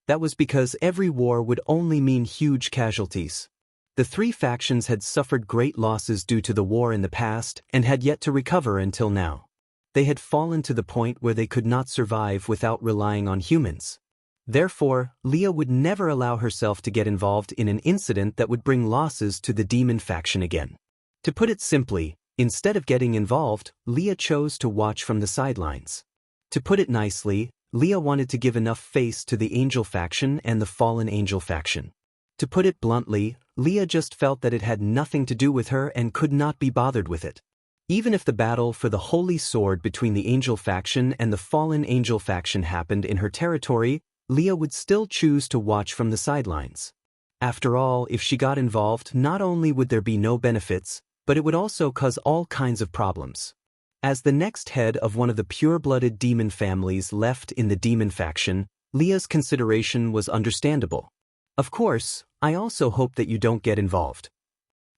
That was because every war would only mean huge casualties. The three factions had suffered great losses due to the war in the past and had yet to recover until now. They had fallen to the point where they could not survive without relying on humans. Therefore, Leah would never allow herself to get involved in an incident that would bring losses to the demon faction again. To put it simply, instead of getting involved, Leah chose to watch from the sidelines. To put it nicely, Leah wanted to give enough face to the angel faction and the fallen angel faction. To put it bluntly, Leah just felt that it had nothing to do with her and could not be bothered with it. Even if the battle for the holy sword between the angel faction and the fallen angel faction happened in her territory, Leah would still choose to watch from the sidelines. After all, if she got involved, not only would there be no benefits, but it would also cause all kinds of problems. As the next head of one of the pure-blooded demon families left in the demon faction, Leah's consideration was understandable. Of course, I also hope that you don't get involved.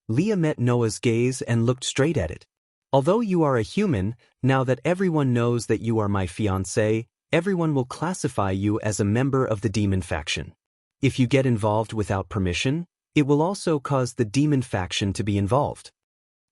Leah met Noah's gaze and looked straight at it. Although you are a human, now that everyone knows that you are my fiancé, everyone will classify you as a member of the demon faction. If you get involved without permission, it will also cause the demon faction to be involved.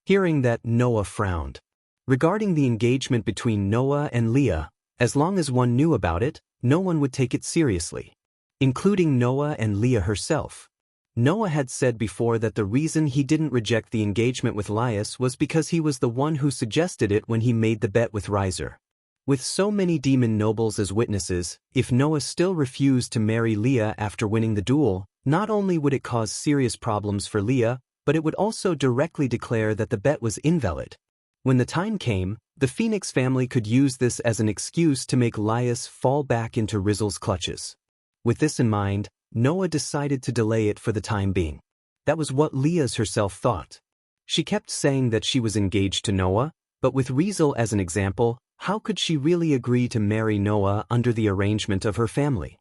Hearing that, Noah frowned. Regarding the engagement between Noah and Leah, as long as one knew about it, no one would take it seriously, including Noah and Leah herself. Noah had said before that the reason he didn't reject the engagement with Laius was because he was the one who suggested it when he made the bet with Riser. With so many demon nobles as witnesses, if Noah still refused to marry Leah after winning the duel, not only would it cause serious problems for Leah, but it would also directly declare that the bet was invalid. When the time came, the Phoenix family could use this as an excuse to make Laius fall back into Rizal's clutches. With this in mind, Noah decided to delay it for the time being. That was what Leah's herself thought. She kept saying that she was engaged to Noah, but with Rizal as an example, how could she really agree to marry Noah under the arrangement of her family?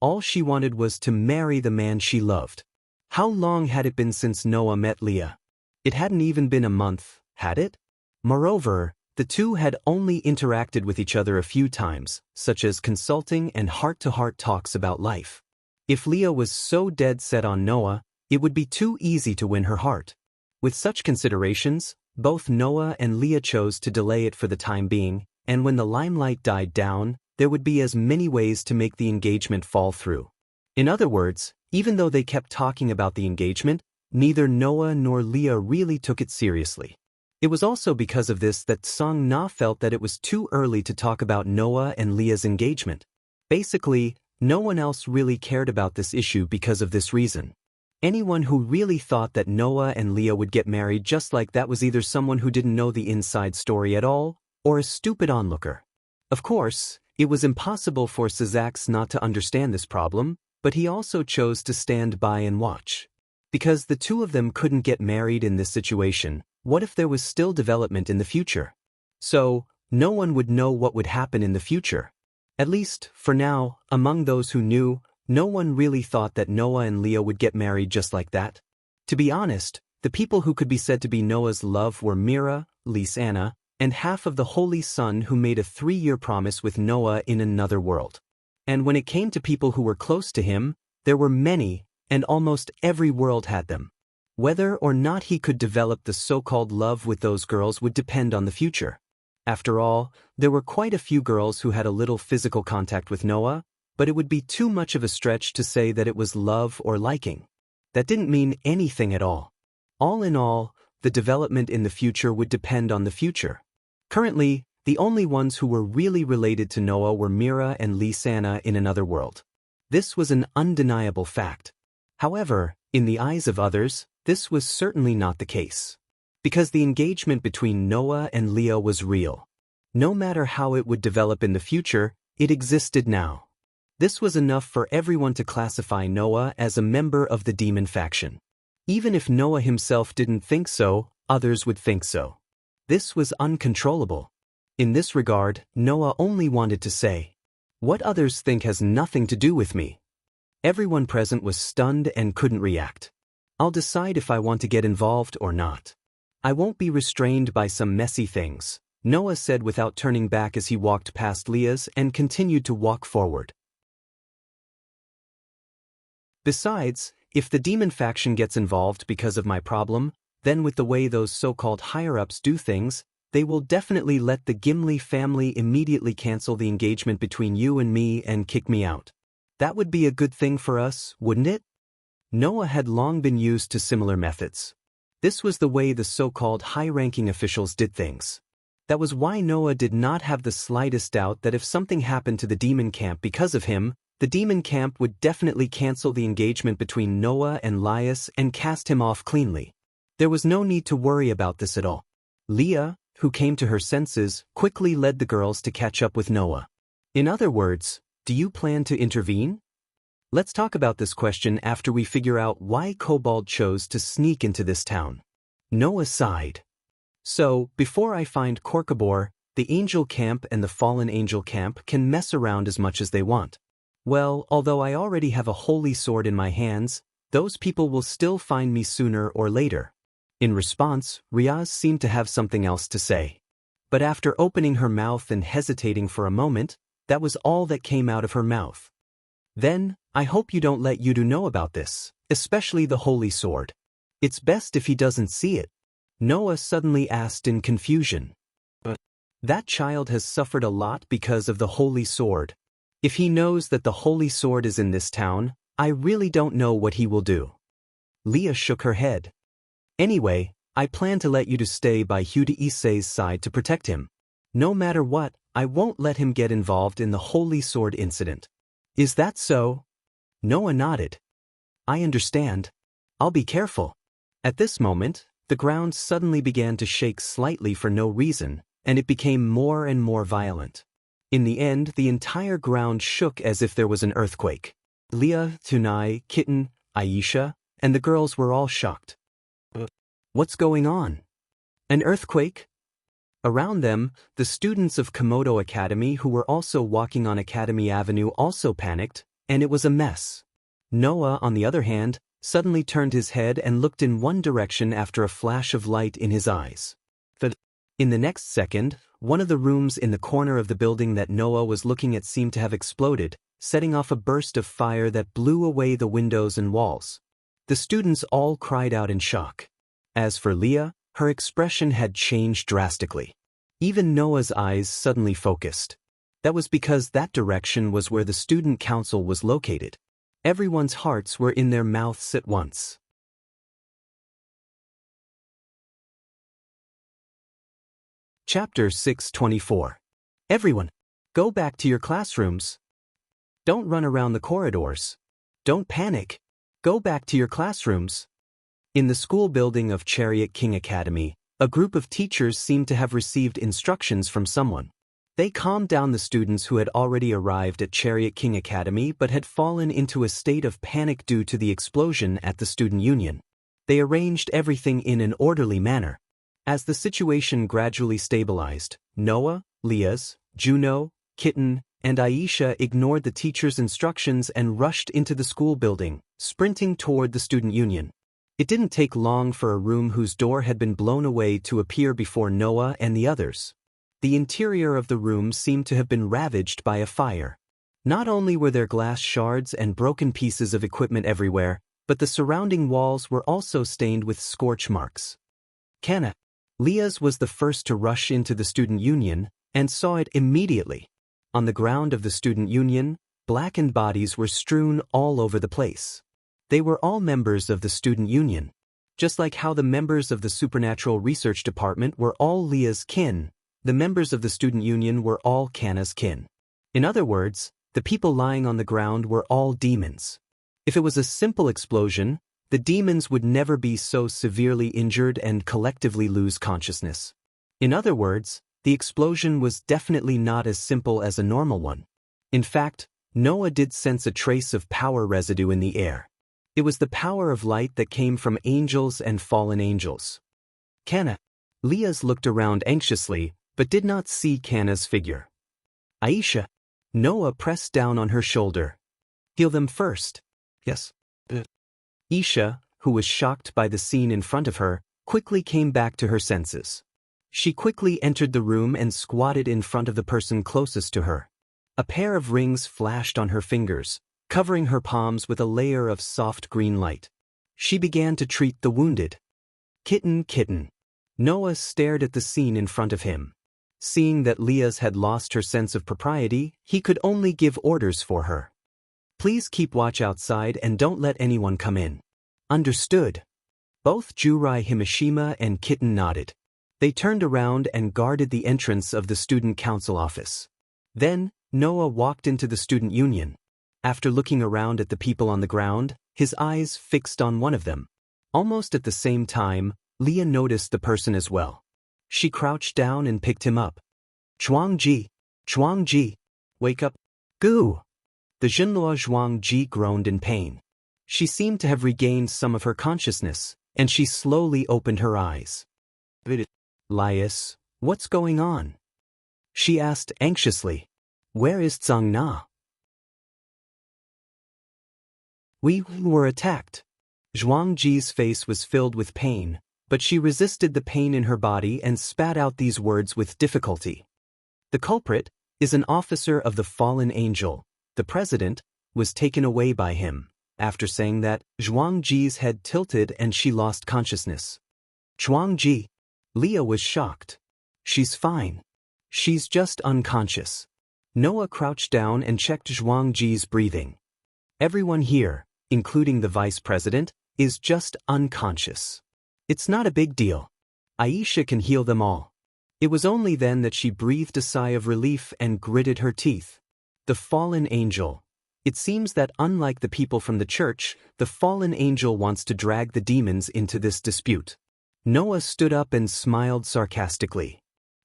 All she wanted was to marry the man she loved. How long had it been since Noah met Leah? It hadn't even been a month, had it? Moreover, the two had only interacted with each other a few times, such as consulting and heart-to-heart talks about life. If Leah was so dead set on Noah, it would be too easy to win her heart. With such considerations, both Noah and Leah chose to delay it for the time being, and when the limelight died down, there would be as many ways to make the engagement fall through. In other words, even though they kept talking about the engagement, neither Noah nor Leah really took it seriously. It was also because of this that Song Na felt that it was too early to talk about Noah and Leah's engagement. Basically, no one else really cared about this issue because of this reason. Anyone who really thought that Noah and Leah would get married just like that was either someone who didn't know the inside story at all, or a stupid onlooker. Of course, it was impossible for Sazax not to understand this problem, but he also chose to stand by and watch. Because the two of them couldn't get married in this situation, what if there was still development in the future? So, no one would know what would happen in the future. At least, for now, among those who knew, no one really thought that Noah and Leah would get married just like that. To be honest, the people who could be said to be Noah's love were Mira, Lysanna, and half of the Holy Son who made a 3-year promise with Noah in another world. And when it came to people who were close to him, there were many, and almost every world had them. Whether or not he could develop the so-called love with those girls would depend on the future. After all, there were quite a few girls who had a little physical contact with Noah, but it would be too much of a stretch to say that it was love or liking. That didn't mean anything at all. All in all, the development in the future would depend on the future. Currently, the only ones who were really related to Noah were Mira and Lysanna in another world. This was an undeniable fact. However, in the eyes of others, this was certainly not the case. Because the engagement between Noah and Leah was real. No matter how it would develop in the future, it existed now. This was enough for everyone to classify Noah as a member of the demon faction. Even if Noah himself didn't think so, others would think so. This was uncontrollable. In this regard, Noah only wanted to say, "What others think has nothing to do with me." Everyone present was stunned and couldn't react. I'll decide if I want to get involved or not. I won't be restrained by some messy things, Noah said without turning back as he walked past Leah's and continued to walk forward. Besides, if the demon faction gets involved because of my problem, then with the way those so-called higher-ups do things, they will definitely let the Gimli family immediately cancel the engagement between you and me and kick me out. That would be a good thing for us, wouldn't it? Noah had long been used to similar methods. This was the way the so-called high-ranking officials did things. That was why Noah did not have the slightest doubt that if something happened to the demon camp because of him, the demon camp would definitely cancel the engagement between Noah and Laius and cast him off cleanly. There was no need to worry about this at all. Leah, who came to her senses, quickly led the girls to catch up with Noah. In other words, do you plan to intervene? Let's talk about this question after we figure out why Kobold chose to sneak into this town. Noah sighed. So, before I find Korkabor, the angel camp and the fallen angel camp can mess around as much as they want. Well, although I already have a holy sword in my hands, those people will still find me sooner or later. In response, Riaz seemed to have something else to say. But after opening her mouth and hesitating for a moment, that was all that came out of her mouth. Then, I hope you don't let Yudu know about this, especially the holy sword. It's best if he doesn't see it. Noah suddenly asked in confusion. But that child has suffered a lot because of the holy sword. If he knows that the holy sword is in this town, I really don't know what he will do. Leah shook her head. Anyway, I plan to let you to stay by Huda Issei's side to protect him. No matter what, I won't let him get involved in the holy sword incident. Is that so? Noah nodded. I understand. I'll be careful. At this moment, the ground suddenly began to shake slightly for no reason, and it became more and more violent. In the end, the entire ground shook as if there was an earthquake. Leah, Tunai, Kitten, Aisha, and the girls were all shocked. What's going on? An earthquake? Around them, the students of Komodo Academy who were also walking on Academy Avenue also panicked, and it was a mess. Noah, on the other hand, suddenly turned his head and looked in one direction after a flash of light in his eyes. In the next second, one of the rooms in the corner of the building that Noah was looking at seemed to have exploded, setting off a burst of fire that blew away the windows and walls. The students all cried out in shock. As for Leah, her expression had changed drastically. Even Noah's eyes suddenly focused. That was because that direction was where the student council was located. Everyone's hearts were in their mouths at once. Chapter 624. Everyone, go back to your classrooms. Don't run around the corridors. Don't panic. Go back to your classrooms. In the school building of Chariot King Academy, a group of teachers seemed to have received instructions from someone. They calmed down the students who had already arrived at Chariot King Academy but had fallen into a state of panic due to the explosion at the student union. They arranged everything in an orderly manner. As the situation gradually stabilized, Noah, Leah's, Juno, Kitten, and Aisha ignored the teacher's instructions and rushed into the school building, sprinting toward the student union. It didn't take long for a room whose door had been blown away to appear before Noah and the others. The interior of the room seemed to have been ravaged by a fire. Not only were there glass shards and broken pieces of equipment everywhere, but the surrounding walls were also stained with scorch marks. Kana, Leah's was the first to rush into the student union, and saw it immediately. On the ground of the student union, blackened bodies were strewn all over the place. They were all members of the student union. Just like how the members of the Supernatural Research Department were all Leah's kin, the members of the student union were all Kana's kin. In other words, the people lying on the ground were all demons. If it was a simple explosion, the demons would never be so severely injured and collectively lose consciousness. In other words, the explosion was definitely not as simple as a normal one. In fact, Noah did sense a trace of power residue in the air. It was the power of light that came from angels and fallen angels. Kana. Leah's looked around anxiously, but did not see Kana's figure. Aisha. Noah pressed down on her shoulder. Heal them first. Yes. Isha, who was shocked by the scene in front of her, quickly came back to her senses. She quickly entered the room and squatted in front of the person closest to her. A pair of rings flashed on her fingers, covering her palms with a layer of soft green light. She began to treat the wounded. Kitten. Noah stared at the scene in front of him. Seeing that Leah's had lost her sense of propriety, he could only give orders for her. Please keep watch outside and don't let anyone come in. Understood. Both Jurai Himashima and Kitten nodded. They turned around and guarded the entrance of the student council office. Then, Noah walked into the student union. After looking around at the people on the ground, his eyes fixed on one of them. Almost at the same time, Leah noticed the person as well. She crouched down and picked him up. Zhuangji, wake up. Goo! The Jinlua Zhuangji groaned in pain. She seemed to have regained some of her consciousness, and she slowly opened her eyes. Lias, what's going on? She asked anxiously. Where is Zhang Na? We were attacked. Zhuangji's face was filled with pain, but she resisted the pain in her body and spat out these words with difficulty. The culprit is an officer of the fallen angel. The president was taken away by him. After saying that, Zhuangji's head tilted and she lost consciousness. Zhuangji. Leah was shocked. She's fine. She's just unconscious. Noah crouched down and checked Zhuangji's breathing. Everyone here, including the vice president, is just unconscious. It's not a big deal. Aisha can heal them all. It was only then that she breathed a sigh of relief and gritted her teeth. The fallen angel. It seems that unlike the people from the church, the fallen angel wants to drag the demons into this dispute. Noah stood up and smiled sarcastically.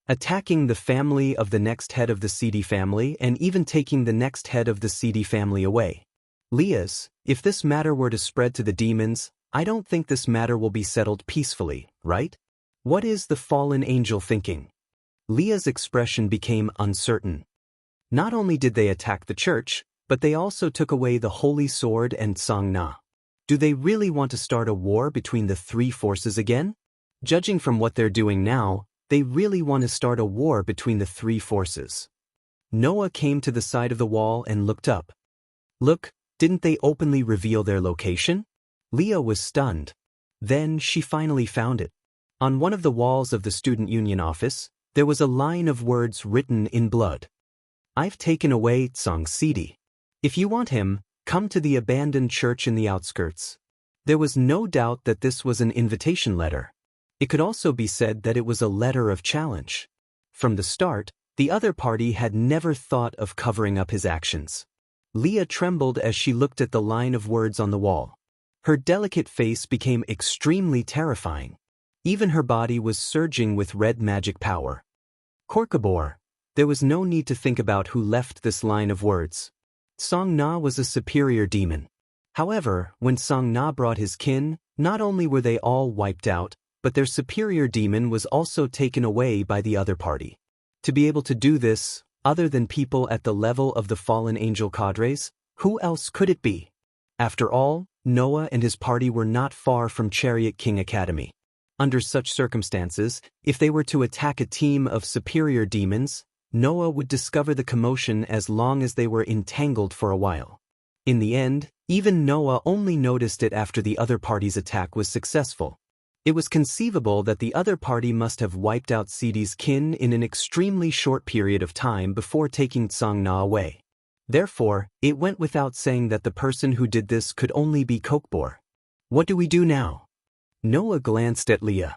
Attacking the family of the next head of the seedy family and even taking the next head of the seedy family away. Leah's, if this matter were to spread to the demons, I don't think this matter will be settled peacefully, right? What is the fallen angel thinking? Leah's expression became uncertain. Not only did they attack the church, but they also took away the holy sword and Zhang Na. Do they really want to start a war between the three forces again? Judging from what they're doing now, they really want to start a war between the three forces. Noah came to the side of the wall and looked up. Look, didn't they openly reveal their location? Leah was stunned. Then she finally found it. On one of the walls of the student union office, there was a line of words written in blood. I've taken away Zhang Sidi. If you want him, come to the abandoned church in the outskirts. There was no doubt that this was an invitation letter. It could also be said that it was a letter of challenge. From the start, the other party had never thought of covering up his actions. Leah trembled as she looked at the line of words on the wall. Her delicate face became extremely terrifying. Even her body was surging with red magic power. Korkabor. There was no need to think about who left this line of words. Zhang Na was a superior demon. However, when Zhang Na brought his kin, not only were they all wiped out, but their superior demon was also taken away by the other party. To be able to do this, other than people at the level of the fallen angel cadres, who else could it be? After all, Noah and his party were not far from Chariot King Academy. Under such circumstances, if they were to attack a team of superior demons, Noah would discover the commotion as long as they were entangled for a while. In the end, even Noah only noticed it after the other party's attack was successful. It was conceivable that the other party must have wiped out Sidi's kin in an extremely short period of time before taking Zhang Na away. Therefore, it went without saying that the person who did this could only be Kokbor. What do we do now? Noah glanced at Leah.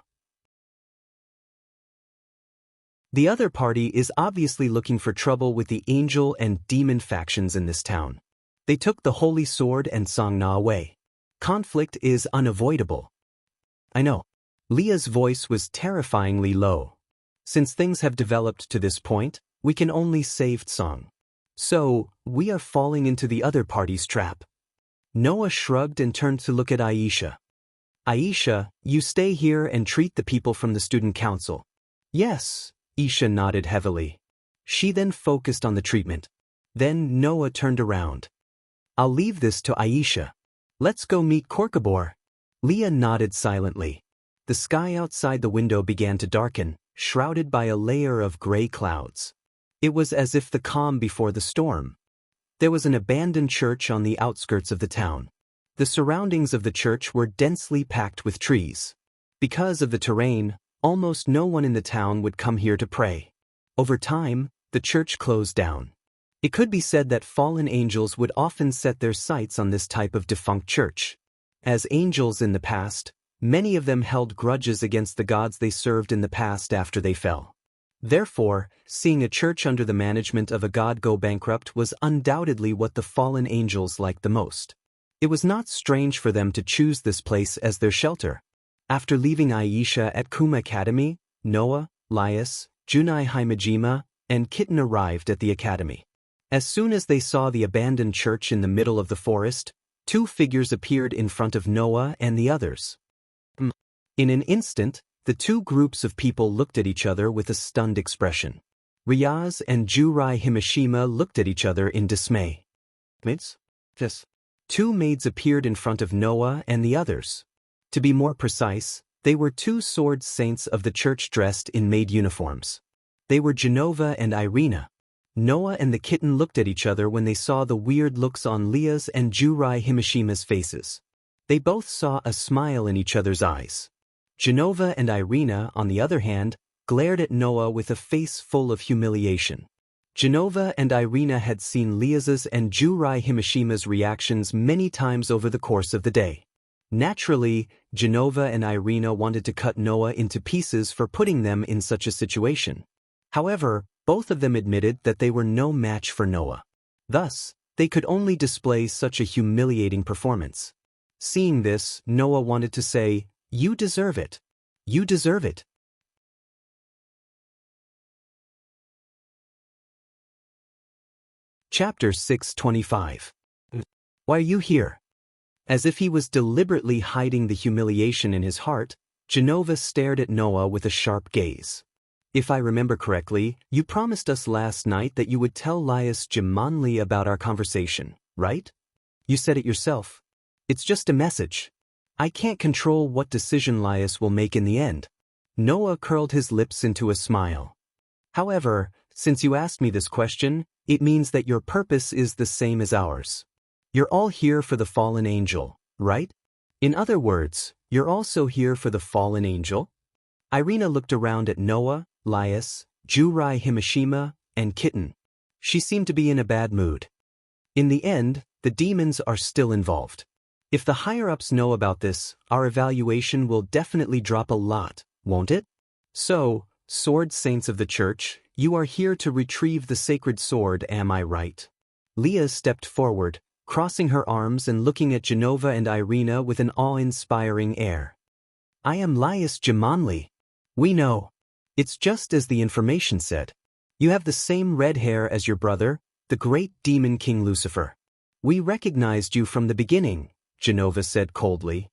The other party is obviously looking for trouble with the angel and demon factions in this town. They took the holy sword and Sangna away. Conflict is unavoidable. I know. Leah's voice was terrifyingly low. Since things have developed to this point, we can only save Song. So, we are falling into the other party's trap. Noah shrugged and turned to look at Aisha. Aisha, you stay here and treat the people from the student council. Yes, Aisha nodded heavily. She then focused on the treatment. Then Noah turned around. I'll leave this to Aisha. Let's go meet Korkabor. Leah nodded silently. The sky outside the window began to darken, shrouded by a layer of gray clouds. It was as if the calm before the storm. There was an abandoned church on the outskirts of the town. The surroundings of the church were densely packed with trees. Because of the terrain, almost no one in the town would come here to pray. Over time, the church closed down. It could be said that fallen angels would often set their sights on this type of defunct church. As angels in the past, many of them held grudges against the gods they served in the past after they fell. Therefore, seeing a church under the management of a god go bankrupt was undoubtedly what the fallen angels liked the most. It was not strange for them to choose this place as their shelter. After leaving Aisha at Kuma Academy, Noah, Lias, Junai Himejima, and Kitten arrived at the academy. As soon as they saw the abandoned church in the middle of the forest, two figures appeared in front of Noah and the others. In an instant, the two groups of people looked at each other with a stunned expression. Ryaz and Jurai Himeshima looked at each other in dismay. Maids? Yes. Two maids appeared in front of Noah and the others. To be more precise, they were two sword saints of the church dressed in maid uniforms. They were Genova and Irina. Noah and the kitten looked at each other when they saw the weird looks on Leah's and Jurai Himeshima's faces. They both saw a smile in each other's eyes. Genova and Irina, on the other hand, glared at Noah with a face full of humiliation. Genova and Irina had seen Leah's and Jurai Himeshima's reactions many times over the course of the day. Naturally, Genova and Irina wanted to cut Noah into pieces for putting them in such a situation. However, both of them admitted that they were no match for Noah. Thus, they could only display such a humiliating performance. Seeing this, Noah wanted to say, "You deserve it. You deserve it." Chapter 625. Why are you here? As if he was deliberately hiding the humiliation in his heart, Genova stared at Noah with a sharp gaze. If I remember correctly, you promised us last night that you would tell Lias Jamanli about our conversation, right? You said it yourself. It's just a message. I can't control what decision Lias will make in the end. Noah curled his lips into a smile. However, since you asked me this question, it means that your purpose is the same as ours. You're all here for the fallen angel, right? In other words, you're also here for the fallen angel? Irina looked around at Noah, Lias, Jurai Himeshima, and Kitten. She seemed to be in a bad mood. In the end, the demons are still involved. If the higher-ups know about this, our evaluation will definitely drop a lot, won't it? So, sword saints of the church, you are here to retrieve the sacred sword, am I right? Leah stepped forward, crossing her arms and looking at Genova and Irina with an awe-inspiring air. I am Lias Jamanli. We know. It's just as the information said. You have the same red hair as your brother, the great demon king Lucifer. We recognized you from the beginning, Genova said coldly.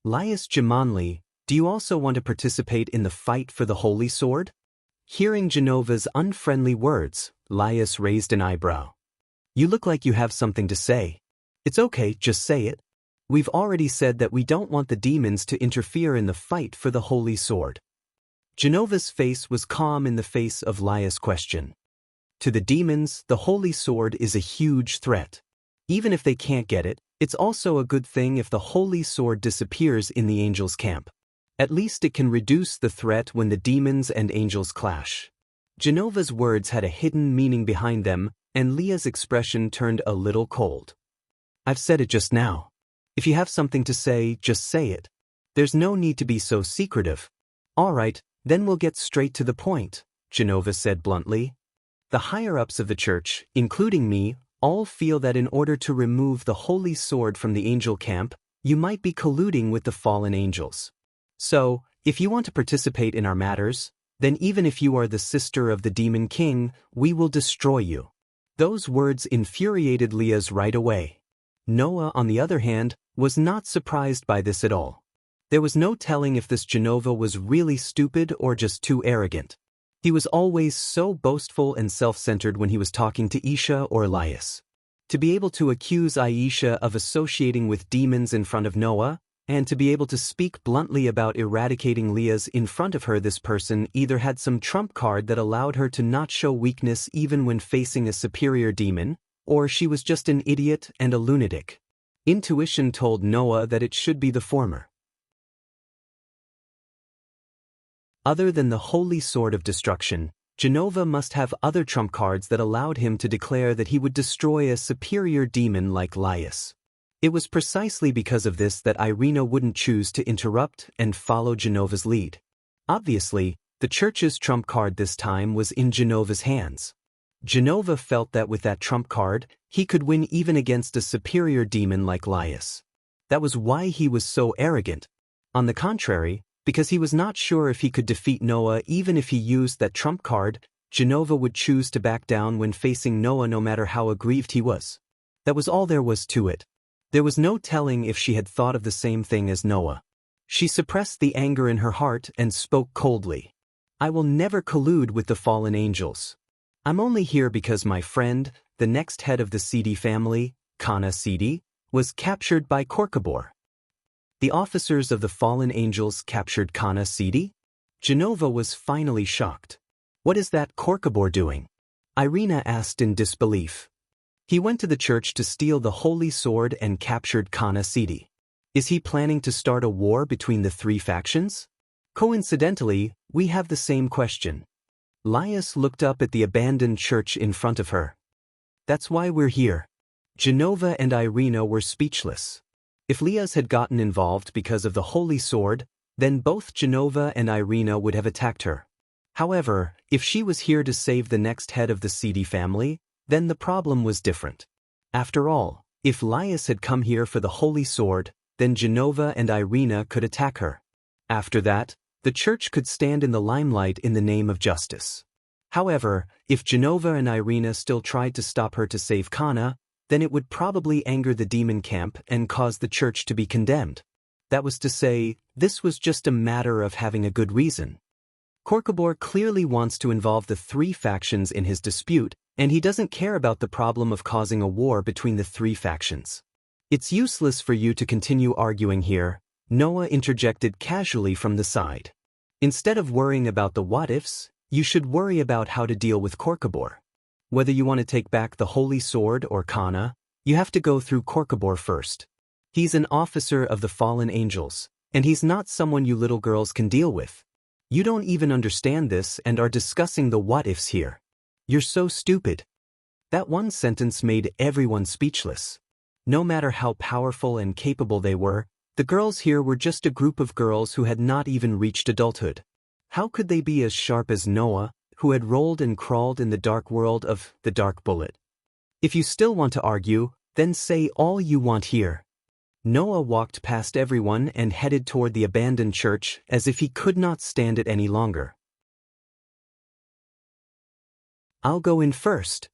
Lias Jamanli, do you also want to participate in the fight for the holy sword? Hearing Genova's unfriendly words, Lias raised an eyebrow. You look like you have something to say. It's okay, just say it. We've already said that we don't want the demons to interfere in the fight for the holy sword. Genova's face was calm in the face of Lias' question. To the demons, the holy sword is a huge threat. Even if they can't get it, it's also a good thing if the holy sword disappears in the angels' camp. At least it can reduce the threat when the demons and angels clash. Genova's words had a hidden meaning behind them, and Leah's expression turned a little cold. I've said it just now. If you have something to say, just say it. There's no need to be so secretive. All right, then we'll get straight to the point, Genova said bluntly. The higher-ups of the church, including me, all feel that in order to remove the holy sword from the angel camp, you might be colluding with the fallen angels. So, if you want to participate in our matters, then even if you are the sister of the demon king, we will destroy you. Those words infuriated Leah's right away. Noah, on the other hand, was not surprised by this at all. There was no telling if this Genova was really stupid or just too arrogant. He was always so boastful and self-centered when he was talking to Isha or Elias. To be able to accuse Aisha of associating with demons in front of Noah, and to be able to speak bluntly about eradicating Leah's in front of her, this person either had some trump card that allowed her to not show weakness even when facing a superior demon, or she was just an idiot and a lunatic. Intuition told Noah that it should be the former. Other than the holy sword of destruction, Genova must have other trump cards that allowed him to declare that he would destroy a superior demon like Laius. It was precisely because of this that Irina wouldn't choose to interrupt and follow Genova's lead. Obviously, the church's trump card this time was in Genova's hands. Genova felt that with that trump card, he could win even against a superior demon like Laius. That was why he was so arrogant. On the contrary, because he was not sure if he could defeat Noah even if he used that trump card, Genova would choose to back down when facing Noah no matter how aggrieved he was. That was all there was to it. There was no telling if she had thought of the same thing as Noah. She suppressed the anger in her heart and spoke coldly. I will never collude with the fallen angels. I'm only here because my friend, the next head of the Sidi family, Kana Sidi, was captured by Korkabor. The officers of the fallen angels captured Kana Sidi? Genova was finally shocked. What is that Korkabor doing? Irina asked in disbelief. He went to the church to steal the holy sword and captured Kana Sidi. Is he planning to start a war between the three factions? Coincidentally, we have the same question. Laius looked up at the abandoned church in front of her. That's why we're here. Genova and Irina were speechless. If Lias had gotten involved because of the holy sword, then both Genova and Irina would have attacked her. However, if she was here to save the next head of the Sidi family, then the problem was different. After all, if Laius had come here for the holy sword, then Genova and Irina could attack her. After that, the church could stand in the limelight in the name of justice. However, if Genova and Irina still tried to stop her to save Kana, then it would probably anger the demon camp and cause the church to be condemned. That was to say, this was just a matter of having a good reason. Korkabor clearly wants to involve the three factions in his dispute, and he doesn't care about the problem of causing a war between the three factions. It's useless for you to continue arguing here, Noah interjected casually from the side. Instead of worrying about the what-ifs, you should worry about how to deal with Korkabor. Whether you want to take back the holy sword or Kana, you have to go through Korkabor first. He's an officer of the fallen angels, and he's not someone you little girls can deal with. You don't even understand this and are discussing the what-ifs here. You're so stupid. That one sentence made everyone speechless. No matter how powerful and capable they were, the girls here were just a group of girls who had not even reached adulthood. How could they be as sharp as Noah, who had rolled and crawled in the dark world of the Dark Bullet? If you still want to argue, then say all you want here. Noah walked past everyone and headed toward the abandoned church as if he could not stand it any longer. I'll go in first.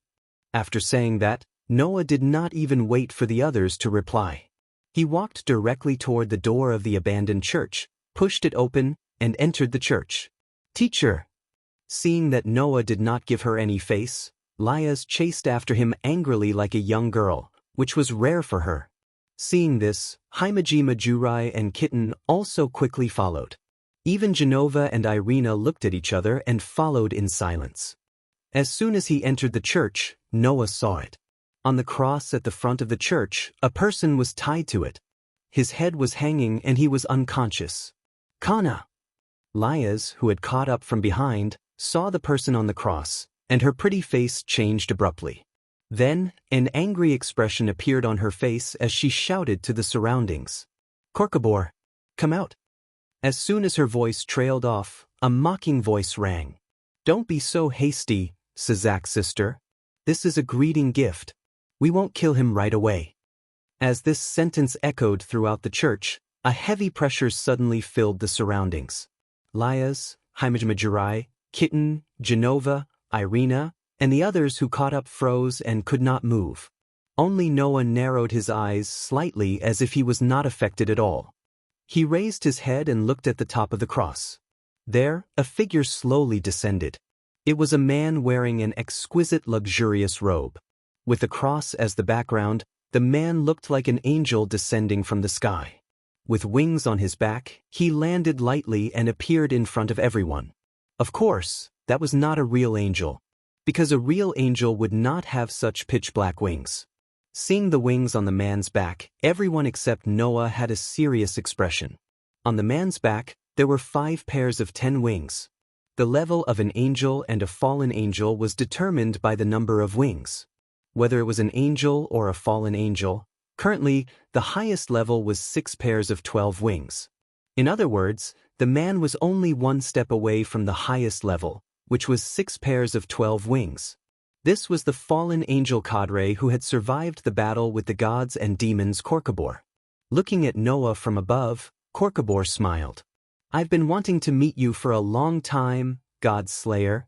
After saying that, Noah did not even wait for the others to reply. He walked directly toward the door of the abandoned church, pushed it open, and entered the church. Teacher! Seeing that Noah did not give her any face, Lias chased after him angrily like a young girl, which was rare for her. Seeing this, Himaji Majurai and Kitten also quickly followed. Even Genova and Irina looked at each other and followed in silence. As soon as he entered the church, Noah saw it. On the cross at the front of the church, a person was tied to it. His head was hanging and he was unconscious. Kana! Lias, who had caught up from behind, saw the person on the cross, and her pretty face changed abruptly. Then, an angry expression appeared on her face as she shouted to the surroundings. Korkabor! Come out! As soon as her voice trailed off, a mocking voice rang. Don't be so hasty, Sazak sister. This is a greeting gift. We won't kill him right away. As this sentence echoed throughout the church, a heavy pressure suddenly filled the surroundings. Lias, Himajmajirai, Kitten, Genova, Irina, and the others who caught up froze and could not move. Only Noah narrowed his eyes slightly as if he was not affected at all. He raised his head and looked at the top of the cross. There, a figure slowly descended. It was a man wearing an exquisite luxurious robe. With the cross as the background, the man looked like an angel descending from the sky. With wings on his back, he landed lightly and appeared in front of everyone. Of course, that was not a real angel, because a real angel would not have such pitch-black wings. Seeing the wings on the man's back, everyone except Noah had a serious expression. On the man's back, there were 5 pairs of 10 wings. The level of an angel and a fallen angel was determined by the number of wings. Whether it was an angel or a fallen angel, currently, the highest level was 6 pairs of 12 wings. In other words, the man was only 1 step away from the highest level, which was 6 pairs of 12 wings. This was the fallen angel cadre who had survived the battle with the gods and demons Korkabor. Looking at Noah from above, Korkabor smiled. I've been wanting to meet you for a long time, God Slayer.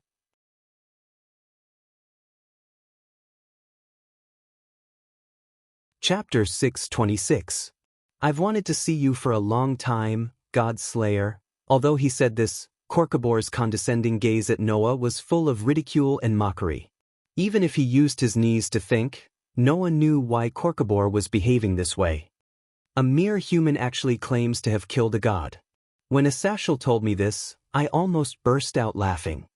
Chapter 6:26. I've wanted to see you for a long time, God Slayer. Although he said this, Korkabor's condescending gaze at Noah was full of ridicule and mockery. Even if he used his knees to think, Noah knew why Korkabor was behaving this way. A mere human actually claims to have killed a god. When Asashel told me this, I almost burst out laughing.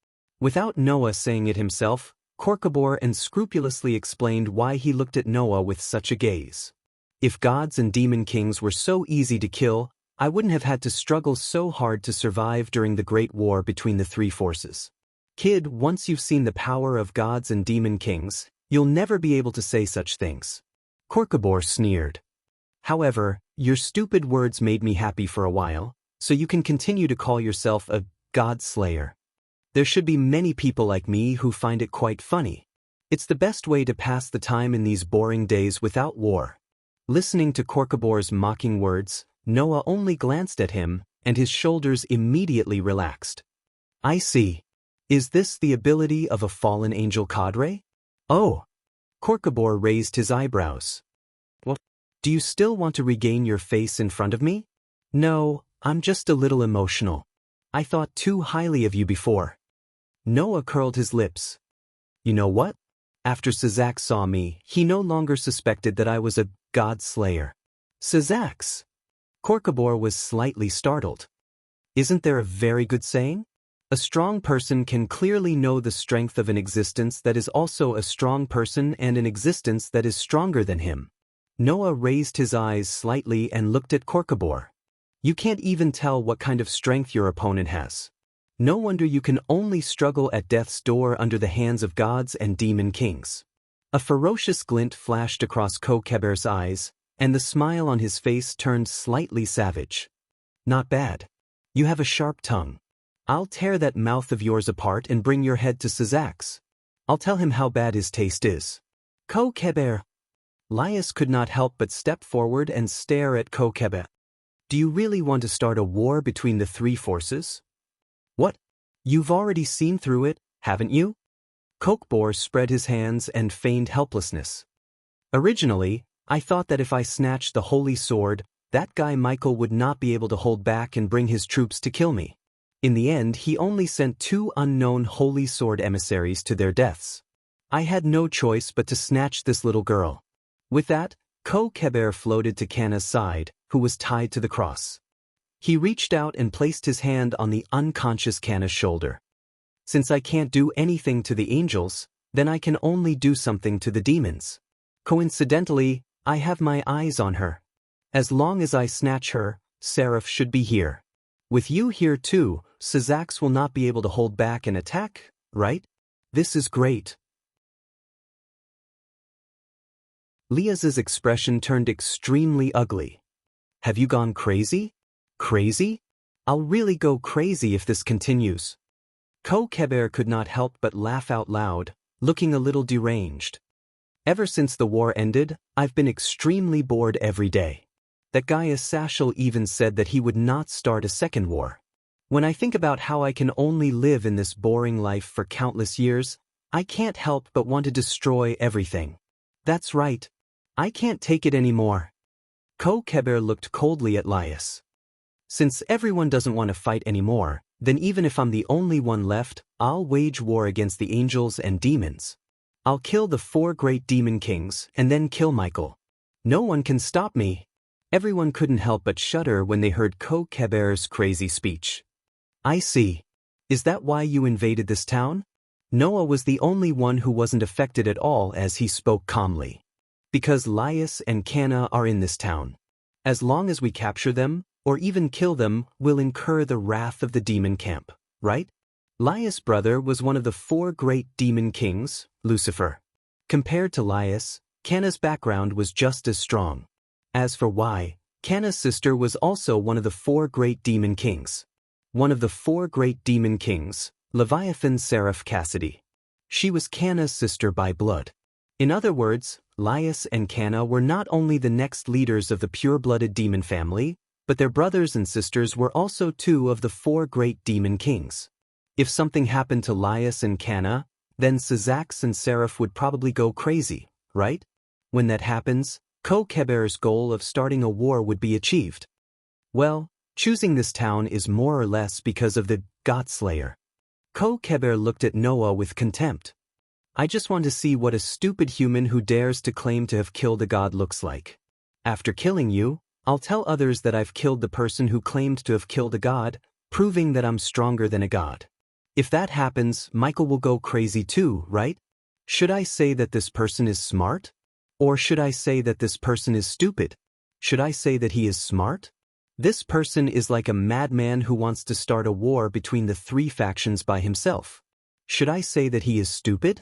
Without Noah saying it himself, Korkabor unscrupulously explained why he looked at Noah with such a gaze. If gods and demon kings were so easy to kill, I wouldn't have had to struggle so hard to survive during the Great War between the 3 forces. Kid, once you've seen the power of gods and demon kings, you'll never be able to say such things. Korkabor sneered. However, your stupid words made me happy for a while, so you can continue to call yourself a God Slayer. There should be many people like me who find it quite funny. It's the best way to pass the time in these boring days without war. Listening to Korkabor's mocking words, Noah only glanced at him, and his shoulders immediately relaxed. I see. Is this the ability of a fallen angel cadre? Oh. Korkabor raised his eyebrows. What? Do you still want to regain your face in front of me? No, I'm just a little emotional. I thought too highly of you before. Noah curled his lips. You know what? After Sazax saw me, he no longer suspected that I was a God Slayer. Sazax? Korkabor was slightly startled. Isn't there a very good saying? A strong person can clearly know the strength of an existence that is also a strong person and an existence that is stronger than him. Noah raised his eyes slightly and looked at Korkabor. You can't even tell what kind of strength your opponent has. No wonder you can only struggle at death's door under the hands of gods and demon kings. A ferocious glint flashed across Kokeber's eyes, and the smile on his face turned slightly savage. Not bad. You have a sharp tongue. I'll tear that mouth of yours apart and bring your head to Sazax. I'll tell him how bad his taste is. Kokeber. Lias could not help but step forward and stare at Kokeber. Do you really want to start a war between the 3 forces? What? You've already seen through it, haven't you? Kokebor spread his hands and feigned helplessness. Originally, I thought that if I snatched the holy sword, that guy Michael would not be able to hold back and bring his troops to kill me. In the end, he only sent 2 unknown holy sword emissaries to their deaths. I had no choice but to snatch this little girl. With that, Kokeber floated to Kanna's side, who was tied to the cross. He reached out and placed his hand on the unconscious Kanna's shoulder. Since I can't do anything to the angels, then I can only do something to the demons. Coincidentally, I have my eyes on her. As long as I snatch her, Seraph should be here. With you here too, Sazax will not be able to hold back an attack, right? This is great. Lias's expression turned extremely ugly. Have you gone crazy? Crazy? I'll really go crazy if this continues. Kokeber could not help but laugh out loud, looking a little deranged. Ever since the war ended, I've been extremely bored every day. That guy Asashel even said that he would not start a second war. When I think about how I can only live in this boring life for countless years, I can't help but want to destroy everything. That's right. I can't take it anymore. Ko-Keber looked coldly at Laius. Since everyone doesn't want to fight anymore, then even if I'm the only one left, I'll wage war against the angels and demons. I'll kill the 4 great demon kings and then kill Michael. No one can stop me. Everyone couldn't help but shudder when they heard Ko-Keber's crazy speech. I see. Is that why you invaded this town? Noah was the only one who wasn't affected at all as he spoke calmly. Because Laius and Canna are in this town. As long as we capture them, or even kill them, we'll incur the wrath of the demon camp, right? Laius' brother was one of the 4 great demon kings, Lucifer. Compared to Laius, Canna's background was just as strong. As for why, Canna's sister was also one of the 4 great demon kings. One of the 4 great demon kings, Leviathan Seraph Cassidy. She was Canna's sister by blood. In other words, Laius and Canna were not only the next leaders of the pure-blooded demon family, but their brothers and sisters were also 2 of the 4 great demon kings. If something happened to Laius and Canna, then Syzax and Seraph would probably go crazy, right? When that happens, Ko-Keber's goal of starting a war would be achieved. Well, choosing this town is more or less because of the God-Slayer. Ko-Keber looked at Noah with contempt. I just want to see what a stupid human who dares to claim to have killed a god looks like. After killing you, I'll tell others that I've killed the person who claimed to have killed a god, proving that I'm stronger than a god. If that happens, Michael will go crazy too, right? Should I say that this person is smart? Or should I say that this person is stupid? Should I say that he is smart? This person is like a madman who wants to start a war between the 3 factions by himself. Should I say that he is stupid?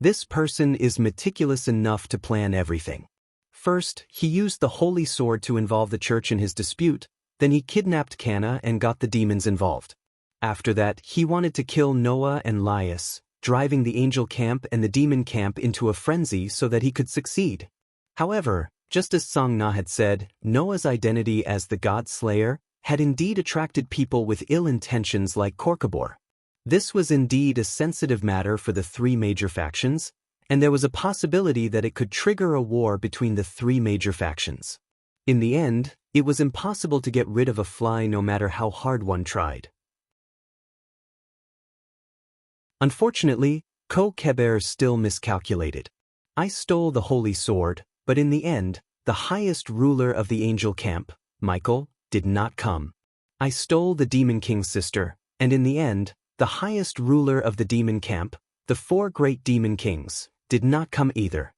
This person is meticulous enough to plan everything. First, he used the holy sword to involve the church in his dispute, then he kidnapped Canna and got the demons involved. After that, he wanted to kill Noah and Laius, driving the angel camp and the demon camp into a frenzy so that he could succeed. However, just as Song Na had said, Noah's identity as the God-Slayer had indeed attracted people with ill intentions like Korkabor. This was indeed a sensitive matter for the 3 major factions, and there was a possibility that it could trigger a war between the 3 major factions. In the end, it was impossible to get rid of a fly no matter how hard one tried. Unfortunately, Ko-Keber still miscalculated. I stole the holy sword, but in the end, the highest ruler of the angel camp, Michael, did not come. I stole the demon king's sister, and in the end, the highest ruler of the demon camp, the 4 great demon kings, did not come either.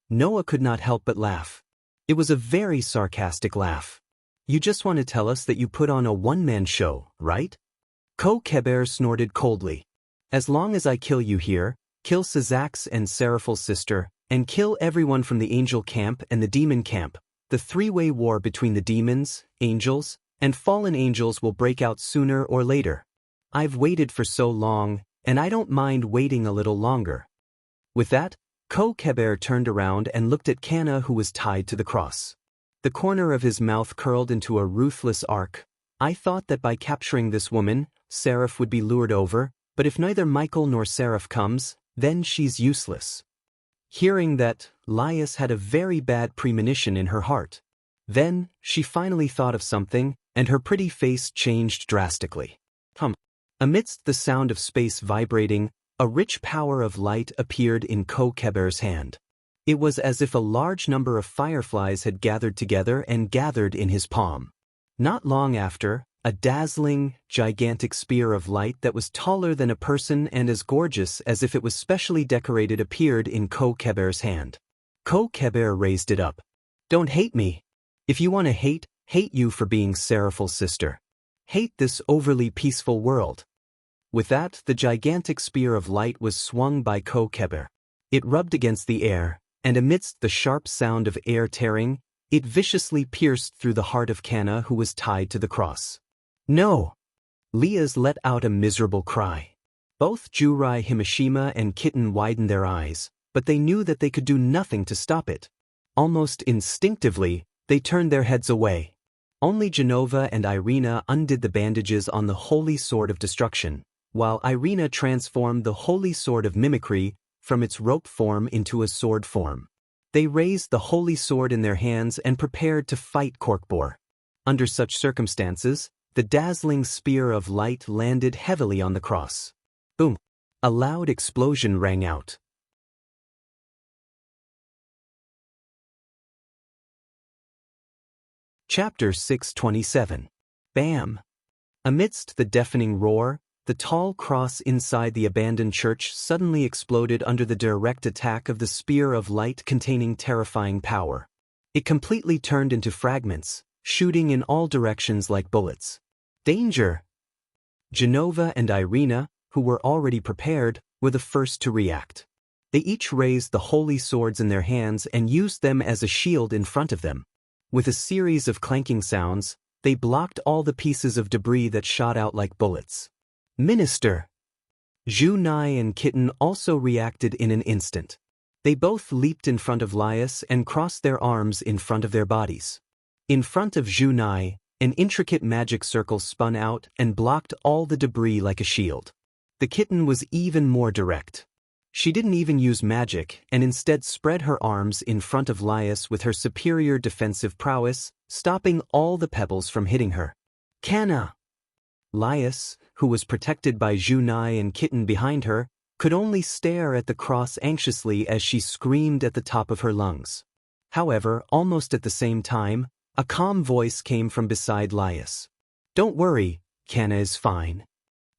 Noah could not help but laugh. It was a very sarcastic laugh. You just want to tell us that you put on a one-man show, right? Ko-Keber snorted coldly. As long as I kill you here, kill Syzax and Seraphil's sister, and kill everyone from the angel camp and the demon camp, the 3-way war between the demons, angels, and fallen angels will break out sooner or later. I've waited for so long, and I don't mind waiting a little longer. With that, Ko-Keber turned around and looked at Canna, who was tied to the cross. The corner of his mouth curled into a ruthless arc. I thought that by capturing this woman, Seraph would be lured over, but if neither Michael nor Seraph comes, then she's useless. Hearing that, Laius had a very bad premonition in her heart. Then, she finally thought of something, and her pretty face changed drastically. Amidst the sound of space vibrating, a rich power of light appeared in Ko-Keber's hand. It was as if a large number of fireflies had gathered together and gathered in his palm. Not long after, a dazzling, gigantic spear of light that was taller than a person and as gorgeous as if it was specially decorated appeared in Ko-Keber's hand. Ko-Keber raised it up. Don't hate me. If you want to hate you for being Seraphil's sister. Hate this overly peaceful world. With that, the gigantic spear of light was swung by Ko-Keber. It rubbed against the air, and amidst the sharp sound of air tearing, it viciously pierced through the heart of Canna, who was tied to the cross. No! Liaz let out a miserable cry. Both Jurai Himashima and Kitten widened their eyes, but they knew that they could do nothing to stop it. Almost instinctively, they turned their heads away. Only Genova and Irina undid the bandages on the holy sword of destruction, while Irina transformed the holy sword of mimicry from its rope form into a sword form. They raised the holy sword in their hands and prepared to fight Corkbore. Under such circumstances, the dazzling spear of light landed heavily on the cross. Boom! A loud explosion rang out. Chapter 627. Bam! Amidst the deafening roar, the tall cross inside the abandoned church suddenly exploded under the direct attack of the spear of light containing terrifying power. It completely turned into fragments, shooting in all directions like bullets. Danger! Genova and Irina, who were already prepared, were the first to react. They each raised the holy swords in their hands and used them as a shield in front of them. With a series of clanking sounds, they blocked all the pieces of debris that shot out like bullets. Minister! Zhu Nai and Kitten also reacted in an instant. They both leaped in front of Laius and crossed their arms in front of their bodies. In front of Zhu Nai, an intricate magic circle spun out and blocked all the debris like a shield. The kitten was even more direct. She didn't even use magic and instead spread her arms in front of Laius with her superior defensive prowess, stopping all the pebbles from hitting her. Canna! Laius, who was protected by Zhu Nai and Kitten behind her, could only stare at the cross anxiously as she screamed at the top of her lungs. However, almost at the same time, a calm voice came from beside Laius. Don't worry, Canna is fine.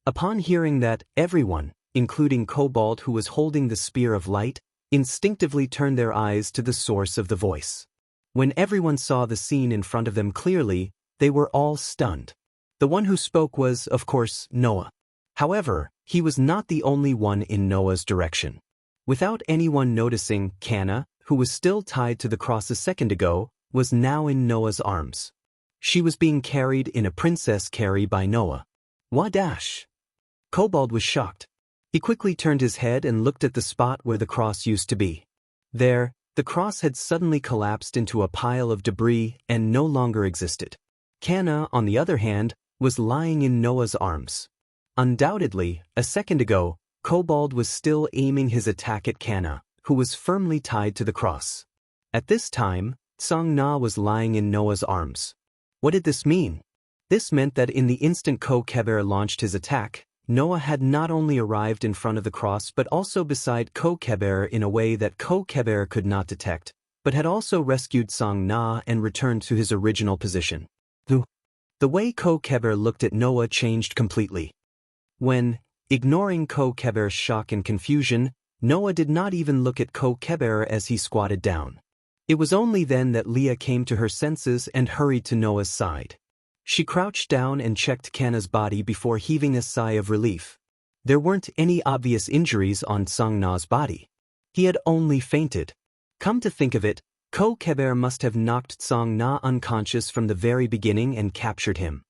Upon hearing that, everyone, including Cobalt who was holding the spear of light, instinctively turned their eyes to the source of the voice. When everyone saw the scene in front of them clearly, they were all stunned. The one who spoke was, of course, Noah. However, he was not the only one in Noah's direction. Without anyone noticing, Canna, who was still tied to the cross a second ago, was now in Noah's arms. She was being carried in a princess carry by Noah. Wadash! Cobalt was shocked. He quickly turned his head and looked at the spot where the cross used to be. There, the cross had suddenly collapsed into a pile of debris and no longer existed. Canna, on the other hand, was lying in Noah's arms. Undoubtedly, a second ago, Cobalt was still aiming his attack at Canna, who was firmly tied to the cross. At this time, Song Na was lying in Noah's arms. What did this mean? This meant that in the instant Ko Keber launched his attack, Noah had not only arrived in front of the cross but also beside Ko Keber in a way that Ko Keber could not detect, but had also rescued Song Na and returned to his original position. The way Ko Keber looked at Noah changed completely. When, ignoring Ko Keber's shock and confusion, Noah did not even look at Ko Keber as he squatted down. It was only then that Leah came to her senses and hurried to Noah's side. She crouched down and checked Canna's body before heaving a sigh of relief. There weren't any obvious injuries on Song Na's body. He had only fainted. Come to think of it, Ko Keber must have knocked Song Na unconscious from the very beginning and captured him.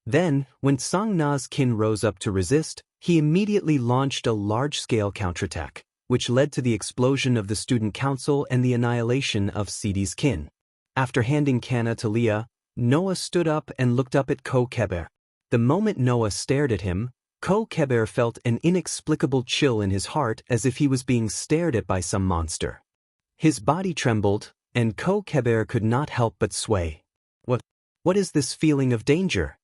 Then, when Song Na's kin rose up to resist, he immediately launched a large-scale counterattack, which led to the explosion of the student council and the annihilation of Sidi's kin. After handing Canna to Leah, Noah stood up and looked up at Ko Keber. The moment Noah stared at him, Ko Keber felt an inexplicable chill in his heart as if he was being stared at by some monster. His body trembled, and Ko Keber could not help but sway. What is this feeling of danger?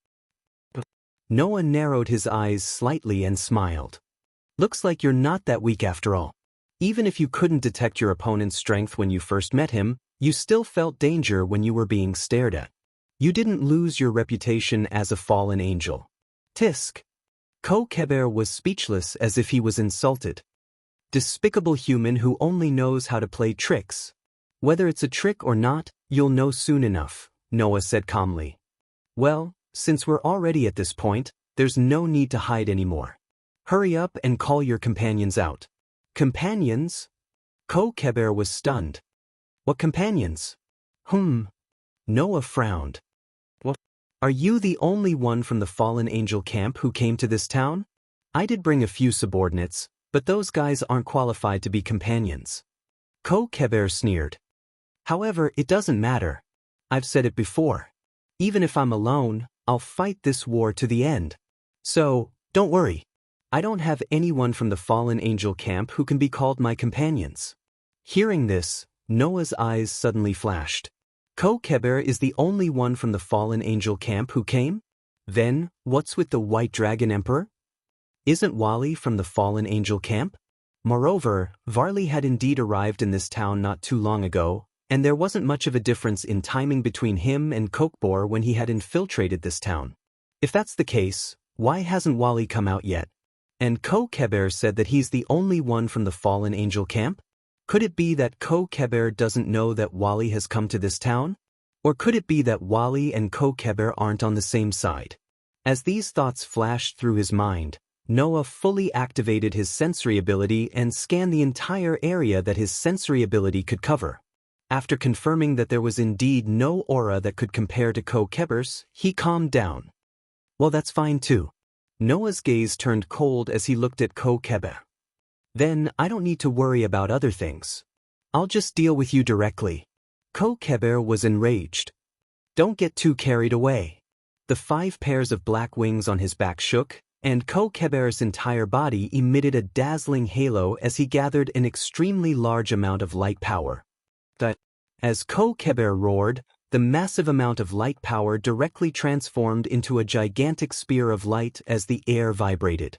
Noah narrowed his eyes slightly and smiled. Looks like you're not that weak after all. Even if you couldn't detect your opponent's strength when you first met him, you still felt danger when you were being stared at. You didn't lose your reputation as a fallen angel. Tisk. Ko Keber was speechless as if he was insulted. Despicable human who only knows how to play tricks. Whether it's a trick or not, you'll know soon enough, Noah said calmly. Well, since we're already at this point, there's no need to hide anymore. Hurry up and call your companions out. Companions? Ko Keber was stunned. What companions? Noah frowned. What? Are you the only one from the fallen angel camp who came to this town? I did bring a few subordinates, But those guys aren't qualified to be companions. Ko-Keber sneered. However, it doesn't matter. I've said it before. Even if I'm alone, I'll fight this war to the end. So, don't worry. I don't have anyone from the fallen angel camp who can be called my companions. Hearing this, Noah's eyes suddenly flashed. Ko-Keber is the only one from the fallen angel camp who came? Then, what's with the White Dragon Emperor? Isn't Wally from the fallen angel camp? Moreover, Varley had indeed arrived in this town not too long ago, and there wasn't much of a difference in timing between him and Kokbor when he had infiltrated this town. If that's the case, why hasn't Wally come out yet? And Ko-Keber said that he's the only one from the fallen angel camp? Could it be that Ko-Keber doesn't know that Wally has come to this town? Or could it be that Wally and Ko-Keber aren't on the same side? As these thoughts flashed through his mind, Noah fully activated his sensory ability and scanned the entire area that his sensory ability could cover. After confirming that there was indeed no aura that could compare to Ko-Keber's, he calmed down. Well, that's fine too. Noah's gaze turned cold as he looked at Ko-Keber. Then, I don't need to worry about other things. I'll just deal with you directly. Ko-Keber was enraged. Don't get too carried away. The 5 pairs of black wings on his back shook, and Ko-Keber's entire body emitted a dazzling halo as he gathered an extremely large amount of light power. As Ko-Keber roared, the massive amount of light power directly transformed into a gigantic spear of light as the air vibrated.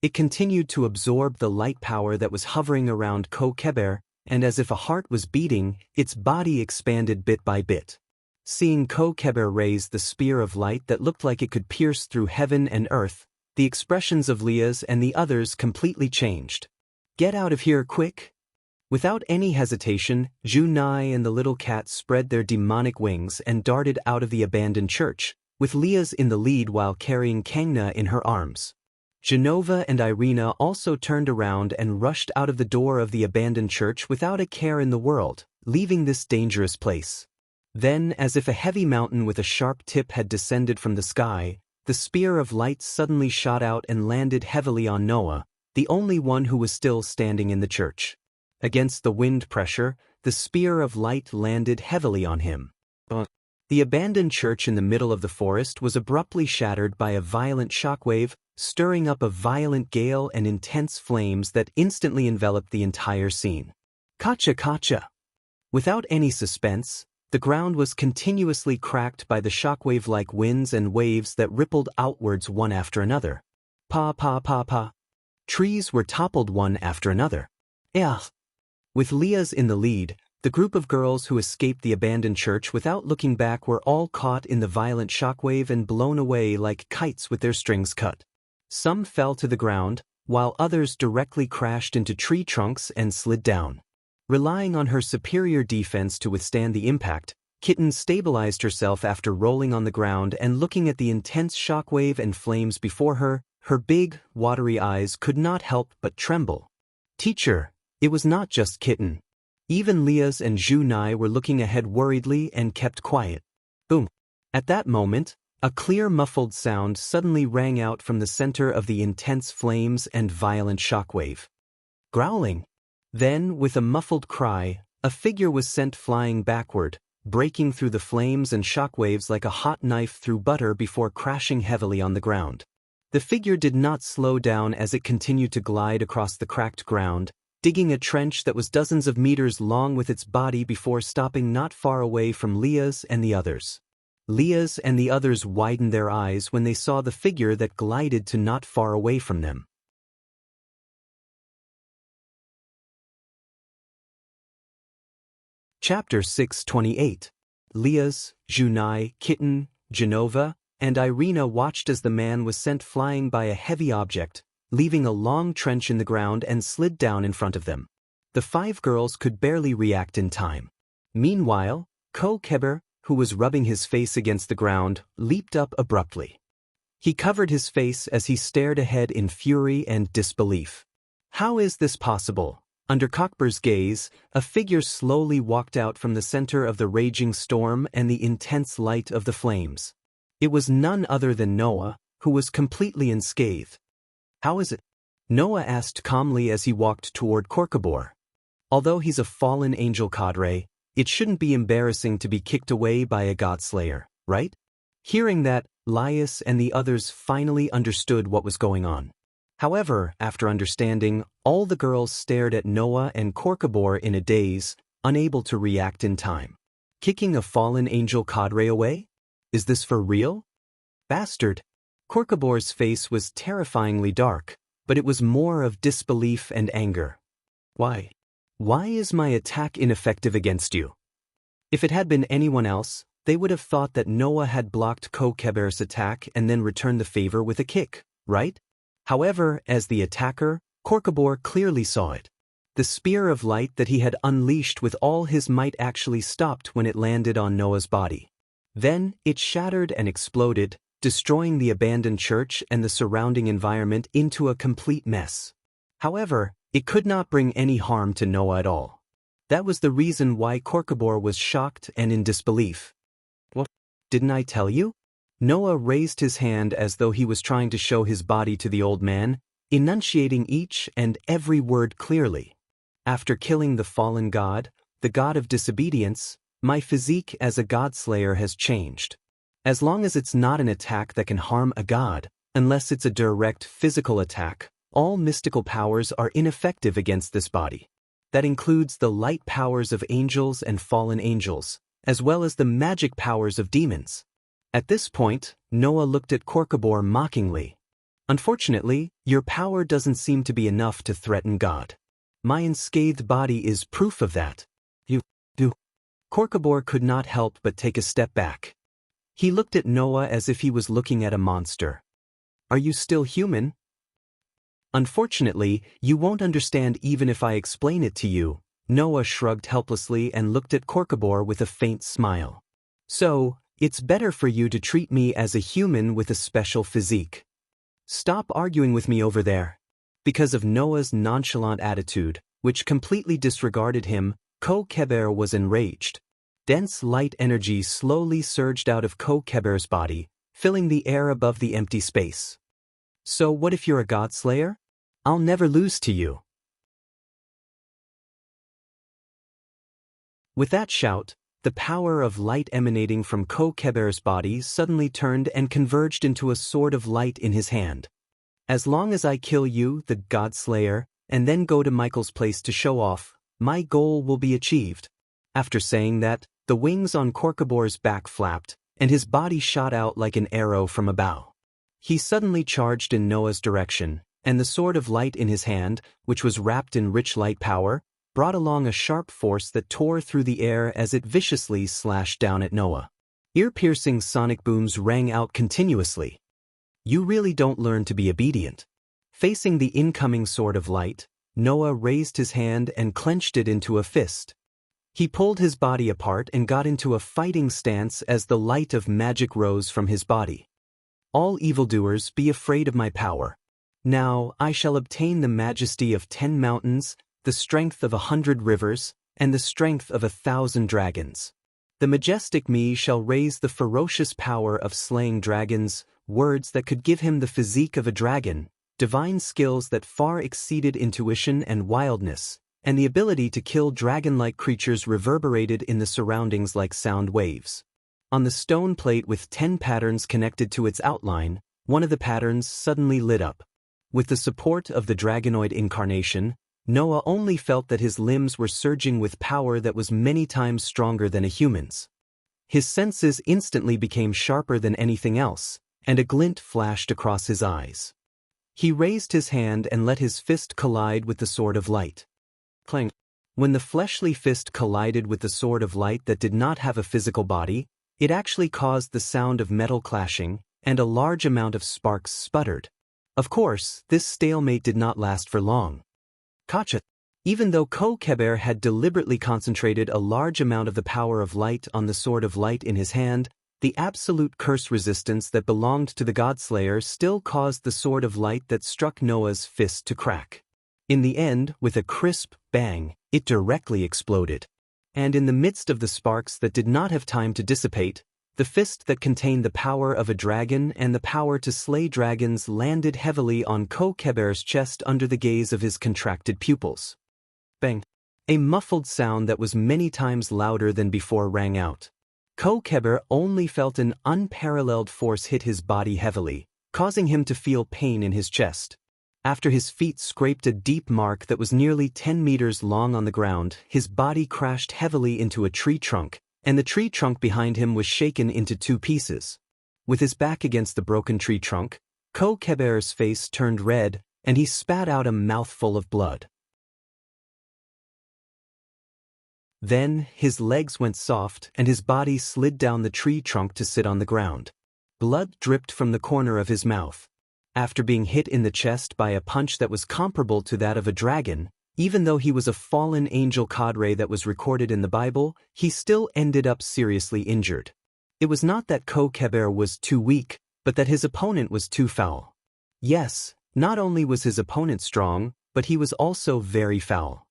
It continued to absorb the light power that was hovering around Ko-Keber, and as if a heart was beating, its body expanded bit by bit. Seeing Ko-Keber raise the spear of light that looked like it could pierce through heaven and earth, the expressions of Leah's and the others completely changed. Get out of here quick! Without any hesitation, Junai and the little cat spread their demonic wings and darted out of the abandoned church, with Leah's in the lead while carrying Kangna in her arms. Genova and Irina also turned around and rushed out of the door of the abandoned church without a care in the world, leaving this dangerous place. Then, as if a heavy mountain with a sharp tip had descended from the sky, the spear of light suddenly shot out and landed heavily on Noah, the only one who was still standing in the church. Against the wind pressure, the spear of light landed heavily on him. The abandoned church in the middle of the forest was abruptly shattered by a violent shockwave, stirring up a violent gale and intense flames that instantly enveloped the entire scene. Kacha kacha! Without any suspense, the ground was continuously cracked by the shockwave-like winds and waves that rippled outwards one after another. Pa pa pa pa. Trees were toppled one after another. Ugh! With Leah's in the lead, the group of girls who escaped the abandoned church without looking back were all caught in the violent shockwave and blown away like kites with their strings cut. Some fell to the ground, while others directly crashed into tree trunks and slid down. Relying on her superior defense to withstand the impact, Kitten stabilized herself after rolling on the ground and looking at the intense shockwave and flames before her. Her big, watery eyes could not help but tremble. Teacher, it was not just Kitten. Even Leah's and Junai were looking ahead worriedly and kept quiet. Boom! At that moment, a clear muffled sound suddenly rang out from the center of the intense flames and violent shockwave. Growling. Then, with a muffled cry, a figure was sent flying backward, breaking through the flames and shockwaves like a hot knife through butter before crashing heavily on the ground. The figure did not slow down as it continued to glide across the cracked ground, digging a trench that was dozens of meters long with its body before stopping not far away from Leah's and the others. Leah's and the others widened their eyes when they saw the figure that glided to not far away from them. Chapter 628. Leah's, Junai, Kitten, Genova, and Irina watched as the man was sent flying by a heavy object, leaving a long trench in the ground and slid down in front of them. The 5 girls could barely react in time. Meanwhile, Ko-Keber, who was rubbing his face against the ground, leaped up abruptly. He covered his face as he stared ahead in fury and disbelief. How is this possible? Under Cockbur's gaze, a figure slowly walked out from the center of the raging storm and the intense light of the flames. It was none other than Noah, who was completely unscathed. How is it? Noah asked calmly as he walked toward Korkabor. Although he's a fallen angel cadre, it shouldn't be embarrassing to be kicked away by a godslayer, right? Hearing that, Laius and the others finally understood what was going on. However, after understanding, all the girls stared at Noah and Korkabor in a daze, unable to react in time. Kicking a fallen angel cadre away? Is this for real? Bastard! Korkabor's face was terrifyingly dark, but it was more of disbelief and anger. Why? Why is my attack ineffective against you? If it had been anyone else, they would have thought that Noah had blocked Korkabor's attack and then returned the favor with a kick, right? However, as the attacker, Korkabor clearly saw it. The spear of light that he had unleashed with all his might actually stopped when it landed on Noah's body. Then, it shattered and exploded, destroying the abandoned church and the surrounding environment into a complete mess. However, it could not bring any harm to Noah at all. That was the reason why Korkabor was shocked and in disbelief. What? Didn't I tell you? Noah raised his hand as though he was trying to show his body to the old man, enunciating each and every word clearly. After killing the fallen god, the god of disobedience, my physique as a godslayer has changed. As long as it's not an attack that can harm a god, unless it's a direct physical attack, all mystical powers are ineffective against this body. That includes the light powers of angels and fallen angels, as well as the magic powers of demons. At this point, Noah looked at Korkabor mockingly. Unfortunately, your power doesn't seem to be enough to threaten God. My unscathed body is proof of that. You. Korkabor could not help but take a step back. He looked at Noah as if he was looking at a monster. Are you still human? Unfortunately, you won't understand even if I explain it to you. Noah shrugged helplessly and looked at Korkabor with a faint smile. So, it's better for you to treat me as a human with a special physique. Stop arguing with me over there. Because of Noah's nonchalant attitude, which completely disregarded him, Korkabor was enraged. Dense light energy slowly surged out of Korkabor's body, filling the air above the empty space. So what if you're a godslayer? I'll never lose to you. With that shout, the power of light emanating from Korkabor's body suddenly turned and converged into a sword of light in his hand. As long as I kill you, the godslayer, and then go to Michael's place to show off, my goal will be achieved. After saying that, the wings on Korkabor's back flapped, and his body shot out like an arrow from a bow. He suddenly charged in Noah's direction, and the sword of light in his hand, which was wrapped in rich light power, brought along a sharp force that tore through the air as it viciously slashed down at Noah. Ear-piercing sonic booms rang out continuously. You really don't learn to be obedient. Facing the incoming sword of light, Noah raised his hand and clenched it into a fist. He pulled his body apart and got into a fighting stance as the light of magic rose from his body. All evildoers, be afraid of my power. Now I shall obtain the majesty of 10 mountains, the strength of 100 rivers, and the strength of 1,000 dragons. The majestic me shall raise the ferocious power of slaying dragons, words that could give him the physique of a dragon, divine skills that far exceeded intuition and wildness, and the ability to kill dragon-like creatures reverberated in the surroundings like sound waves. On the stone plate with 10 patterns connected to its outline, one of the patterns suddenly lit up. With the support of the dragonoid incarnation, Noah only felt that his limbs were surging with power that was many times stronger than a human's. His senses instantly became sharper than anything else, and a glint flashed across his eyes. He raised his hand and let his fist collide with the sword of light. Clang. When the fleshly fist collided with the sword of light that did not have a physical body, it actually caused the sound of metal clashing, and a large amount of sparks sputtered. Of course, this stalemate did not last for long. Gotcha. Even though Korkabor had deliberately concentrated a large amount of the power of light on the sword of light in his hand, the absolute curse resistance that belonged to the Godslayer still caused the sword of light that struck Noah's fist to crack. In the end, with a crisp bang, it directly exploded. And in the midst of the sparks that did not have time to dissipate, The fist that contained the power of a dragon and the power to slay dragons landed heavily on Kokheber's chest under the gaze of his contracted pupils. Bang! A muffled sound that was many times louder than before rang out. Kokheber only felt an unparalleled force hit his body heavily, causing him to feel pain in his chest. After his feet scraped a deep mark that was nearly 10 meters long on the ground, his body crashed heavily into a tree trunk, and the tree trunk behind him was shaken into two pieces. With his back against the broken tree trunk, Kokheber's face turned red, and he spat out a mouthful of blood. Then, his legs went soft, and his body slid down the tree trunk to sit on the ground. Blood dripped from the corner of his mouth. After being hit in the chest by a punch that was comparable to that of a dragon, even though he was a fallen angel cadre that was recorded in the Bible, he still ended up seriously injured. It was not that Kokheber was too weak, but that his opponent was too foul. Yes, not only was his opponent strong, but he was also very foul.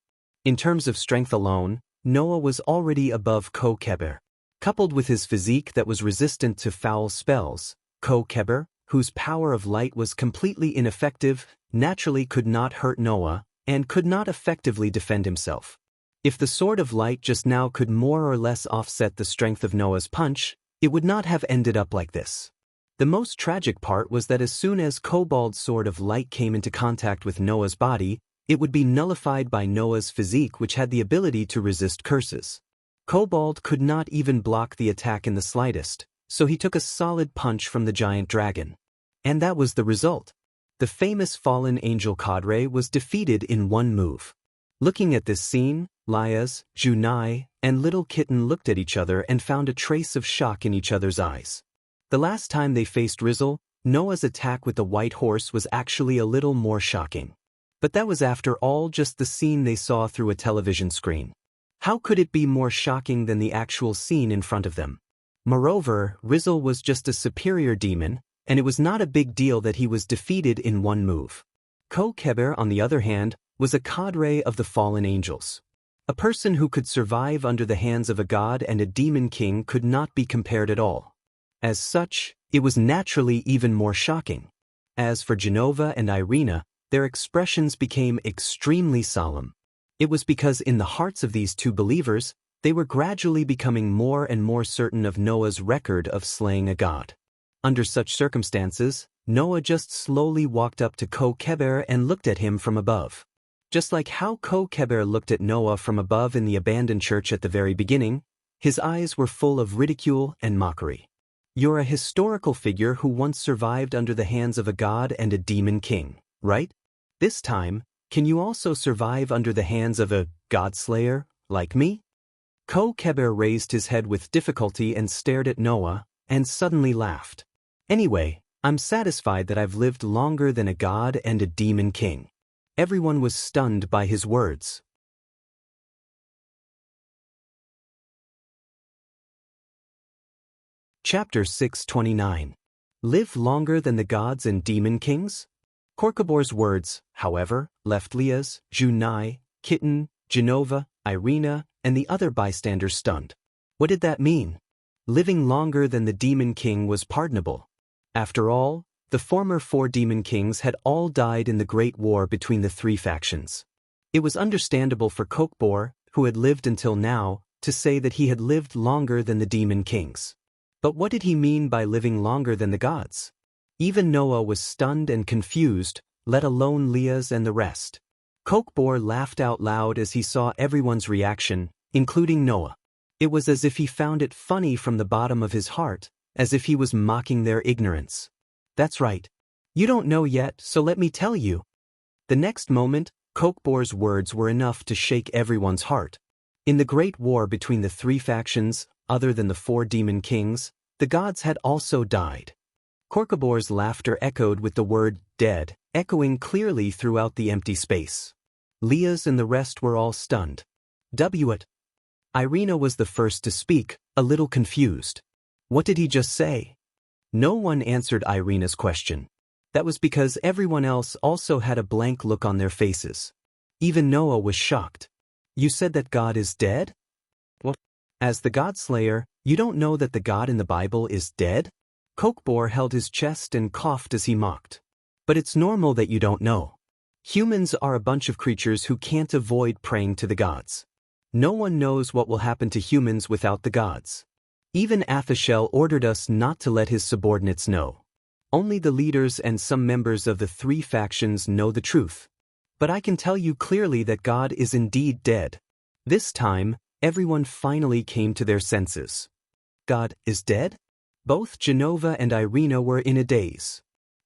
In terms of strength alone, Noah was already above Kokheber. Coupled with his physique that was resistant to foul spells, Kokheber, whose power of light was completely ineffective, naturally could not hurt Noah, and could not effectively defend himself. If the sword of light just now could more or less offset the strength of Noah's punch, it would not have ended up like this. The most tragic part was that as soon as Kobold's sword of light came into contact with Noah's body, it would be nullified by Noah's physique, which had the ability to resist curses. Kobold could not even block the attack in the slightest, so he took a solid punch from the giant dragon. And that was the result. The famous fallen angel cadre was defeated in one move. Looking at this scene, Liaz, Junai, and Little Kitten looked at each other and found a trace of shock in each other's eyes. The last time they faced Rizzle, Noah's attack with the white horse was actually a little more shocking. But that was after all just the scene they saw through a television screen. How could it be more shocking than the actual scene in front of them? Moreover, Rizzle was just a superior demon, and it was not a big deal that he was defeated in one move. Kokheber, on the other hand, was a cadre of the fallen angels. A person who could survive under the hands of a god and a demon king could not be compared at all. As such, it was naturally even more shocking. As for Genova and Irina, their expressions became extremely solemn. It was because in the hearts of these two believers, they were gradually becoming more and more certain of Noah's record of slaying a god. Under such circumstances, Noah just slowly walked up to Kokheber and looked at him from above. Just like how Kokheber looked at Noah from above in the abandoned church at the very beginning, his eyes were full of ridicule and mockery. You're a historical figure who once survived under the hands of a god and a demon king, right? This time, can you also survive under the hands of a god-slayer, like me? Kokheber raised his head with difficulty and stared at Noah, and suddenly laughed. Anyway, I'm satisfied that I've lived longer than a god and a demon king. Everyone was stunned by his words. Chapter 629. Live longer than the gods and demon kings? Kokheber's words, however, left Liaz, Junai, Kitten, Genova, Irina, and the other bystanders stunned. What did that mean? Living longer than the demon king was pardonable. After all, the former 4 demon kings had all died in the Great War between the 3 factions. It was understandable for Kokheber, who had lived until now, to say that he had lived longer than the demon kings. But what did he mean by living longer than the gods? Even Noah was stunned and confused, let alone Liaz and the rest. Kokheber laughed out loud as he saw everyone's reaction, including Noah. It was as if he found it funny from the bottom of his heart, as if he was mocking their ignorance. That's right. You don't know yet, so let me tell you. The next moment, Kokheber's words were enough to shake everyone's heart. In the great war between the 3 factions, other than the 4 demon kings, the gods had also died. Kokheber's laughter echoed with the word dead, echoing clearly throughout the empty space. Liaz and the rest were all stunned. What? Irina was the first to speak, a little confused. What did he just say? No one answered Irina's question. That was because everyone else also had a blank look on their faces. Even Noah was shocked. You said that God is dead? What? As the God Slayer, You don't know that the God in the Bible is dead? Kokbor held his chest and coughed as he mocked. But it's normal that you don't know. Humans are a bunch of creatures who can't avoid praying to the gods. No one knows what will happen to humans without the gods. Even Athashel ordered us not to let his subordinates know. Only the leaders and some members of the three factions know the truth. But I can tell you clearly that God is indeed dead. This time, everyone finally came to their senses. God is dead? Both Genova and Irina were in a daze.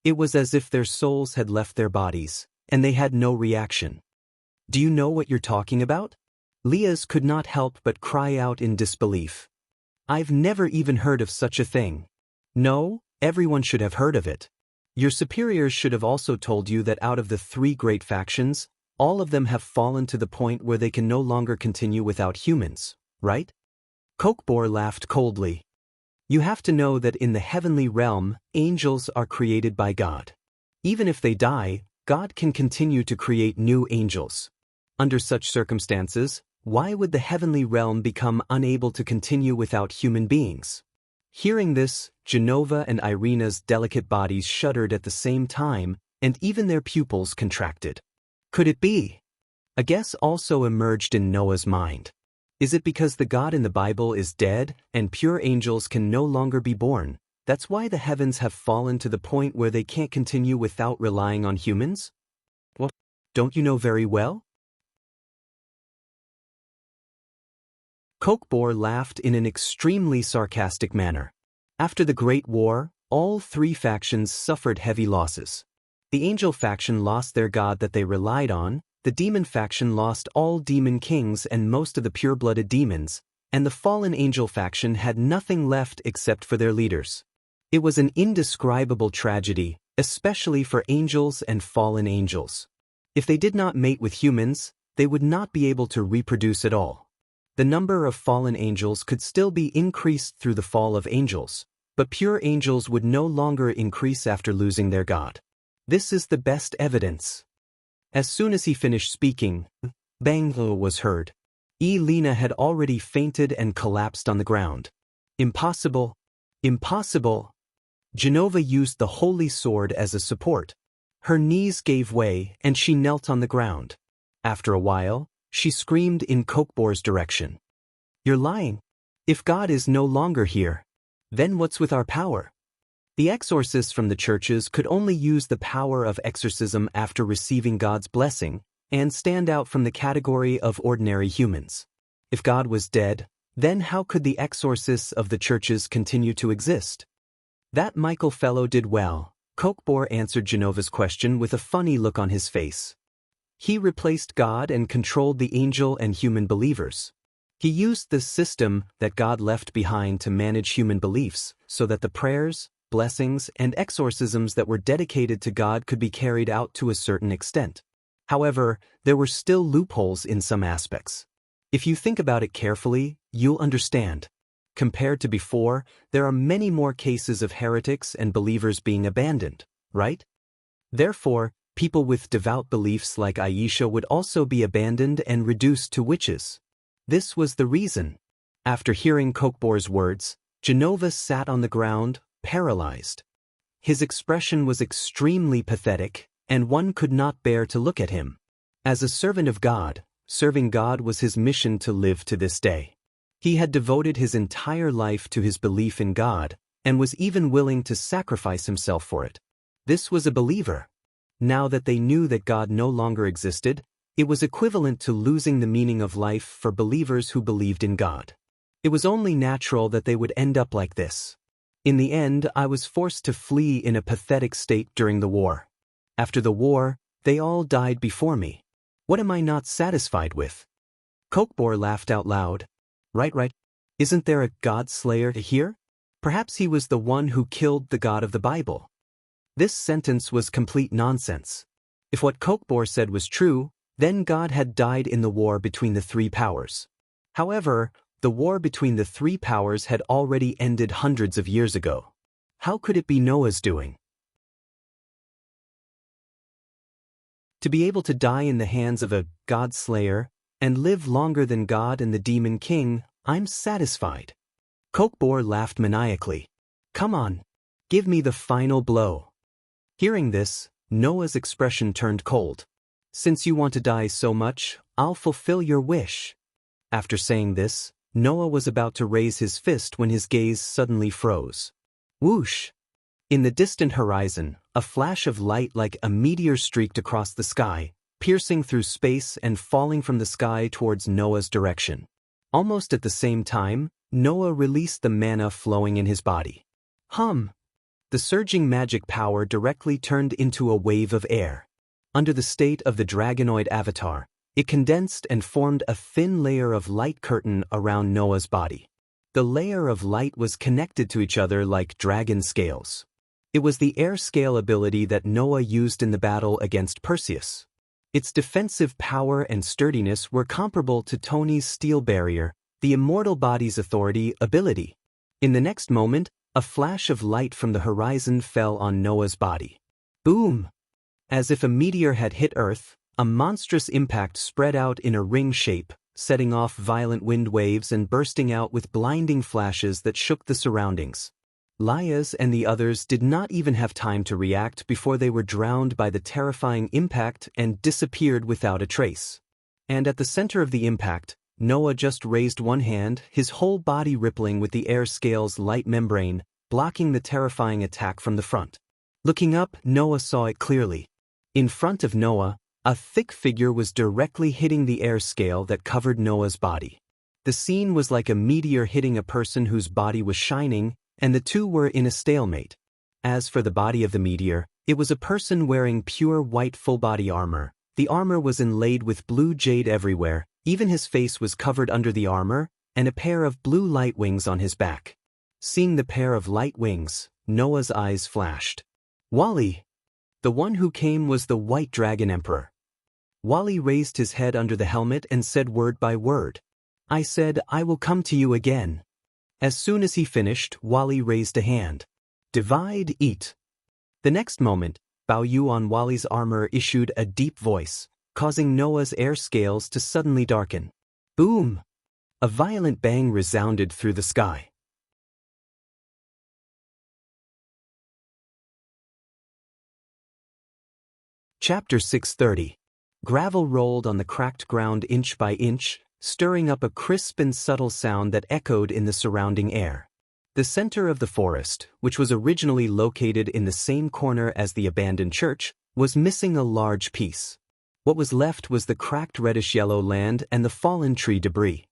It was as if their souls had left their bodies, and they had no reaction. Do you know what you're talking about? Leah's could not help but cry out in disbelief. I've never even heard of such a thing. No, everyone should have heard of it. Your superiors should have also told you that out of the three great factions, all of them have fallen to the point where they can no longer continue without humans, right? Kokbor laughed coldly. You have to know that in the heavenly realm, angels are created by God. Even if they die, God can continue to create new angels. Under such circumstances, why would the heavenly realm become unable to continue without human beings? Hearing this, Genova and Irina's delicate bodies shuddered at the same time, and even their pupils contracted. Could it be? A guess also emerged in Noah's mind. Is it because the God in the Bible is dead, and pure angels can no longer be born? That's why the heavens have fallen to the point where they can't continue without relying on humans? Well, don't you know very well? Kokbor laughed in an extremely sarcastic manner. After the Great War, all three factions suffered heavy losses. The angel faction lost their god that they relied on, the demon faction lost all demon kings and most of the pure-blooded demons, and the fallen angel faction had nothing left except for their leaders. It was an indescribable tragedy, especially for angels and fallen angels. If they did not mate with humans, they would not be able to reproduce at all. The number of fallen angels could still be increased through the fall of angels, but pure angels would no longer increase after losing their god. This is the best evidence. As soon as he finished speaking, bang was heard. Elena had already fainted and collapsed on the ground. Impossible! Impossible! Genova used the holy sword as a support. Her knees gave way and she knelt on the ground. After a while, she screamed in Kokbor's direction. You're lying. If God is no longer here, then what's with our power? The exorcists from the churches could only use the power of exorcism after receiving God's blessing and stand out from the category of ordinary humans. If God was dead, then how could the exorcists of the churches continue to exist? That Michael fellow did well. Kokbor answered Genova's question with a funny look on his face. He replaced God and controlled the angel and human believers. He used the system that God left behind to manage human beliefs so that the prayers, blessings, and exorcisms that were dedicated to God could be carried out to a certain extent. However, there were still loopholes in some aspects. If you think about it carefully, you'll understand. Compared to before, there are many more cases of heretics and believers being abandoned, right? Therefore, people with devout beliefs like Aisha would also be abandoned and reduced to witches. This was the reason. After hearing Kokbor's words, Genova sat on the ground, paralyzed. His expression was extremely pathetic, and one could not bear to look at him. As a servant of God, serving God was his mission to live to this day. He had devoted his entire life to his belief in God, and was even willing to sacrifice himself for it. This was a believer. Now that they knew that God no longer existed, it was equivalent to losing the meaning of life for believers who believed in God. It was only natural that they would end up like this. In the end, I was forced to flee in a pathetic state during the war. After the war, they all died before me. What am I not satisfied with? Kokbor laughed out loud. Right. Isn't there a God Slayer here? Perhaps he was the one who killed the God of the Bible. This sentence was complete nonsense. If what Kokbor said was true, then God had died in the war between the three powers. However, the war between the three powers had already ended hundreds of years ago. How could it be Noah's doing? To be able to die in the hands of a God Slayer and live longer than God and the Demon King, I'm satisfied. Kokbor laughed maniacally. Come on. Give me the final blow. Hearing this, Noah's expression turned cold. Since you want to die so much, I'll fulfill your wish. After saying this, Noah was about to raise his fist when his gaze suddenly froze. Whoosh! In the distant horizon, a flash of light like a meteor streaked across the sky, piercing through space and falling from the sky towards Noah's direction. Almost at the same time, Noah released the mana flowing in his body. Hum! The surging magic power directly turned into a wave of air. Under the state of the dragonoid avatar, it condensed and formed a thin layer of light curtain around Noah's body. The layer of light was connected to each other like dragon scales. It was the air scale ability that Noah used in the battle against Perseus. Its defensive power and sturdiness were comparable to Tony's steel barrier, the immortal body's authority ability. In the next moment, a flash of light from the horizon fell on Noah's body. Boom! As if a meteor had hit Earth, a monstrous impact spread out in a ring shape, setting off violent wind waves and bursting out with blinding flashes that shook the surroundings. Laias and the others did not even have time to react before they were drowned by the terrifying impact and disappeared without a trace. And at the center of the impact, Noah just raised one hand, his whole body rippling with the air scale's light membrane, blocking the terrifying attack from the front. Looking up, Noah saw it clearly. In front of Noah, a thick figure was directly hitting the air scale that covered Noah's body. The scene was like a meteor hitting a person whose body was shining, and the two were in a stalemate. As for the body of the meteor, it was a person wearing pure white full-body armor. The armor was inlaid with blue jade everywhere, even his face was covered under the armor, and a pair of blue light wings on his back. Seeing the pair of light wings, Noah's eyes flashed. Wally! The one who came was the White Dragon Emperor. Wally raised his head under the helmet and said word by word. I said, I will come to you again. As soon as he finished, Wally raised a hand. Divide, eat. The next moment, Bao Yu on Wally's armor issued a deep voice, causing Noah's air scales to suddenly darken. Boom! A violent bang resounded through the sky. Chapter 630. Gravel rolled on the cracked ground inch by inch, stirring up a crisp and subtle sound that echoed in the surrounding air. The center of the forest, which was originally located in the same corner as the abandoned church, was missing a large piece. What was left was the cracked reddish-yellow land and the fallen tree debris.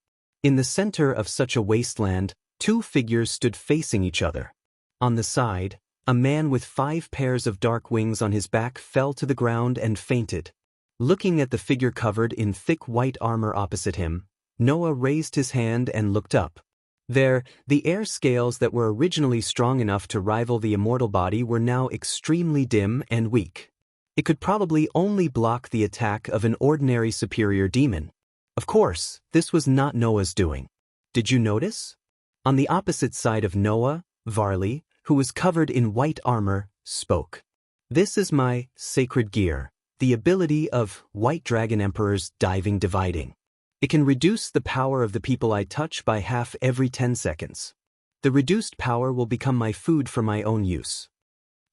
In the center of such a wasteland, two figures stood facing each other. On the side, a man with 5 pairs of dark wings on his back fell to the ground and fainted. Looking at the figure covered in thick white armor opposite him, Noah raised his hand and looked up. There, the air scales that were originally strong enough to rival the immortal body were now extremely dim and weak. It could probably only block the attack of an ordinary superior demon. Of course, this was not Noah's doing. Did you notice? On the opposite side of Noah, Varley, who was covered in white armor, spoke. This is my sacred gear, the ability of White Dragon Emperor's diving dividing. It can reduce the power of the people I touch by half every 10 seconds. The reduced power will become my food for my own use.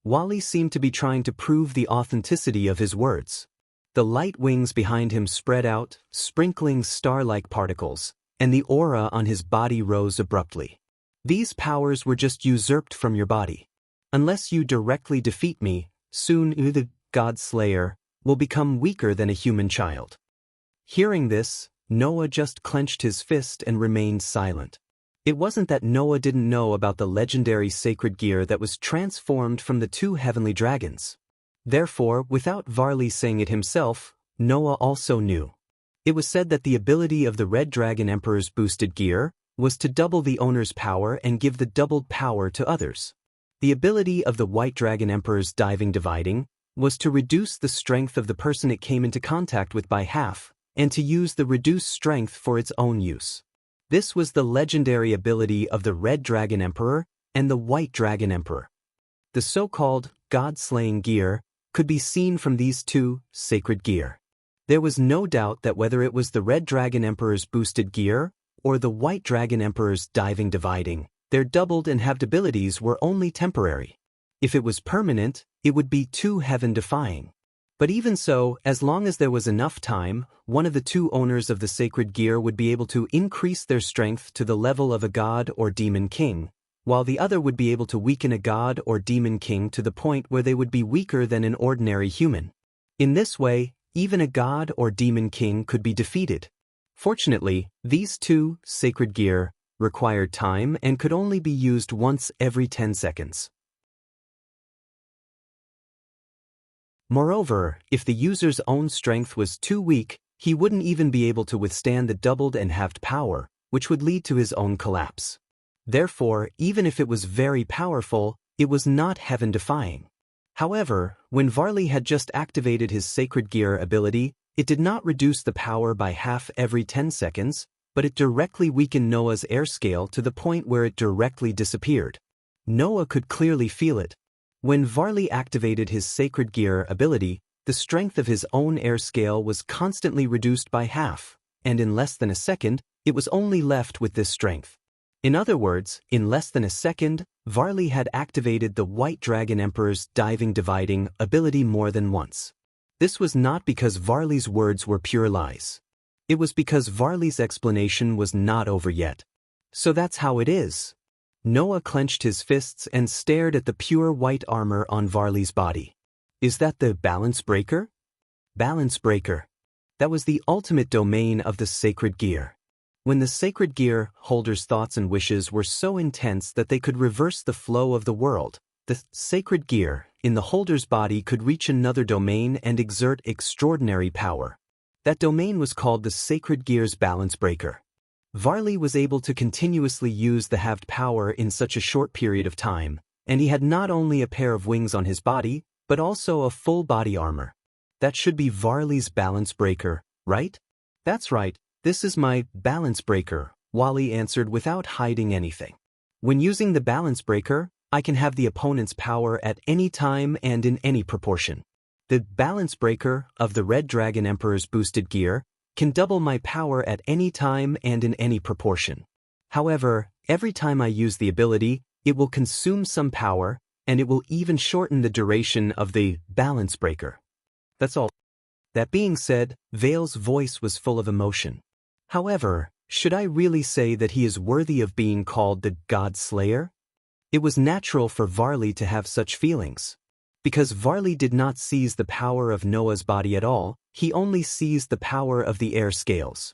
Wally seemed to be trying to prove the authenticity of his words. The light wings behind him spread out, sprinkling star-like particles, and the aura on his body rose abruptly. These powers were just usurped from your body. Unless you directly defeat me, soon the God Slayer will become weaker than a human child. Hearing this, Noah just clenched his fist and remained silent. It wasn't that Noah didn't know about the legendary sacred gear that was transformed from the 2 heavenly dragons. Therefore, without Varley saying it himself, Noah also knew. It was said that the ability of the Red Dragon Emperor's boosted gear was to double the owner's power and give the doubled power to others. The ability of the White Dragon Emperor's diving dividing was to reduce the strength of the person it came into contact with by half, and to use the reduced strength for its own use. This was the legendary ability of the Red Dragon Emperor and the White Dragon Emperor. The so-called God-slaying gear could be seen from these 2 sacred gear. There was no doubt that whether it was the Red Dragon Emperor's boosted gear or the White Dragon Emperor's diving dividing, Their doubled and halved abilities were only temporary. If it was permanent, it would be too heaven-defying. But even so, as long as there was enough time, one of the two owners of the sacred gear would be able to increase their strength to the level of a god or demon king, while the other would be able to weaken a god or demon king to the point where they would be weaker than an ordinary human. In this way, even a god or demon king could be defeated. Fortunately, these two, sacred gear, required time and could only be used once every 10 seconds. Moreover, if the user's own strength was too weak, he wouldn't even be able to withstand the doubled and halved power, which would lead to his own collapse. Therefore, even if it was very powerful, it was not heaven-defying. However, when Varley had just activated his sacred gear ability, it did not reduce the power by half every 10 seconds, but it directly weakened Noah's air scale to the point where it directly disappeared. Noah could clearly feel it. When Varley activated his sacred gear ability, the strength of his own air scale was constantly reduced by half, and in less than a second, it was only left with this strength. In other words, in less than a second, Varley had activated the White Dragon Emperor's dividing ability more than once. This was not because Varley's words were pure lies. It was because Varley's explanation was not over yet. So that's how it is. Noah clenched his fists and stared at the pure white armor on Varley's body. Is that the balance breaker? Balance breaker. That was the ultimate domain of the sacred gear. When the sacred gear holder's thoughts and wishes were so intense that they could reverse the flow of the world, the sacred gear in the holder's body could reach another domain and exert extraordinary power. That domain was called the sacred gear's balance breaker. Varley was able to continuously use the halved power in such a short period of time, and he had not only a pair of wings on his body, but also a full body armor. That should be Varley's balance breaker, right? That's right, this is my balance breaker, Wally answered without hiding anything. When using the balance breaker, I can have the opponent's power at any time and in any proportion. The balance breaker of the Red Dragon Emperor's boosted gear can double my power at any time and in any proportion. However, every time I use the ability, it will consume some power, and it will even shorten the duration of the balance breaker. That's all. That being said, Vale's voice was full of emotion. However, should I really say that he is worthy of being called the God Slayer? It was natural for Varley to have such feelings. Because Varley did not seize the power of Noah's body at all, he only seized the power of the air scales.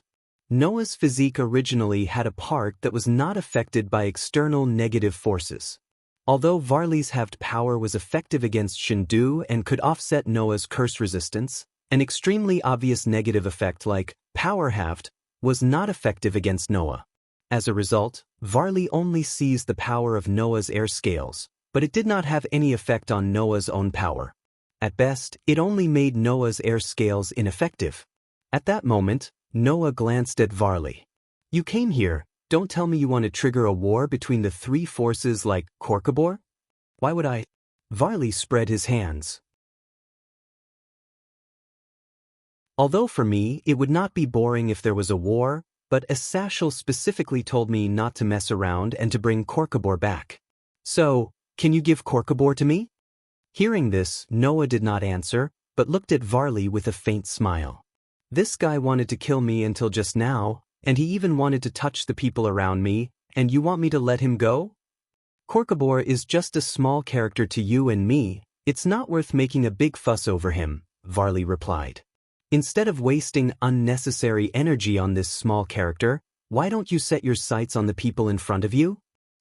Noah's physique originally had a part that was not affected by external negative forces. Although Varley's halved power was effective against Shindu and could offset Noah's curse resistance, an extremely obvious negative effect like power halved was not effective against Noah. As a result, Varley only seized the power of Noah's air scales, but it did not have any effect on Noah's own power. At best, it only made Noah's air scales ineffective. At that moment, Noah glanced at Varley. You came here, don't tell me you want to trigger a war between the three forces like Korkabor? Why would I? Varley spread his hands. Although for me, it would not be boring if there was a war, but Asashel specifically told me not to mess around and to bring Korkabor back. So, can you give Korkabor to me? Hearing this, Noah did not answer, but looked at Varley with a faint smile. This guy wanted to kill me until just now, and he even wanted to touch the people around me, and you want me to let him go? Korkabor is just a small character to you and me, it's not worth making a big fuss over him, Varley replied. Instead of wasting unnecessary energy on this small character, why don't you set your sights on the people in front of you?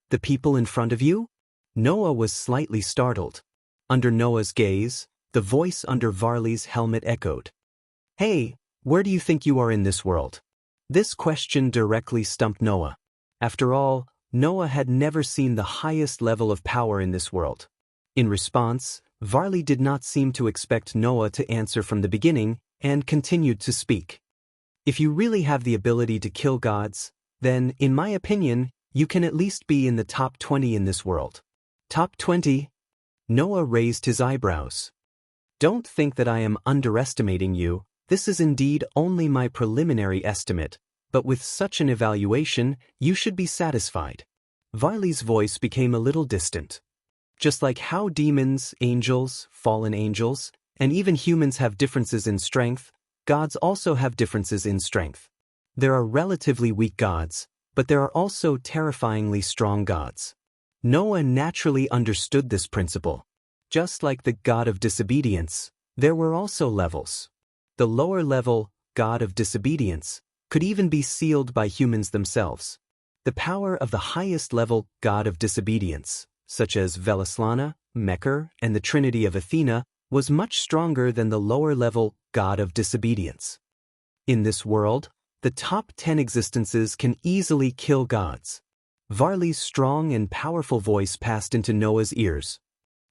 The people in front of you? Noah was slightly startled. Under Noah's gaze, the voice under Varley's helmet echoed. Hey, where do you think you are in this world? This question directly stumped Noah. After all, Noah had never seen the highest level of power in this world. In response, Varley did not seem to expect Noah to answer from the beginning and continued to speak. If you really have the ability to kill gods, then, in my opinion, you can at least be in the top 20 in this world. Top 20? Noah raised his eyebrows. Don't think that I am underestimating you, this is indeed only my preliminary estimate, but with such an evaluation, you should be satisfied. Varley's voice became a little distant. Just like how demons, angels, fallen angels, and even humans have differences in strength, gods also have differences in strength. There are relatively weak gods, but there are also terrifyingly strong gods. Noah naturally understood this principle. Just like the god of disobedience, there were also levels. The lower level, god of disobedience, could even be sealed by humans themselves. The power of the highest level god of disobedience, such as Velislana, Meker, and the Trinity of Athena, was much stronger than the lower level god of disobedience. In this world, the top 10 existences can easily kill gods. Varley's strong and powerful voice passed into Noah's ears.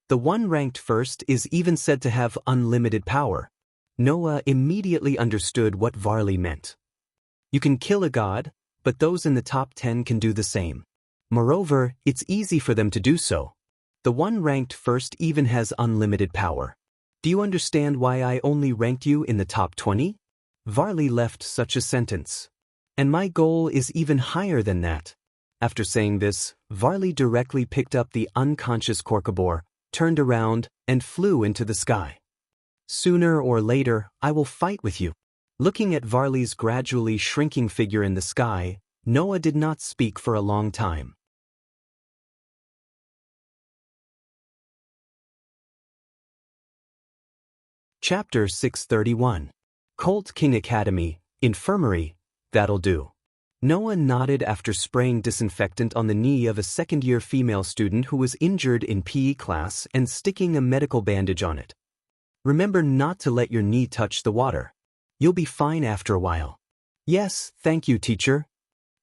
The one ranked first is even said to have unlimited power. Noah immediately understood what Varley meant. You can kill a god, but those in the top 10 can do the same. Moreover, it's easy for them to do so. The one ranked first even has unlimited power. Do you understand why I only ranked you in the top 20? Varley left such a sentence. And my goal is even higher than that. After saying this, Varley directly picked up the unconscious Korkabor, turned around, and flew into the sky. Sooner or later, I will fight with you. Looking at Varley's gradually shrinking figure in the sky, Noah did not speak for a long time. Chapter 631. Colt King Academy, Infirmary, that'll do. Noah nodded after spraying disinfectant on the knee of a second-year female student who was injured in PE class and sticking a medical bandage on it. Remember not to let your knee touch the water. You'll be fine after a while. Yes, thank you, teacher.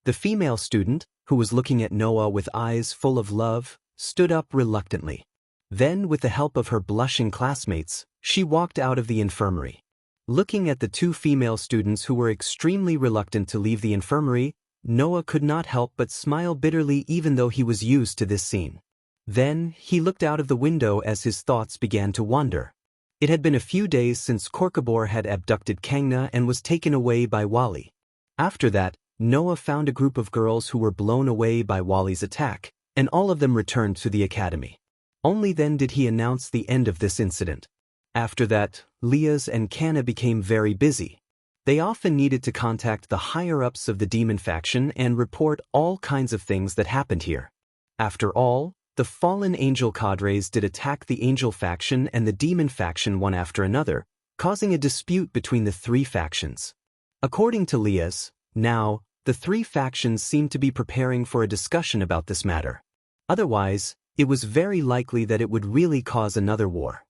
The female student, who was looking at Noah with eyes full of love, stood up reluctantly. Then, with the help of her blushing classmates, she walked out of the infirmary. Looking at the two female students who were extremely reluctant to leave the infirmary, Noah could not help but smile bitterly even though he was used to this scene. Then, he looked out of the window as his thoughts began to wander. It had been a few days since Korkabor had abducted Kangna and was taken away by Wally. After that, Noah found a group of girls who were blown away by Wally's attack, and all of them returned to the academy. Only then did he announce the end of this incident. After that, Leah's and Kanna became very busy. They often needed to contact the higher-ups of the demon faction and report all kinds of things that happened here. After all, the fallen angel cadres did attack the angel faction and the demon faction one after another, causing a dispute between the three factions. According to Leah's, now, the three factions seemed to be preparing for a discussion about this matter. Otherwise, it was very likely that it would really cause another war.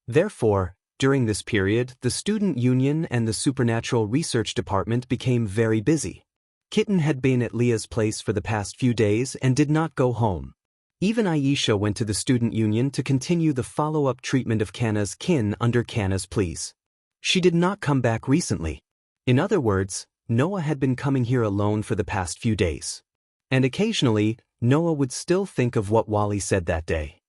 Therefore, during this period, the Student Union and the Supernatural Research Department became very busy. Kitten had been at Leah's place for the past few days and did not go home. Even Aisha went to the Student Union to continue the follow-up treatment of Kanna's kin under Kanna's pleas. She did not come back recently. In other words, Noah had been coming here alone for the past few days. And occasionally, Noah would still think of what Wally said that day.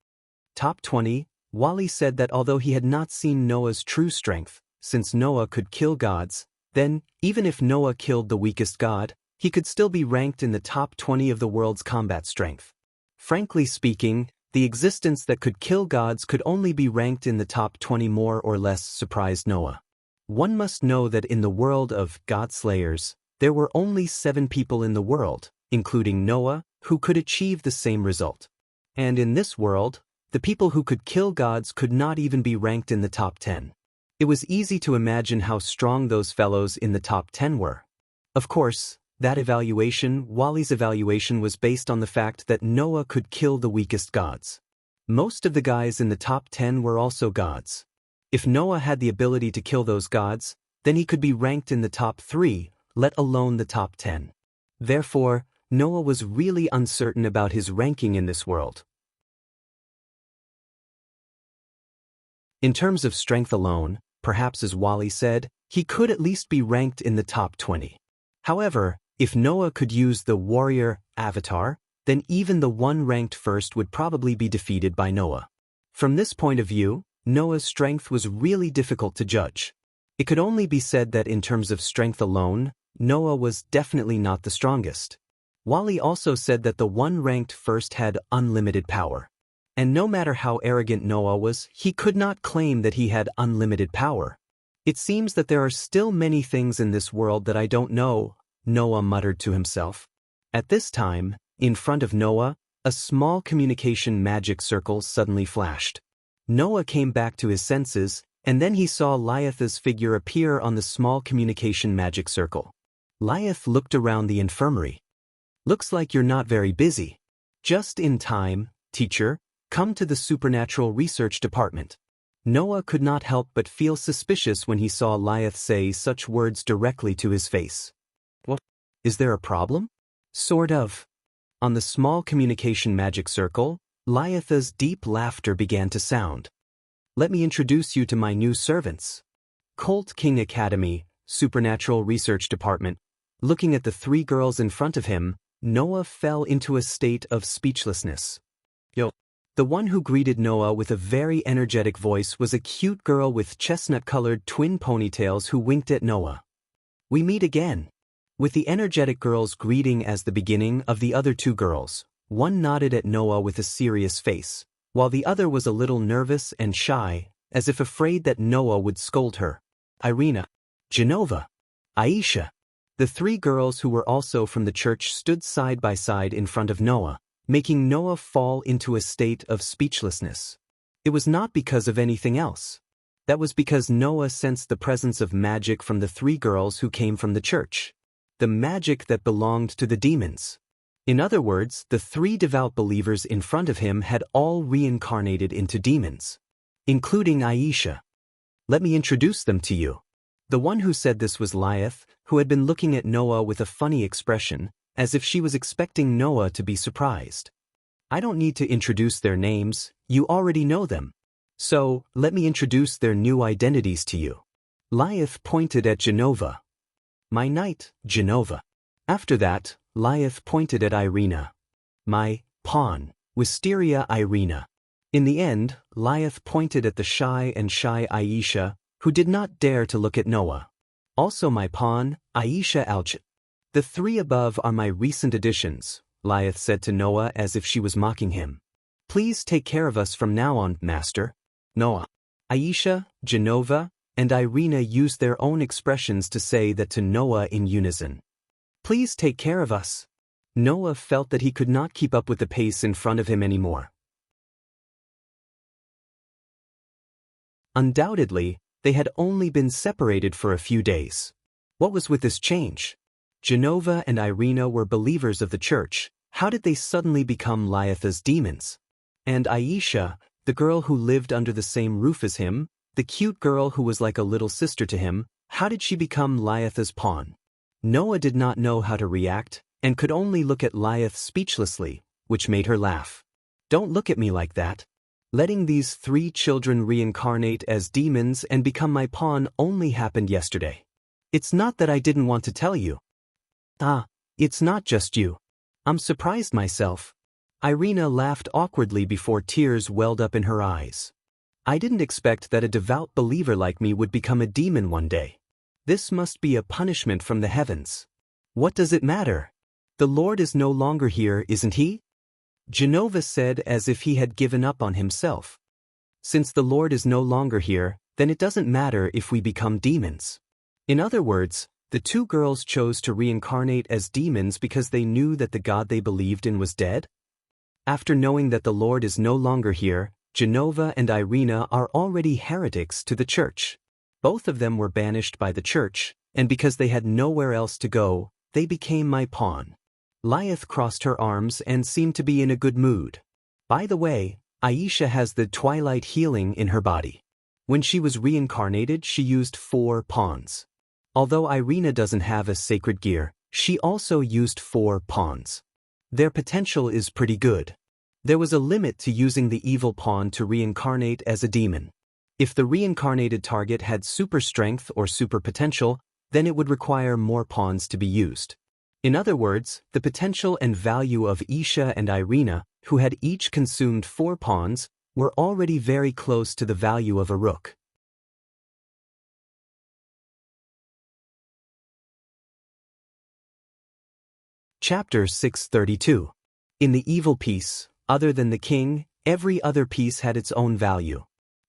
Top 20. Wally said that although he had not seen Noah's true strength, since Noah could kill gods, then, even if Noah killed the weakest god, he could still be ranked in the top 20 of the world's combat strength. Frankly speaking, the existence that could kill gods could only be ranked in the top 20 more or less surprised Noah. One must know that in the world of God-slayers, there were only 7 people in the world, including Noah, who could achieve the same result. And in this world, the people who could kill gods could not even be ranked in the top 10. It was easy to imagine how strong those fellows in the top 10 were. Of course, that evaluation, Wally's evaluation, was based on the fact that Noah could kill the weakest gods. Most of the guys in the top 10 were also gods. If Noah had the ability to kill those gods, then he could be ranked in the top 3, let alone the top 10. Therefore, Noah was really uncertain about his ranking in this world. In terms of strength alone, perhaps as Wally said, he could at least be ranked in the top 20. However, if Noah could use the warrior avatar, then even the one ranked first would probably be defeated by Noah. From this point of view, Noah's strength was really difficult to judge. It could only be said that in terms of strength alone, Noah was definitely not the strongest. Wally also said that the one ranked first had unlimited power. And no matter how arrogant Noah was, he could not claim that he had unlimited power. It seems that there are still many things in this world that I don't know, Noah muttered to himself. At this time, in front of Noah, a small communication magic circle suddenly flashed. Noah came back to his senses, and then he saw Liath's figure appear on the small communication magic circle. Liath looked around the infirmary. Looks like you're not very busy. Just in time, teacher. Come to the Supernatural Research Department. Noah could not help but feel suspicious when he saw Liath say such words directly to his face. What? Is there a problem? Sort of. On the small communication magic circle, Liath's deep laughter began to sound. Let me introduce you to my new servants. Colt King Academy, Supernatural Research Department. Looking at the three girls in front of him, Noah fell into a state of speechlessness. Yo. The one who greeted Noah with a very energetic voice was a cute girl with chestnut-colored twin ponytails who winked at Noah. We meet again. With the energetic girl's greeting as the beginning of the other two girls, one nodded at Noah with a serious face, while the other was a little nervous and shy, as if afraid that Noah would scold her. Irina, Genova, Aisha. The three girls who were also from the church stood side by side in front of Noah, making Noah fall into a state of speechlessness. It was not because of anything else. That was because Noah sensed the presence of magic from the three girls who came from the church. The magic that belonged to the demons. In other words, the three devout believers in front of him had all reincarnated into demons, including Aisha. Let me introduce them to you. The one who said this was Liath, who had been looking at Noah with a funny expression, as if she was expecting Noah to be surprised. I don't need to introduce their names, you already know them. So, let me introduce their new identities to you. Liath pointed at Genova. My knight, Genova. After that, Liath pointed at Irina. My pawn, Wisteria Irina. In the end, Liath pointed at the shy Aisha, who did not dare to look at Noah. Also my pawn, Aisha Alch. The three above are my recent additions, Liath said to Noah as if she was mocking him. Please take care of us from now on, master. Noah. Aisha, Genova, and Irina used their own expressions to say that to Noah in unison. Please take care of us. Noah felt that he could not keep up with the pace in front of him anymore. Undoubtedly, they had only been separated for a few days. What was with this change? Genova and Irina were believers of the church. How did they suddenly become Liath's demons? And Aisha, the girl who lived under the same roof as him, the cute girl who was like a little sister to him, how did she become Liath's pawn? Noah did not know how to react, and could only look at Liath speechlessly, which made her laugh. Don't look at me like that. Letting these three children reincarnate as demons and become my pawn only happened yesterday. It's not that I didn't want to tell you. It's not just you. I'm surprised myself. Irina laughed awkwardly before tears welled up in her eyes. I didn't expect that a devout believer like me would become a demon one day. This must be a punishment from the heavens. What does it matter? The Lord is no longer here, isn't he? Genova said as if he had given up on himself. Since the Lord is no longer here, then it doesn't matter if we become demons. In other words, the two girls chose to reincarnate as demons because they knew that the God they believed in was dead? After knowing that the Lord is no longer here, Genova and Irina are already heretics to the church. Both of them were banished by the church, and because they had nowhere else to go, they became my pawn. Liath crossed her arms and seemed to be in a good mood. By the way, Aisha has the twilight healing in her body. When she was reincarnated, she used 4 pawns. Although Irina doesn't have a sacred gear, she also used 4 pawns. Their potential is pretty good. There was a limit to using the evil pawn to reincarnate as a demon. If the reincarnated target had super strength or super potential, then it would require more pawns to be used. In other words, the potential and value of Aisha and Irina, who had each consumed 4 pawns, were already very close to the value of a rook. Chapter 632. In the evil piece, other than the king, every other piece had its own value.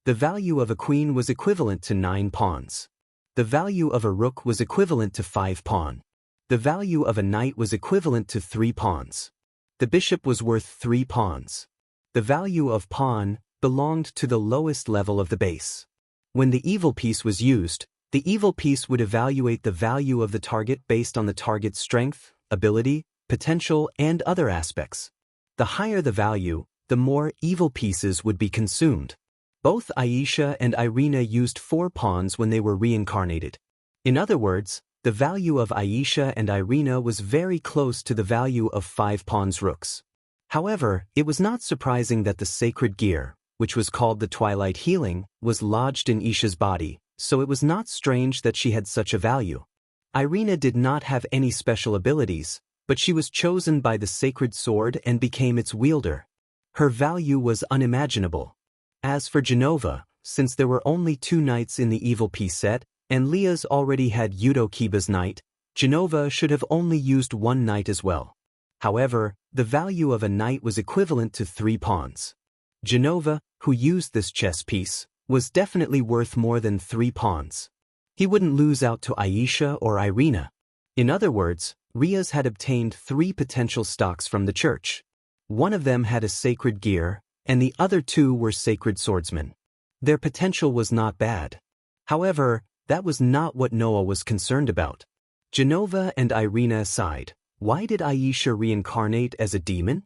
The value of a queen was equivalent to 9 pawns. The value of a rook was equivalent to 5 pawn. The value of a knight was equivalent to 3 pawns. The bishop was worth 3 pawns. The value of pawn belonged to the lowest level of the base. When the evil piece was used, the evil piece would evaluate the value of the target based on the target's strength, ability, potential, and other aspects. The higher the value, the more evil pieces would be consumed. Both Aisha and Irina used 4 pawns when they were reincarnated. In other words, the value of Aisha and Irina was very close to the value of 5 pawns rooks. However, it was not surprising that the sacred gear, which was called the Twilight Healing, was lodged in Isha's body, so it was not strange that she had such a value. Irina did not have any special abilities, but she was chosen by the sacred sword and became its wielder. Her value was unimaginable. As for Genova, since there were only 2 knights in the evil piece set, and Leah's already had Yudo Kiba's knight, Genova should have only used 1 knight as well. However, the value of a knight was equivalent to 3 pawns. Genova, who used this chess piece, was definitely worth more than 3 pawns. He wouldn't lose out to Aisha or Irina. In other words, Riaz had obtained 3 potential stocks from the church. One of them had a sacred gear, and the other 2 were sacred swordsmen. Their potential was not bad. However, that was not what Noah was concerned about. Genova and Irina aside, why did Aisha reincarnate as a demon?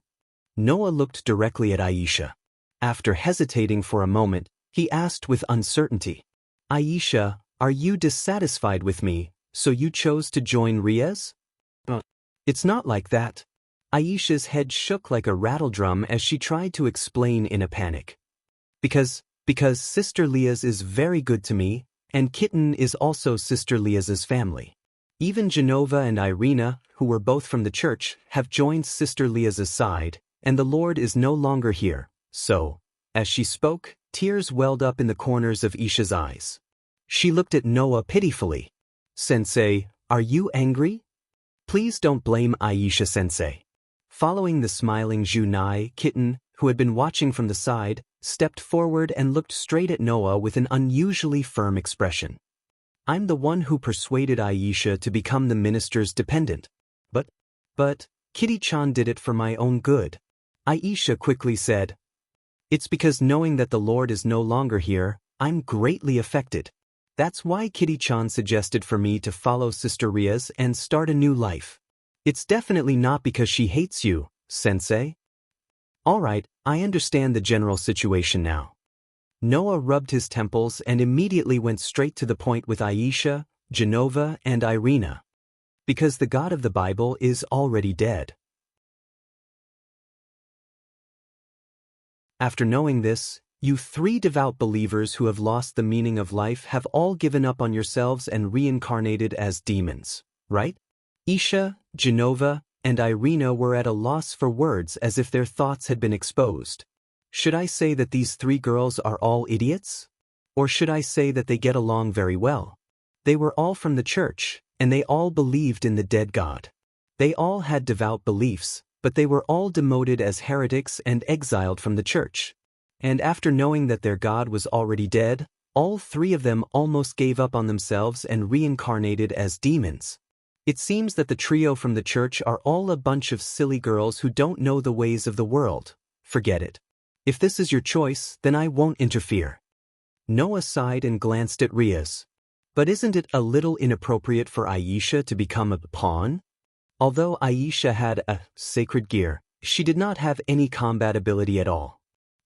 Noah looked directly at Aisha. After hesitating for a moment, he asked with uncertainty, "Aisha, are you dissatisfied with me, so you chose to join Riaz?" It's not like that. Aisha's head shook like a rattledrum as she tried to explain in a panic. Because Sister Leah's is very good to me, and Kitten is also Sister Leah's family. Even Genova and Irina, who were both from the church, have joined Sister Leah's side, and the Lord is no longer here, so, as she spoke, tears welled up in the corners of Isha's eyes. She looked at Noah pitifully. "Sensei, are you angry? Please don't blame Aisha Sensei." Following the smiling Junai, Kitten, who had been watching from the side, stepped forward and looked straight at Noah with an unusually firm expression. "I'm the one who persuaded Aisha to become the minister's dependent. But, Kitty-chan did it for my own good." Aisha quickly said, "It's because knowing that the Lord is no longer here, I'm greatly affected. That's why Kitty-chan suggested for me to follow Sister Riaz and start a new life. It's definitely not because she hates you, Sensei." "Alright, I understand the general situation now." Noah rubbed his temples and immediately went straight to the point with Aisha, Genova, and Irina. Because the God of the Bible is already dead. After knowing this, you 3 devout believers who have lost the meaning of life have all given up on yourselves and reincarnated as demons, right? Isha, Genova, and Irina were at a loss for words as if their thoughts had been exposed. Should I say that these 3 girls are all idiots? Or should I say that they get along very well? They were all from the church, and they all believed in the dead God. They all had devout beliefs, but they were all demoted as heretics and exiled from the church. And after knowing that their God was already dead, all 3 of them almost gave up on themselves and reincarnated as demons. It seems that the trio from the church are all a bunch of silly girls who don't know the ways of the world. Forget it. If this is your choice, then I won't interfere." Noah sighed and glanced at Riaz. "But isn't it a little inappropriate for Aisha to become a pawn?" Although Aisha had a sacred gear, she did not have any combat ability at all.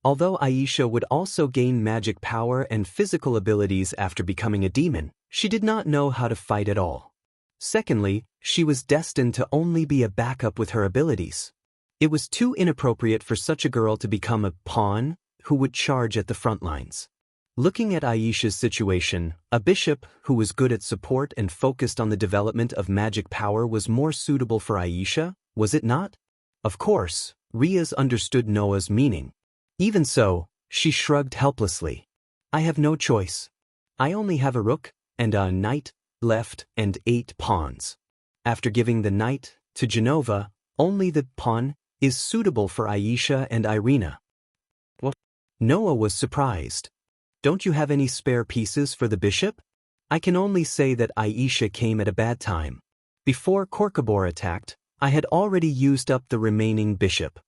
Although Aisha would also gain magic power and physical abilities after becoming a demon, she did not know how to fight at all. Secondly, she was destined to only be a backup with her abilities. It was too inappropriate for such a girl to become a pawn who would charge at the front lines. Looking at Aisha's situation, a bishop who was good at support and focused on the development of magic power was more suitable for Aisha, was it not? Of course, Riaz understood Noah's meaning. Even so, she shrugged helplessly. "I have no choice. I only have a rook, and a knight left and 8 pawns. After giving the knight, to Genova, only the pawn is suitable for Aisha and Irina. What? Noah was surprised. Don't you have any spare pieces for the bishop? I can only say that Aisha came at a bad time. Before Korkabor attacked, I had already used up the remaining bishop.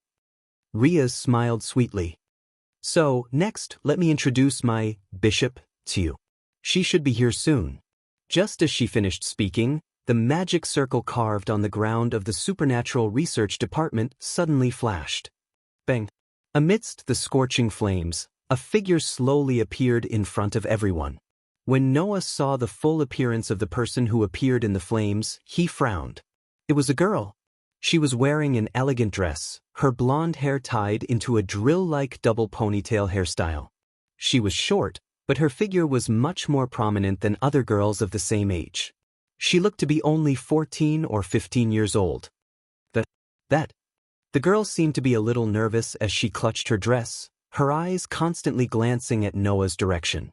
Riaz smiled sweetly. So, next, let me introduce my bishop to you. She should be here soon. Just as she finished speaking, the magic circle carved on the ground of the Supernatural Research Department suddenly flashed. Bang! Amidst the scorching flames, a figure slowly appeared in front of everyone. When Noah saw the full appearance of the person who appeared in the flames, he frowned. It was a girl. She was wearing an elegant dress, her blonde hair tied into a drill-like double ponytail hairstyle. She was short, but her figure was much more prominent than other girls of the same age. She looked to be only 14 or 15 years old. The girl seemed to be a little nervous as she clutched her dress, her eyes constantly glancing at Noah's direction.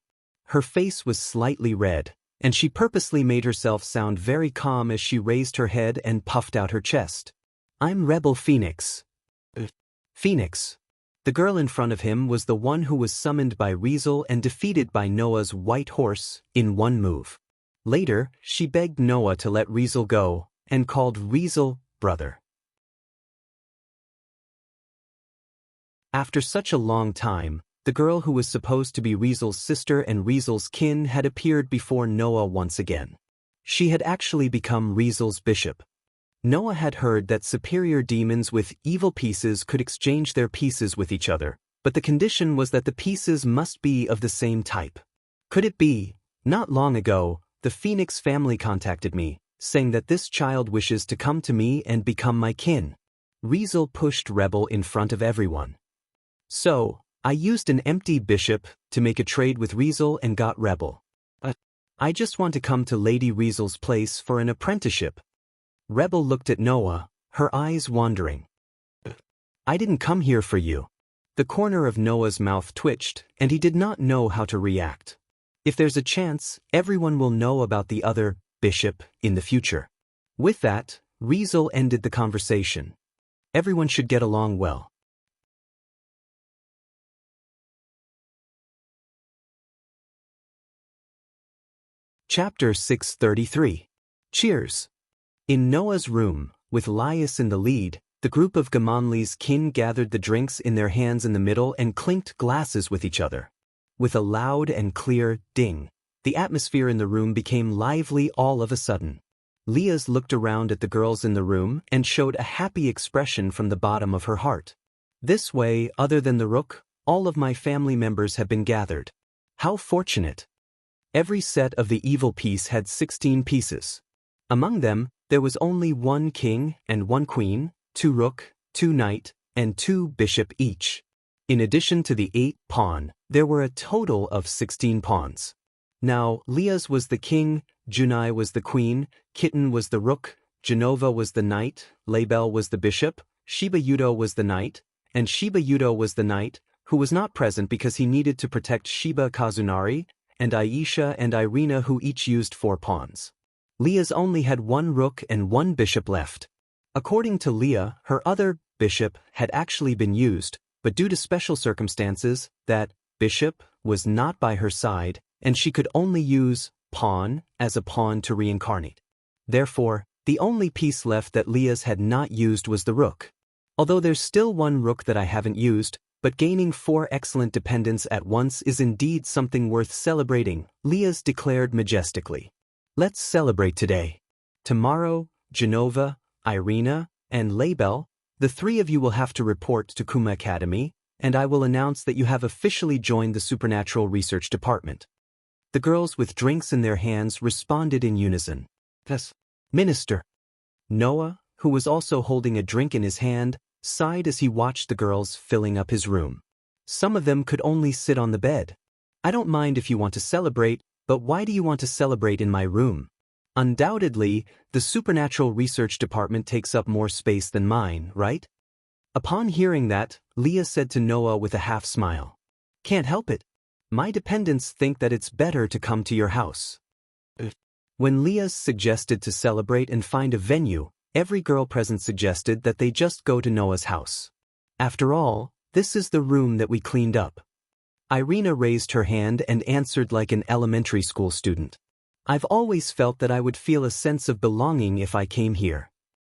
Her face was slightly red, and she purposely made herself sound very calm as she raised her head and puffed out her chest. I'm Rebel Phoenix. Phoenix. The girl in front of him was the one who was summoned by Rizel and defeated by Noah's white horse in one move. Later, she begged Noah to let Rizel go, and called Rizel brother. After such a long time, the girl who was supposed to be Rizel's sister and Rizel's kin had appeared before Noah once again. She had actually become Rizel's bishop. Noah had heard that superior demons with evil pieces could exchange their pieces with each other, but the condition was that the pieces must be of the same type. Could it be? Not long ago, the Phoenix family contacted me, saying that this child wishes to come to me and become my kin. Rizel pushed Rebel in front of everyone. So, I used an empty bishop to make a trade with Rizel and got Rebel. I just want to come to Lady Rizel's place for an apprenticeship. Rebel looked at Noah, her eyes wandering. I didn't come here for you. The corner of Noah's mouth twitched, and he did not know how to react. If there's a chance, everyone will know about the other bishop in the future. With that, Rizel ended the conversation. Everyone should get along well. Chapter 633. Cheers. In Noah's room, with Laius in the lead, the group of Gamonli's kin gathered the drinks in their hands in the middle and clinked glasses with each other. With a loud and clear ding, the atmosphere in the room became lively all of a sudden. Liaz looked around at the girls in the room and showed a happy expression from the bottom of her heart. This way, other than the Rook, all of my family members have been gathered. How fortunate! Every set of the evil piece had 16 pieces. Among them, there was only one king and one queen, 2 rook, 2 knight, and 2 bishop each. In addition to the 8 pawn, there were a total of 16 pawns. Now, Liaz was the king, Junai was the queen, Kitten was the rook, Genova was the knight, Label was the bishop, Shiba Yudo was the knight, and Shiba Yudo was the knight, who was not present because he needed to protect Shiba Kazunari, and Aisha and Irina, who each used 4 pawns. Liaz only had 1 rook and 1 bishop left. According to Leah, her other bishop had actually been used, but due to special circumstances, that bishop was not by her side, and she could only use pawn as a pawn to reincarnate. Therefore, the only piece left that Liaz had not used was the rook. Although there's still 1 rook that I haven't used, but gaining 4 excellent dependents at once is indeed something worth celebrating, Liaz declared majestically. Let's celebrate today. Tomorrow, Genova, Irina, and Label, the 3 of you will have to report to Kuma Academy, and I will announce that you have officially joined the Supernatural Research Department. The girls with drinks in their hands responded in unison. Yes, Minister. Noah, who was also holding a drink in his hand, sighed as he watched the girls filling up his room. Some of them could only sit on the bed. I don't mind if you want to celebrate, but why do you want to celebrate in my room? Undoubtedly, the Supernatural Research Department takes up more space than mine, right? Upon hearing that, Leah said to Noah with a half smile. Can't help it. My dependents think that it's better to come to your house. When Leah suggested to celebrate and find a venue, every girl present suggested that they just go to Noah's house. After all, this is the room that we cleaned up. Irina raised her hand and answered like an elementary school student. I've always felt that I would feel a sense of belonging if I came here.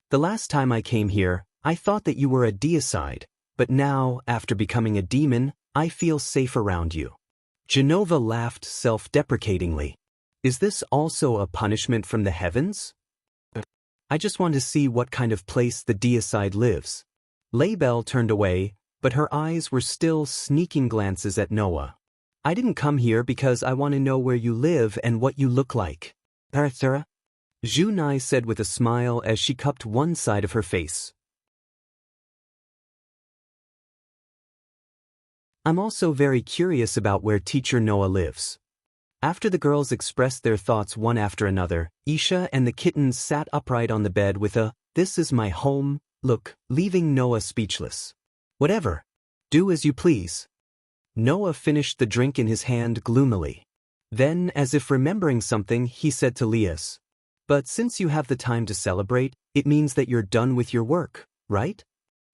The last time I came here, I thought that you were a deicide, but now, after becoming a demon, I feel safe around you. Genova laughed self-deprecatingly. Is this also a punishment from the heavens? I just want to see what kind of place the deicide lives. Laybell turned away, but her eyes were still sneaking glances at Noah. I didn't come here because I want to know where you live and what you look like. Sarah? Junai said with a smile as she cupped one side of her face. I'm also very curious about where teacher Noah lives. After the girls expressed their thoughts one after another, Isha and the kittens sat upright on the bed with a, "This is my home" look, leaving Noah speechless. Whatever. Do as you please. Noah finished the drink in his hand gloomily. Then, as if remembering something, he said to Lias, "But since you have the time to celebrate, it means that you're done with your work, right?"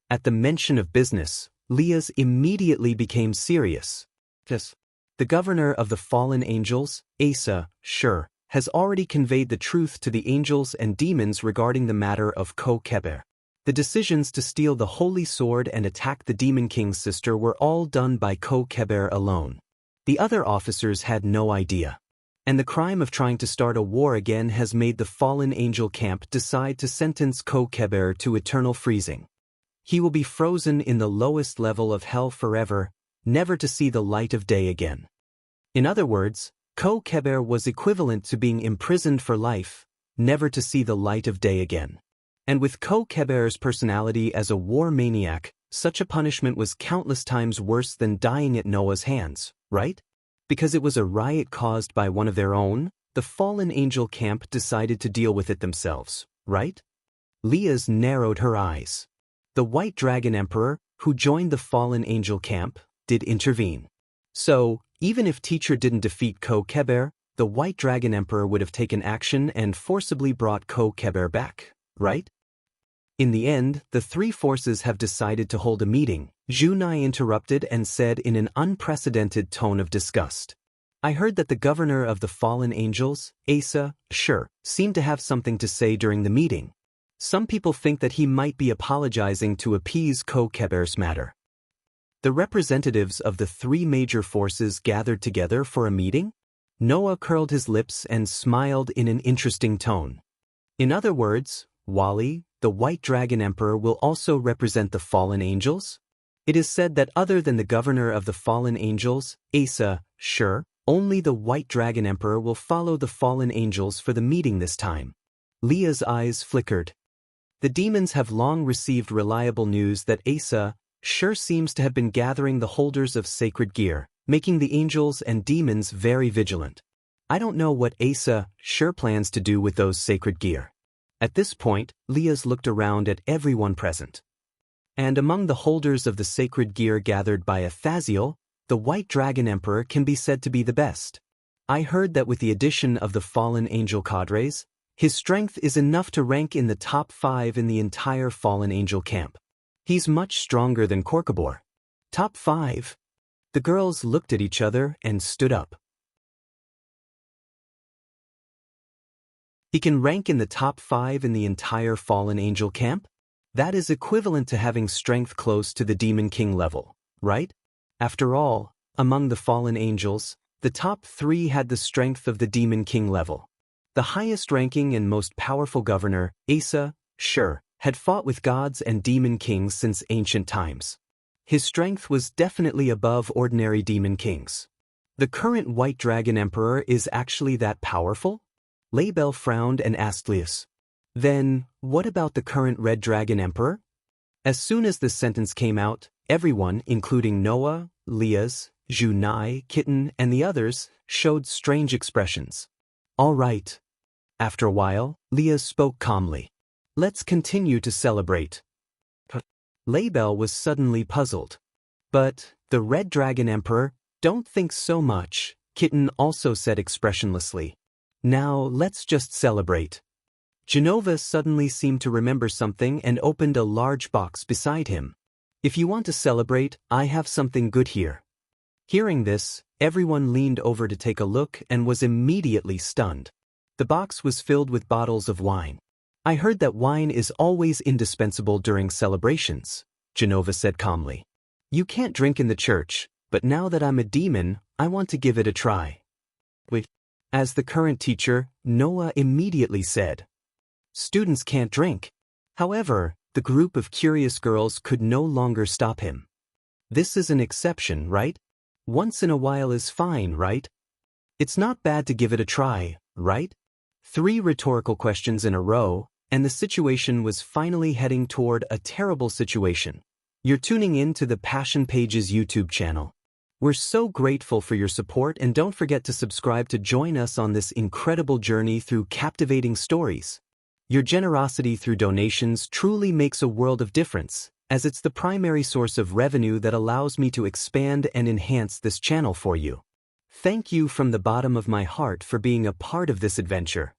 At the mention of business, Lias immediately became serious. Yes. The governor of the fallen angels, Asa, Shur, has already conveyed the truth to the angels and demons regarding the matter of Ko-Keber. The decisions to steal the holy sword and attack the demon king's sister were all done by Ko-Keber alone. The other officers had no idea. And the crime of trying to start a war again has made the fallen angel camp decide to sentence Ko-Keber to eternal freezing. He will be frozen in the lowest level of hell forever, never to see the light of day again. In other words, Ko-Keber was equivalent to being imprisoned for life, never to see the light of day again. And with Ko-Keber's personality as a war maniac, such a punishment was countless times worse than dying at Noah's hands, right? Because it was a riot caused by one of their own, the fallen angel camp decided to deal with it themselves, right? Lias narrowed her eyes. The White Dragon Emperor, who joined the fallen angel camp, did intervene. So, even if teacher didn't defeat Ko-Keber, the White Dragon Emperor would have taken action and forcibly brought Ko-Keber back, right? In the end, the three forces have decided to hold a meeting, Junai interrupted and said in an unprecedented tone of disgust. I heard that the governor of the fallen angels, Asa, Shur, seemed to have something to say during the meeting. Some people think that he might be apologizing to appease Ko-Keber's matter. The representatives of the three major forces gathered together for a meeting? Noah curled his lips and smiled in an interesting tone. In other words, Wali, the White Dragon Emperor, will also represent the fallen angels? It is said that other than the governor of the fallen angels, Asa, Shur, only the White Dragon Emperor will follow the fallen angels for the meeting this time. Leah's eyes flickered. The demons have long received reliable news that Asa, Shur seems to have been gathering the holders of sacred gear, making the angels and demons very vigilant. I don't know what Asa, Shur plans to do with those sacred gear. At this point, Leah's looked around at everyone present. And among the holders of the sacred gear gathered by Athaziel, the White Dragon Emperor can be said to be the best. I heard that with the addition of the fallen angel cadres, his strength is enough to rank in the top 5 in the entire fallen angel camp. He's much stronger than Korkabor. Top 5? The girls looked at each other and stood up. He can rank in the top 5 in the entire fallen angel camp? That is equivalent to having strength close to the demon king level, right? After all, among the fallen angels, the top 3 had the strength of the demon king level. The highest ranking and most powerful governor, Asa, Shur, had fought with gods and demon kings since ancient times. His strength was definitely above ordinary demon kings. The current White Dragon Emperor is actually that powerful? Laybell frowned and asked Lias. Then, what about the current Red Dragon Emperor? As soon as this sentence came out, everyone, including Noah, Lias, Junai, Kitten, and the others, showed strange expressions. All right. After a while, Lias spoke calmly. Let's continue to celebrate. Laybell was suddenly puzzled. But, the Red Dragon Emperor, don't think so much, Kitten also said expressionlessly. Now let's just celebrate. Genova suddenly seemed to remember something and opened a large box beside him. If you want to celebrate, I have something good here. Hearing this, everyone leaned over to take a look and was immediately stunned. The box was filled with bottles of wine. I heard that wine is always indispensable during celebrations, Genova said calmly. You can't drink in the church, but now that I'm a demon, I want to give it a try. Wait. As the current teacher, Noah immediately said. Students can't drink. However, the group of curious girls could no longer stop him. This is an exception, right? Once in a while is fine, right? It's not bad to give it a try, right? 3 rhetorical questions in a row, and the situation was finally heading toward a terrible situation. You're tuning in to the Passion Pages YouTube channel. We're so grateful for your support, and don't forget to subscribe to join us on this incredible journey through captivating stories. Your generosity through donations truly makes a world of difference, as it's the primary source of revenue that allows me to expand and enhance this channel for you. Thank you from the bottom of my heart for being a part of this adventure.